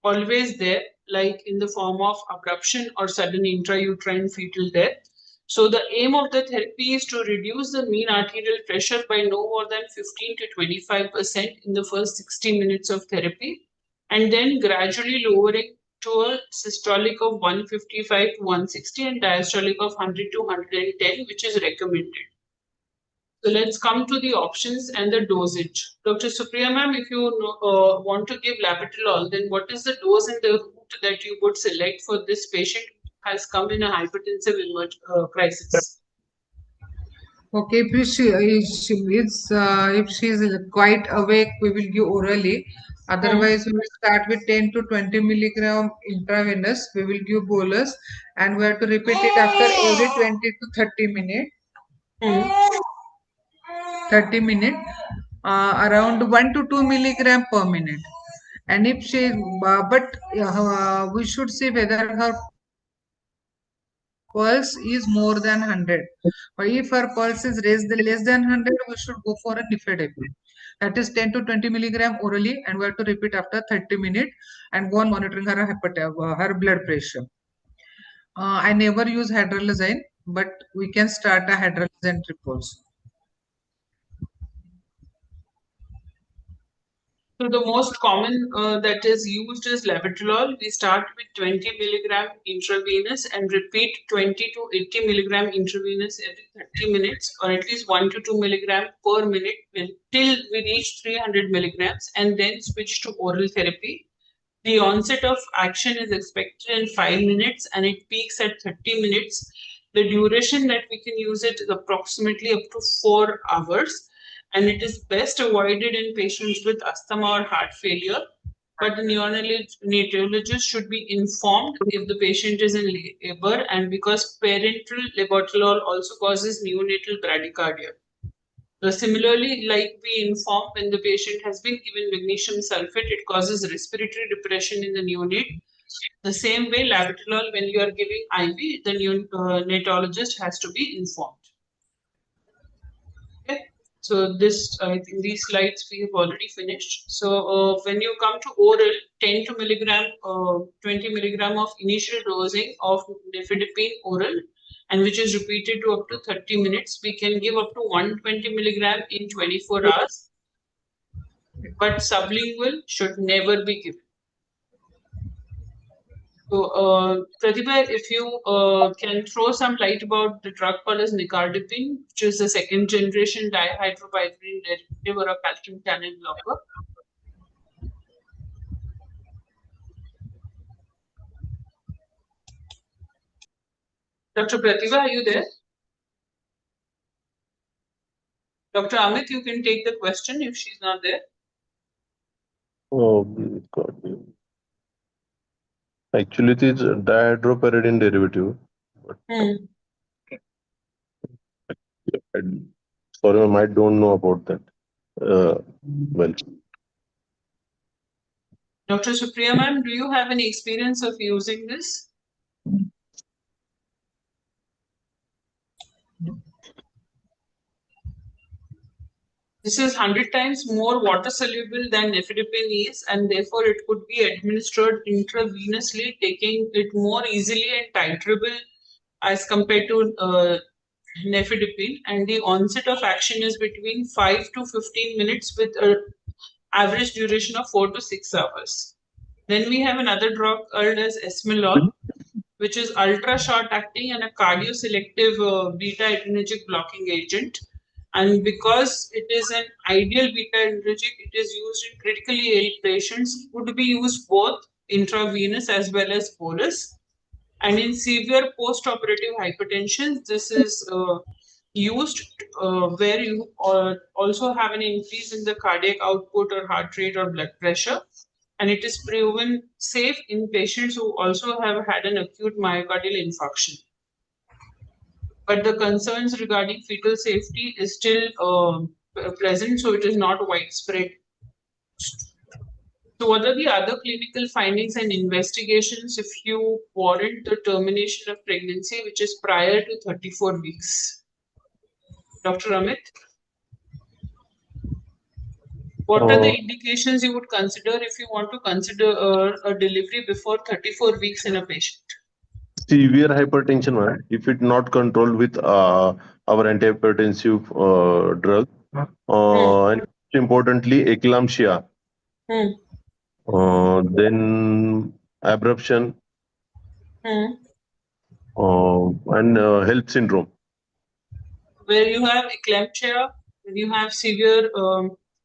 always there, like in the form of abruption or sudden intrauterine fetal death. So the aim of the therapy is to reduce the mean arterial pressure by no more than 15 to 25% in the first 60 minutes of therapy, and then gradually lowering to a systolic of 155 to 160 and diastolic of 100 to 110, which is recommended. So let's come to the options and the dosage. Dr. Supriya ma'am, if you want to give labetalol, then what is the dose and the route that you would select for this patient who has come in a hypertensive crisis? Okay, if she is quite awake, we will give orally. Otherwise, we will start with 10 to 20 milligram intravenous. We will give bolus, and we have to repeat it after every 20 to 30 minutes. 30 minutes, around 1 to 2 milligram per minute. And if she, we should see whether her pulse is more than 100. Or if her pulse is less than 100, we should go for a nifedipine. That is 10 to 20 milligram orally, and we have to repeat after 30 minutes and go on monitoring her blood pressure. I never use hydralazine, but we can start a hydralazine drip also. So the most common that is used is labetalol. We start with 20 milligram intravenous and repeat 20 to 80 milligram intravenous every 30 minutes, or at least 1 to 2 milligram per minute till we reach 300 milligrams, and then switch to oral therapy. The onset of action is expected in 5 minutes and it peaks at 30 minutes. The duration that we can use it is approximately up to 4 hours. And it is best avoided in patients with asthma or heart failure. But the neonatologist should be informed if the patient is in labor, and because parenteral labetalol also causes neonatal bradycardia. Similarly, like we inform when the patient has been given magnesium sulfate, it causes respiratory depression in the neonate. The same way, labetalol, when you are giving IV, the neonatologist has to be informed. Okay. So this, I think these slides we have already finished. So when you come to oral, 20 milligram of initial dosing of nifedipine oral, and which is repeated to up to 30 minutes. We can give up to 120 milligram in 24 hours, but sublingual should never be given. So, Pratibha, if you can throw some light about the drug called as nicardipine, which is a second generation dihydropyridine derivative or a calcium channel blocker. Dr. Pratibha, are you there? Dr. Amit, you can take the question if she's not there. Oh, God. Actually, it is dihydropyridine derivative. But I, sorry, ma'am, I don't know about that. Well, Dr. Supriya ma'am, do you have any experience of using this? This is 100 times more water soluble than nifedipine is, and therefore it could be administered intravenously, taking it more easily and titrable as compared to nifedipine. And the onset of action is between 5 to 15 minutes with an average duration of 4 to 6 hours. Then we have another drug called as esmolol, which is ultra short acting and a cardioselective beta-adrenergic blocking agent. And because it is an ideal beta-adrenergic, it is used in critically ill patients. Could be used both intravenous as well as bolus. And in severe post-operative hypertension, this is used where you also have an increase in the cardiac output or heart rate or blood pressure. And it is proven safe in patients who also have had an acute myocardial infarction. But the concerns regarding fetal safety is still present, so it is not widespread. So what are the other clinical findings and investigations if you warrant the termination of pregnancy, which is prior to 34 weeks? Dr. Amit? What are the indications you would consider if you want to consider a delivery before 34 weeks in a patient? severe hypertension, ma'am, if it not controlled with our antihypertensive drug, and importantly, eclampsia, then abruption, and HELLP syndrome. Where you have eclampsia, you have severe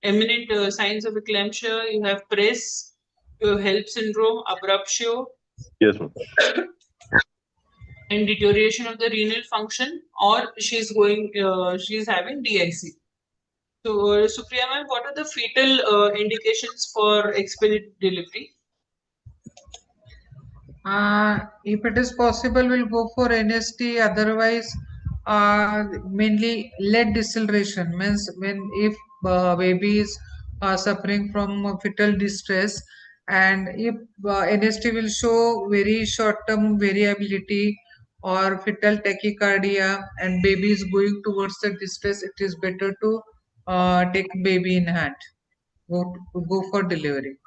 eminent signs of eclampsia, you have press, you have HELLP syndrome, abruptio. Yes, ma'am. And deterioration of the renal function, or she's having DIC. So, Supriya ma'am, what are the fetal indications for expedited delivery? If it is possible, we'll go for NST. Otherwise, mainly lead deceleration means if babies are suffering from fetal distress, and if NST will show very short-term variability or fetal tachycardia and baby is going towards the distress, it is better to take baby in hand. Go for delivery.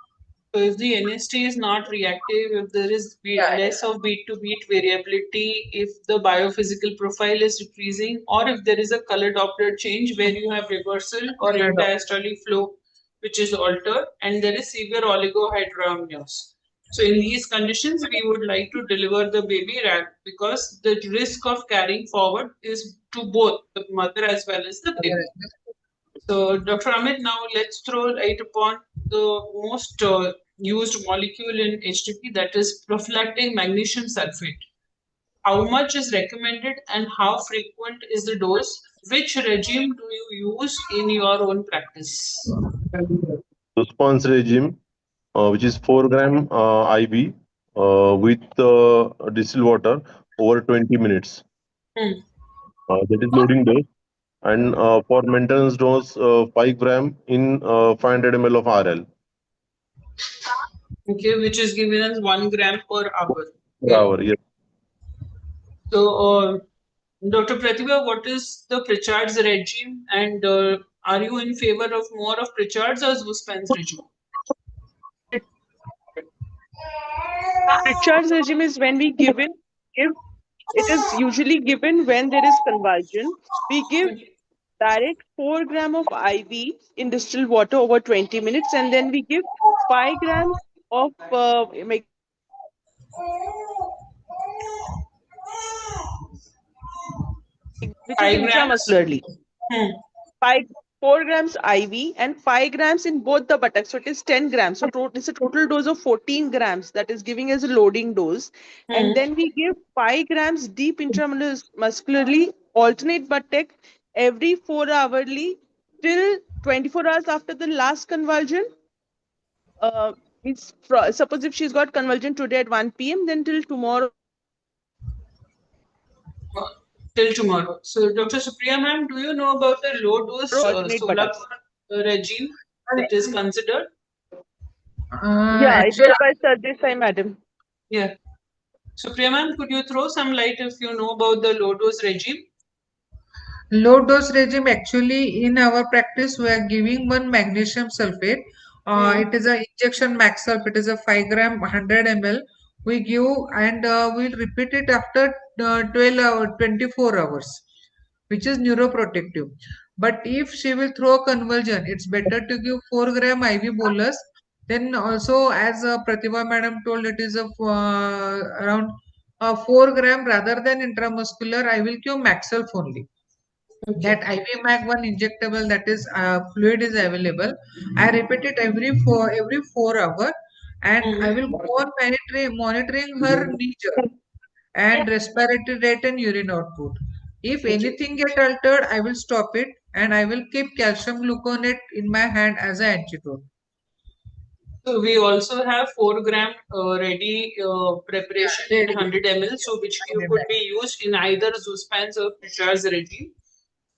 So if the NST is not reactive, if there is less of beat to beat variability, if the biophysical profile is decreasing, or if there is a color Doppler change where you have reversal or diastolic flow which is altered, and there is severe oligohydramnios. So in these conditions, we would like to deliver the baby because the risk of carrying forward is to both the mother as well as the baby. So, Dr. Amit, now let's throw light upon the most used molecule in HTP, that is prophylactic magnesium sulfate. How much is recommended and how frequent is the dose? Which regime do you use in your own practice? Response regime, which is 4 gram IV with distilled water over 20 minutes. That is loading dose. And for maintenance dose, 5 gram in 500 ml of RL. Okay, which is given as 1 gram per hour. Per hour, yes. So, Dr. Pratibha, what is the Pritchard's regime, and Are you in favor of more of Pritchard's or Zuspens regime? Pritchard's regime is when we give it is usually given when there is convulsion. We give direct 4 gram of IV in distilled water over 20 minutes, and then we give 5 grams of which is 5 grams? intramuscularly. Hmm. 5 4 grams IV and 5 grams in both the buttocks. So it is 10 grams. So it's a total dose of 14 grams that is giving as a loading dose. And then we give 5 grams deep intramuscularly, alternate buttock every 4 hourly till 24 hours after the last convulsion. Uh, suppose if she's got convulsion today at 1 p.m., then till tomorrow. Till tomorrow. So, Dr. Supriya ma'am, do you know about the low dose Alternate buttocks. Solapur regime that is considered? Yeah, it Actually, is by Sir Desai, madam. Yeah. Supriya ma'am, could you throw some light if you know about the low dose regime? low dose regime, actually in our practice we are giving one magnesium sulfate. It is a injection max sulfate. It is a 5 gram 100 ml. We give and we'll repeat it after 12 hours, 24 hours, which is neuroprotective. But if she will throw convulsion, it's better to give 4 gram IV bolus. Then also, as Pratibha madam told, it is around 4 gram rather than intramuscular. I will give Maxelf only. That IV Mag 1 injectable, that is fluid is available. I repeat it every 4 hour, and I will go on monitoring her nature and respiratory rate and urine output. If anything get altered, I will stop it and I will keep calcium gluconate in my hand as an antidote. So we also have 4 gram ready preparation in 100 ml, so which could be used in either Zuspans or Pritchard's regime.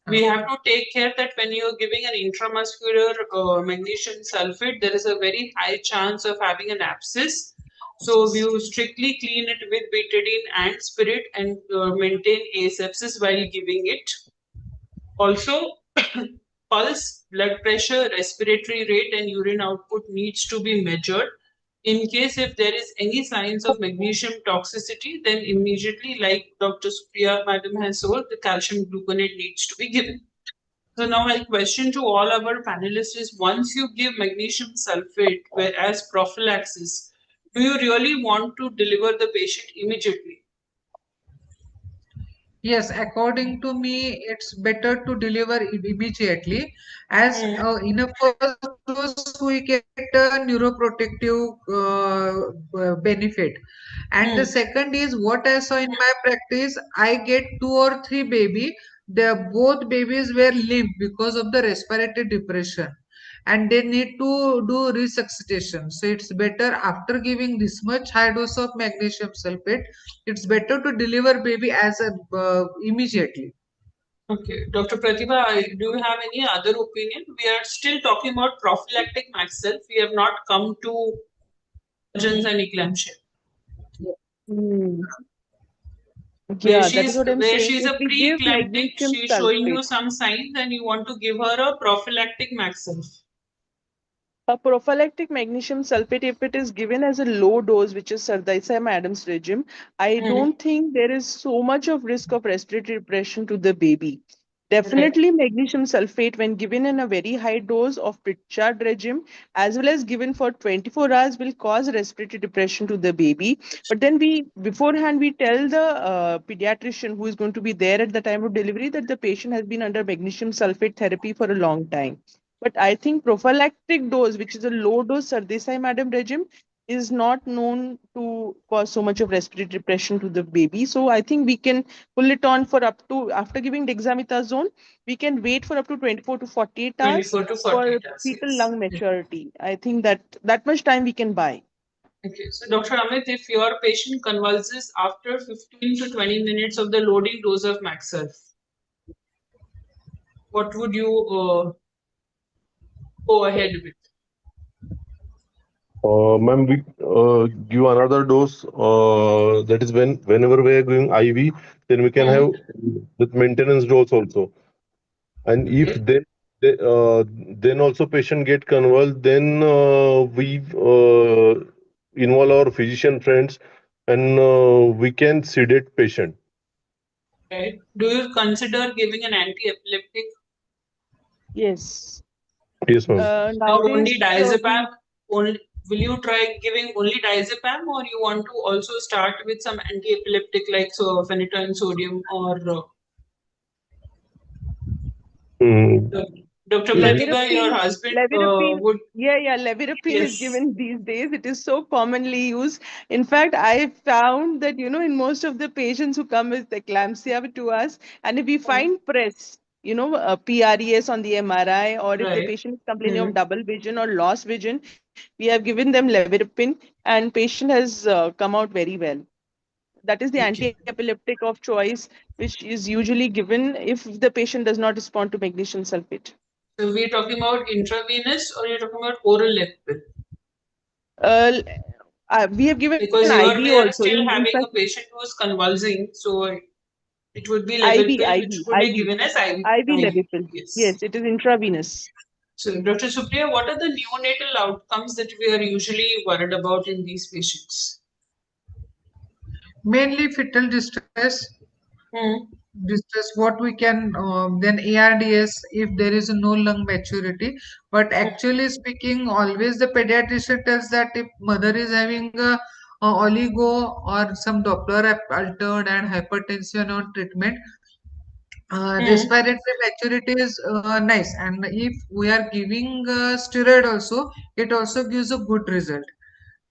We have to take care that when you're giving an intramuscular magnesium sulfate, there is a very high chance of having an abscess. So we strictly clean it with betadine and spirit and maintain asepsis while giving it. Also, pulse, blood pressure, respiratory rate, and urine output needs to be measured. In case if there is any signs of magnesium toxicity, then immediately, like Dr. Supriya Madam has told, the calcium gluconate needs to be given. So now my question to all our panelists is: once you give magnesium sulfate as prophylaxis, do you really want to deliver the patient immediately? Yes, according to me, it's better to deliver immediately, as in a first dose we get a neuroprotective benefit, and the second is what I saw in my practice. I get 2 or 3 baby. The both babies were limp because of the respiratory depression, and they need to do resuscitation. So it's better after giving this much high dose of magnesium sulfate, it's better to deliver baby as a immediately. Okay, Dr. Pratibha, do you have any other opinion? We are still talking about prophylactic myself. We have not come to urgence and eclampsia. Yeah, that is what I'm Where saying. she's If a we give pre-eclamptic, magnesium she's showing you sulfate, some signs and you want to give her a prophylactic myself. a prophylactic magnesium sulfate, if it is given as a low dose, which is Sardaisam Adams regime, I don't think there is so much of risk of respiratory depression to the baby. Definitely, magnesium sulfate, when given in a very high dose of Pritchard regime, as well as given for 24 hours, will cause respiratory depression to the baby. But then beforehand, we tell the pediatrician who is going to be there at the time of delivery that the patient has been under magnesium sulfate therapy for a long time. But I think prophylactic dose, which is a low dose Sardesai Madam regime, is not known to cause so much of respiratory depression to the baby. So I think we can pull it on for up to, after giving dexamethasone, we can wait for up to 24 to 48 hours 24 to for 48 hours. fetal Yes. lung maturity. I think that much time we can buy. Okay, so Dr. Amit, if your patient convulses after 15 to 20 minutes of the loading dose of Maxelf, what would you go ahead with? Ma'am, we give another dose. That is whenever we are giving IV, then we can have with maintenance dose also. And if then then also patient get convulsed. Then we involve our physician friends, and we can sedate patient. Right. Do you consider giving an anti-epileptic? Yes. Yes, ma'am. Or only Nowadays, diazepam? Only will you try giving only diazepam, or you want to also start with some anti-epileptic like phenytoin sodium or Mm. Dr. Yes. Pratibha, your husband would. Levirapine is Yes. given these days. It is so commonly used. In fact, I found that, in most of the patients who come with eclampsia to us, and if we find press, PRES on the MRI, or if the Right. patient is complaining of double vision or lost vision, we have given them levirapine, and patient has come out very well. That is the anti-epileptic of choice, which is usually given if the patient does not respond to magnesium sulfate. So we're talking about intravenous, or you're talking about oral leptin? Uh, we have given Because IV here we are also. still In having fact, a patient who is convulsing, so it would be IV, levetiracetam, which IV, would be IV, given as IV. IV Levipil. Yes. Yes, it is intravenous. So, Dr. Supriya, what are the neonatal outcomes that we are usually worried about in these patients? Mainly fetal distress. Distress, what we can then ARDS if there is no lung maturity. But actually speaking, always the pediatrician tells that if mother is having a oligo or some Doppler altered and hypertension on treatment, respiratory maturity is nice, and if we are giving steroid also, it also gives a good result.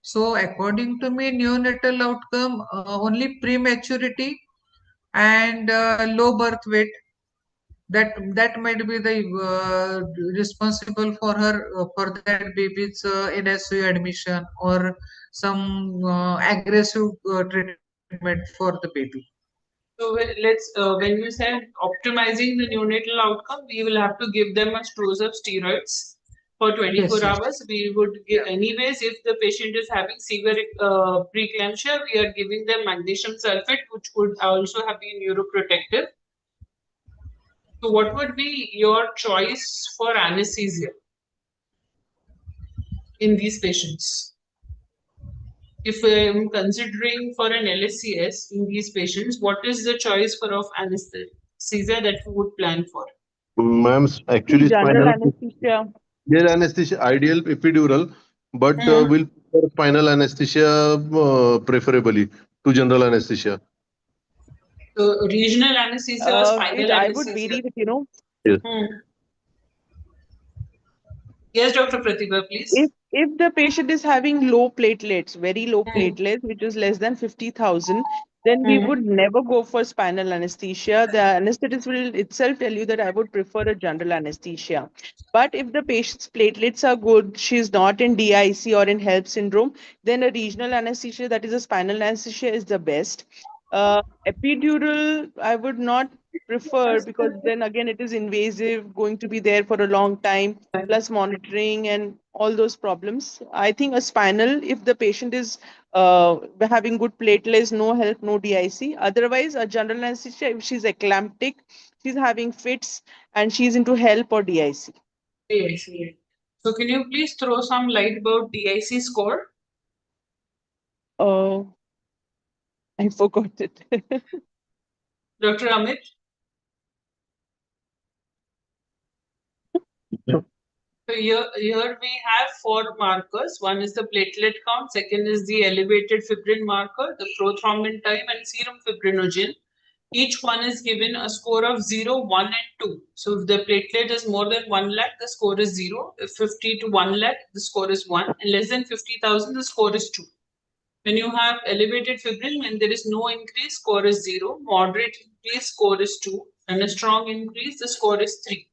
So according to me, neonatal outcome only prematurity and low birth weight, that might be the responsible for her for that baby's NSU admission or some aggressive treatment for the baby. So when you said optimizing the neonatal outcome, we will have to give them a dose of steroids for 24 Yes, yes. hours. We would give anyways if the patient is having severe preeclampsia, we are giving them magnesium sulfate, which could also have been neuroprotective. So what would be your choice for anesthesia in these patients? If I'm considering for an LSCS in these patients, what is the choice for of anesthesia that you would plan for? Ma'am's actually General spinal. anesthesia. Yeah, anesthesia ideal epidural, but we'll prefer spinal anesthesia preferably to general anesthesia. So regional anesthesia or spinal I would anesthesia? vary with, Yes. Yes, Dr. Pratibha, please. If the patient is having low platelets, very low platelets, which is less than 50,000, then we would never go for spinal anesthesia. The anesthetist will itself tell you that I would prefer a general anesthesia. But if the patient's platelets are good, she's not in DIC or in HELP syndrome, then a regional anesthesia, that is a spinal anesthesia, is the best. Epidural, I would not prefer, because then again it is invasive, going to be there for a long time, plus monitoring and all those problems. I think a spinal, if the patient is having good platelets, no help, no DIC. Otherwise, a general anesthesia, if she's eclamptic, she's having fits, and she's into help or DIC. DIC. So can you please throw some light about DIC score? Oh, I forgot it. Dr. Amit? So here we have 4 markers. One is the platelet count, second is the elevated fibrin marker, the prothrombin time, and serum fibrinogen. Each one is given a score of 0, 1, and 2. So if the platelet is more than 1 lakh, the score is 0. If 50 to 1 lakh, the score is 1. And less than 50,000, the score is 2. When you have elevated fibrin, when there is no increase, score is 0. Moderate increase, score is 2. And a strong increase, the score is 3.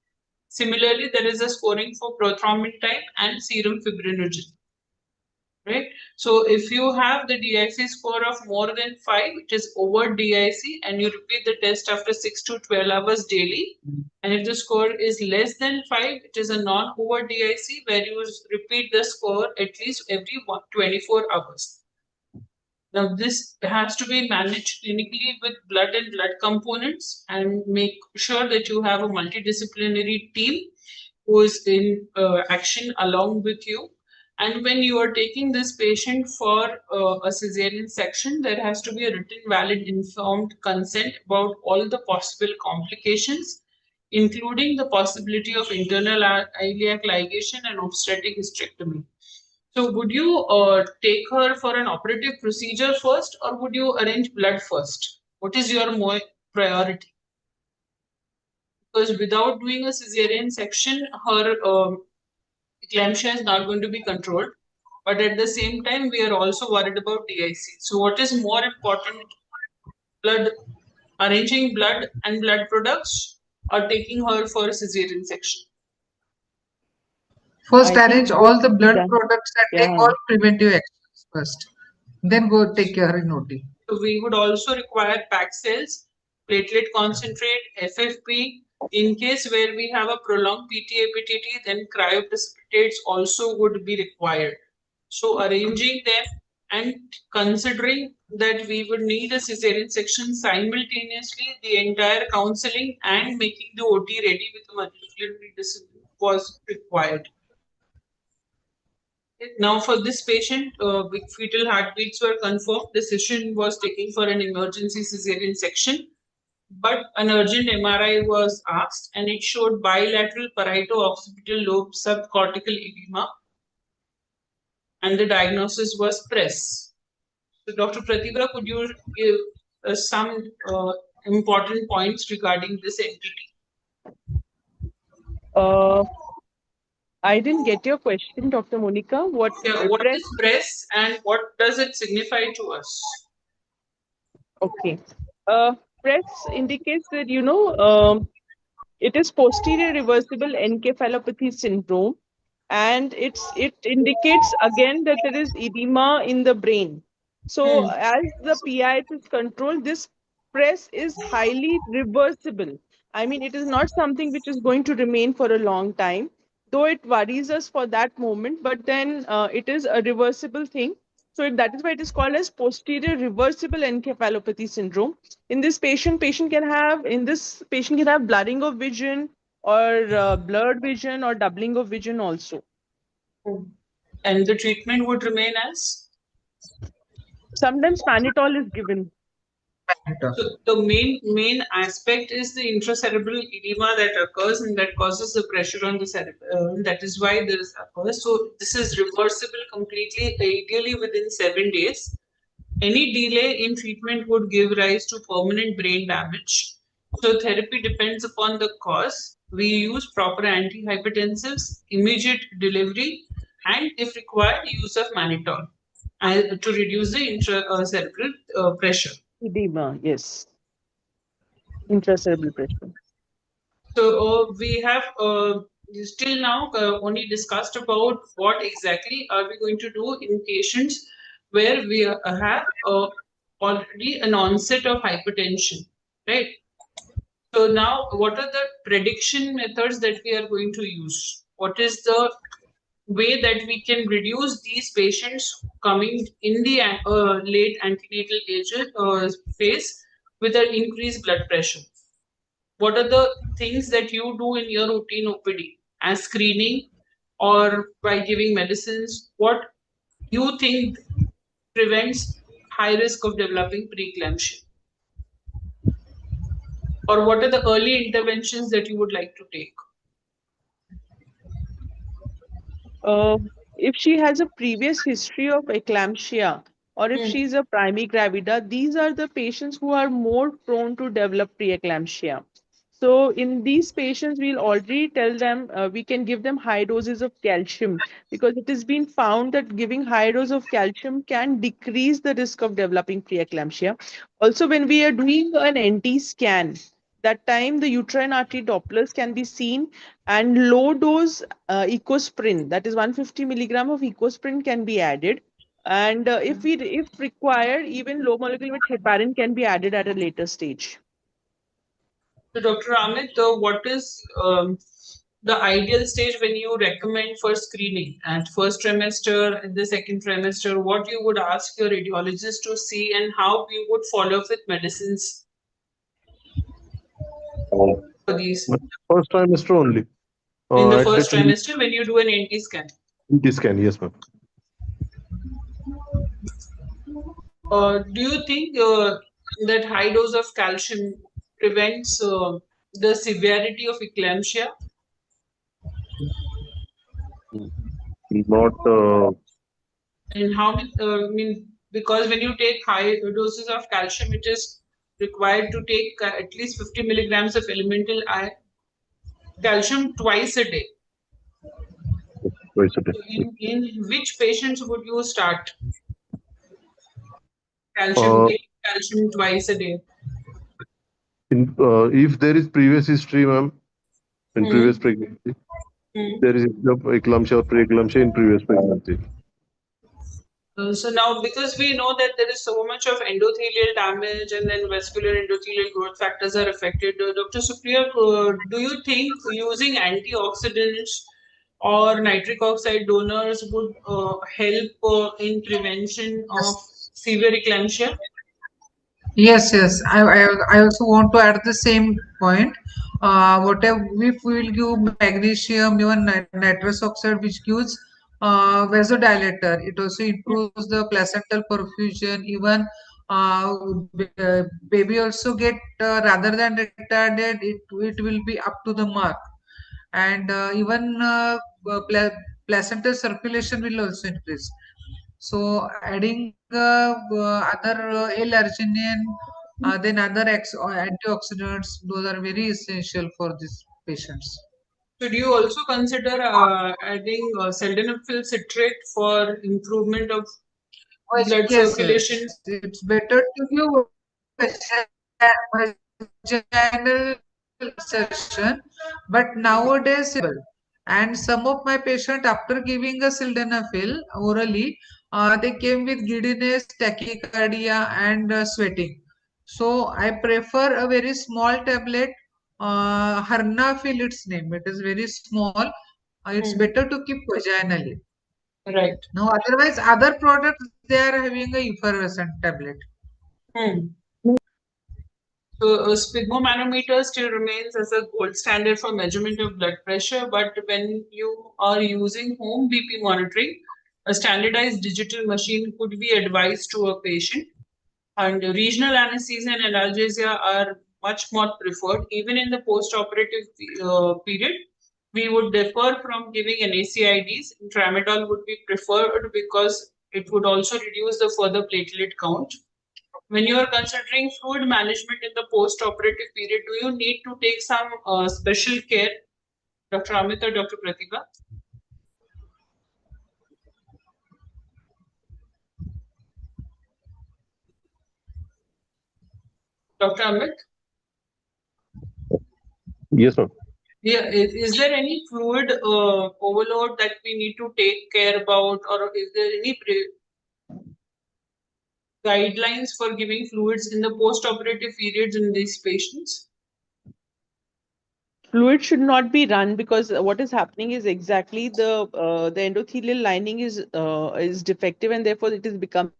Similarly, there is a scoring for prothrombin type and serum fibrinogen. Right? So if you have the DIC score of more than 5, it is over DIC, and you repeat the test after 6 to 12 hours daily. And if the score is less than 5, it is a non-over DIC, where you repeat the score at least every 24 hours. Now, this has to be managed clinically with blood and blood components, and make sure that you have a multidisciplinary team who is in action along with you. And when you are taking this patient for a cesarean section, there has to be a written, valid, informed consent about all the possible complications, including the possibility of internal iliac ligation and obstetric hysterectomy. So, would you take her for an operative procedure first, or would you arrange blood first? What is your more priority? Because without doing a cesarean section, her eclampsia is not going to be controlled. But at the same time, we are also worried about DIC. So, what is more important, blood, arranging blood and blood products, or taking her for a cesarean section? First, I think arrange both all the should be blood done. products and take Yeah. all preventive actions first. Then go take care in OT. So we would also require packed cells, platelet concentrate, FFP. In case where we have a prolonged PT-APTT, then cryoprecipitates also would be required. So arranging them and considering that we would need a cesarean section simultaneously, the entire counseling and making the OT ready with a multidisciplinary discipline was required. Now, for this patient, fetal heartbeats were confirmed. Decision was taken for an emergency cesarean section, but an urgent MRI was asked, and it showed bilateral parieto-occipital lobe subcortical edema, and the diagnosis was PRESS. So, Dr. Pratibha, could you give some important points regarding this entity? I didn't get your question, Dr. Monica. What What is PRESS and what does it signify to us? Okay. PRESS indicates that, it is posterior reversible encephalopathy syndrome, and it indicates again that there is edema in the brain. So as the PIH is controlled, this PRESS is highly reversible. I mean, it is not something which is going to remain for a long time, though it worries us for that moment, but then it is a reversible thing. So that is why it is called as posterior reversible encephalopathy syndrome. In this patient can have blurring of vision or blurred vision or doubling of vision also. And the treatment would remain as? Sometimes mannitol is given. So the main aspect is the intracerebral edema that occurs and that causes the pressure on the cerebellum. That is why this occurs. So this is reversible completely, ideally within 7 days. Any delay in treatment would give rise to permanent brain damage. So therapy depends upon the cause. We use proper antihypertensives, immediate delivery, and if required, use of mannitol to reduce the intracerebral pressure. Edema, yes. Intracerebral pressure. So we have still now only discussed about what exactly are we going to do in patients where we have already an onset of hypertension, right? So now what are the prediction methods that we are going to use? What is the way that we can reduce these patients coming in the late antenatal age phase with an increased blood pressure? What are the things that you do in your routine OPD as screening or by giving medicines? What you think prevents high risk of developing preeclampsia? Or what are the early interventions that you would like to take? If she has a previous history of eclampsia or if she is a primigravida, these are the patients who are more prone to develop preeclampsia. So in these patients, we'll already tell them we can give them high doses of calcium because it has been found that giving high dose of calcium can decrease the risk of developing preeclampsia. Also, when we are doing an NT scan, that time the uterine artery Dopplers can be seen and low dose ecosprin, that is 150 milligram of ecosprin can be added. And if required, even low molecular weight heparin can be added at a later stage. So, Dr. Amit, what is the ideal stage when you recommend for screening at first trimester, in the second trimester? What you would ask your radiologist to see and how you would follow up with medicines for these? First trimester only. In the At first the trimester when you do an NT scan. CT scan, yes, ma'am. Do you think that high dose of calcium prevents the severity of eclampsia? Not And how many, I mean, because when you take high doses of calcium, it is required to take at least 50 milligrams of elemental calcium twice a day. twice a day. So in which patients would you start calcium, taking calcium twice a day? If there is previous history, ma'am, in previous Hmm. pregnancy, Hmm. there is eclampsia or preeclampsia in previous pregnancy. So now, because we know that there is so much of endothelial damage and then vascular endothelial growth factors are affected, Dr. Supriya, do you think using antioxidants or nitric oxide donors would help in prevention of severe eclampsia? Yes, yes. I also want to add the same point. Whatever if we will give magnesium, even nitrous oxide, which gives vasodilator, it also improves the placental perfusion. Even baby also get rather than retarded, it will be up to the mark, and even placental circulation will also increase. So adding other L-arginine, then other antioxidants, those are very essential for these patients. Should you also consider adding sildenafil citrate for improvement of blood Yes, circulation? yes. It's better to give vaginal session, but nowadays and some of my patient after giving a sildenafil orally, they came with giddiness, tachycardia, and sweating. So I prefer a very small tablet. Harnafil, its name. It is very small. It's better to keep vaginally. Right. Now, otherwise, other products they are having a effervescent tablet. Hmm. So, sphygmomanometer still remains as a gold standard for measurement of blood pressure, but when you are using home BP monitoring, a standardized digital machine could be advised to a patient. And regional anesthesia and analgesia are much more preferred. Even in the post-operative period, we would defer from giving NaCIDs. Tramadol would be preferred because it would also reduce the further platelet count. When you are considering fluid management in the post-operative period, do you need to take some special care, Dr. Amit or Dr. Pratibha? Dr. Amit? Yes, ma'am. Yeah, is there any fluid overload that we need to take care about, or is there any guidelines for giving fluids in the post-operative periods in these patients? Fluid should not be run because what is happening is exactly the endothelial lining is defective and therefore it is becoming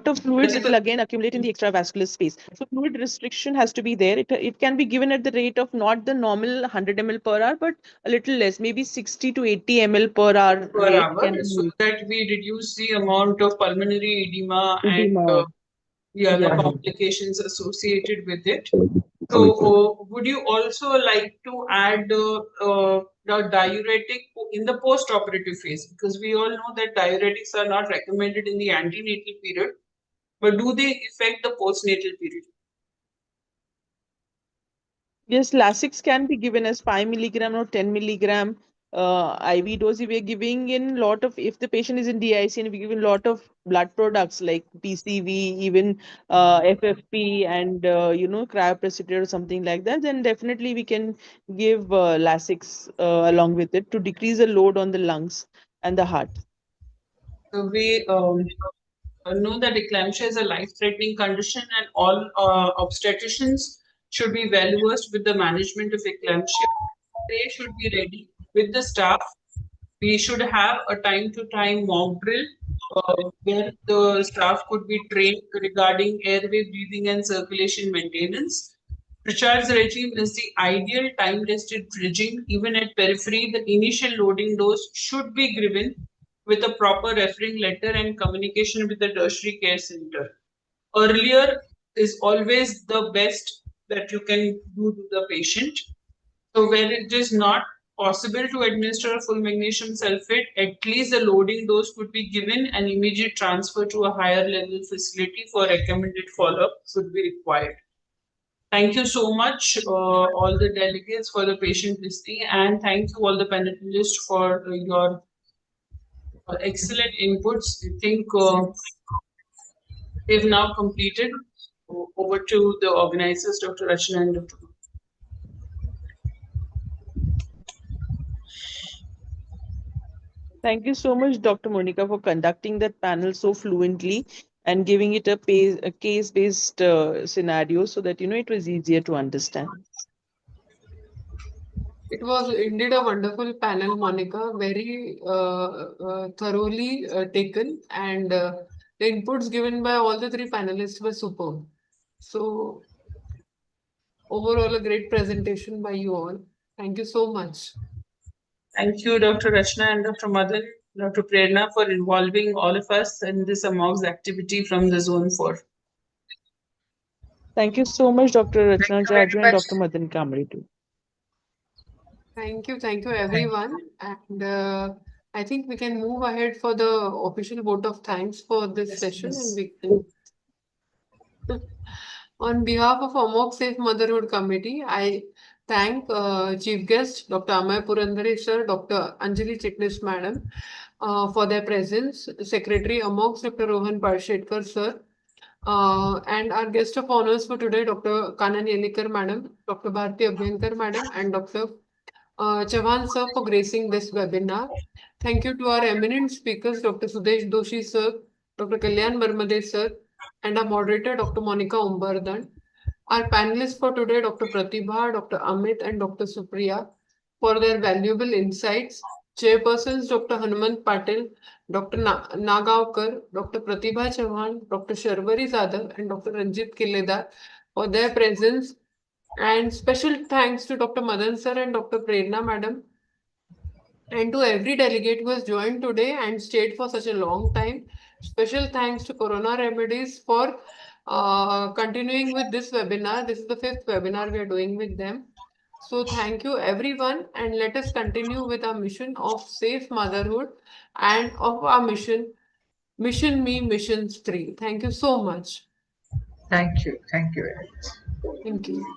of fluids, it will again accumulate in the extravascular space. So fluid restriction has to be there. It can be given at the rate of not the normal 100 ml per hour, but a little less, maybe 60 to 80 ml per hour Per rate hour, can be so used. that we reduce the amount of pulmonary edema and Edema. the other Yeah. complications associated with it. So, would you also like to add the diuretic in the post-operative phase? Because we all know that diuretics are not recommended in the antenatal period, but do they affect the postnatal period? Yes, Lasix can be given as 5 milligram or 10 milligram IV dose. We are giving in lot of, if the patient is in DIC and we give in lot of blood products like PCV, even FFP and, cryoprecipitate or something like that, then definitely we can give Lasix along with it to decrease the load on the lungs and the heart. So we know that eclampsia is a life-threatening condition, and all obstetricians should be well versed with the management of eclampsia. They should be ready with the staff. We should have a time-to-time mock drill where the staff could be trained regarding airway breathing and circulation maintenance. Pritchard's regime is the ideal time-tested regime. Even at periphery, the initial loading dose should be given with a proper referring letter and communication with the tertiary care center. Earlier is always the best that you can do to the patient. So where it is not possible to administer a full magnesium sulfate, at least the loading dose could be given and immediate transfer to a higher level facility for recommended follow-up should be required. Thank you so much, all the delegates for the patient listening, and thank you all the panelists for your excellent inputs. I think we've now completed. Over to the organizers, Dr. Rachna and Dr. Thank you so much, Dr. Monica, for conducting that panel so fluently and giving it a case-based scenario so that it was easier to understand. It was indeed a wonderful panel, Monica, very thoroughly taken, and the inputs given by all the three panelists were superb. So, overall, a great presentation by you all. Thank you so much. Thank you, Dr. Rachna and Dr. Madan, Dr. Prerna, for involving all of us in this AMOGS activity from the Zone 4. Thank you so much, Dr. Rachna Jaju and Dr. Madan Kamble too. Thank you everyone. And I think we can move ahead for the official vote of thanks for this session. And we can, on behalf of AMOG Safe Motherhood Committee, I thank Chief Guest Dr. Amay Purandare Sir, Dr. Anjali Chitnis Madam for their presence, Secretary AMOG Dr. Rohan Parshetkar Sir, and our guest of honors for today, Dr. Kanan Yelikar Madam, Dr. Bharti Abhyankar Madam, and Dr. Chavan Sir for gracing this webinar. Thank you to our eminent speakers, Dr. Sudesh Doshi Sir, Dr. Kalyan Barmade Sir, and our moderator, Dr. Monica Umbardan. Our panelists for today, Dr. Pratibha, Dr. Amit, and Dr. Supriya, for their valuable insights. Chairpersons, Dr. Hanumant Patil, Dr. Nagaonkar, Dr. Pratibha Chauhan, Dr. Sharvari Zadav, and Dr. Ranjit Killedar for their presence. And special thanks to Dr. Madan Sir and Dr. Prerna Madam, and to every delegate who has joined today and stayed for such a long time. Special thanks to Corona Remedies for continuing with this webinar. This is the 5th webinar we are doing with them. So thank you everyone, and let us continue with our mission of safe motherhood and of our mission, Mission Me, Missions 3. Thank you so much. Thank you. Thank you very much. Thank you.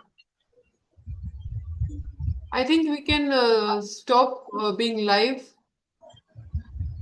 I think we can stop being live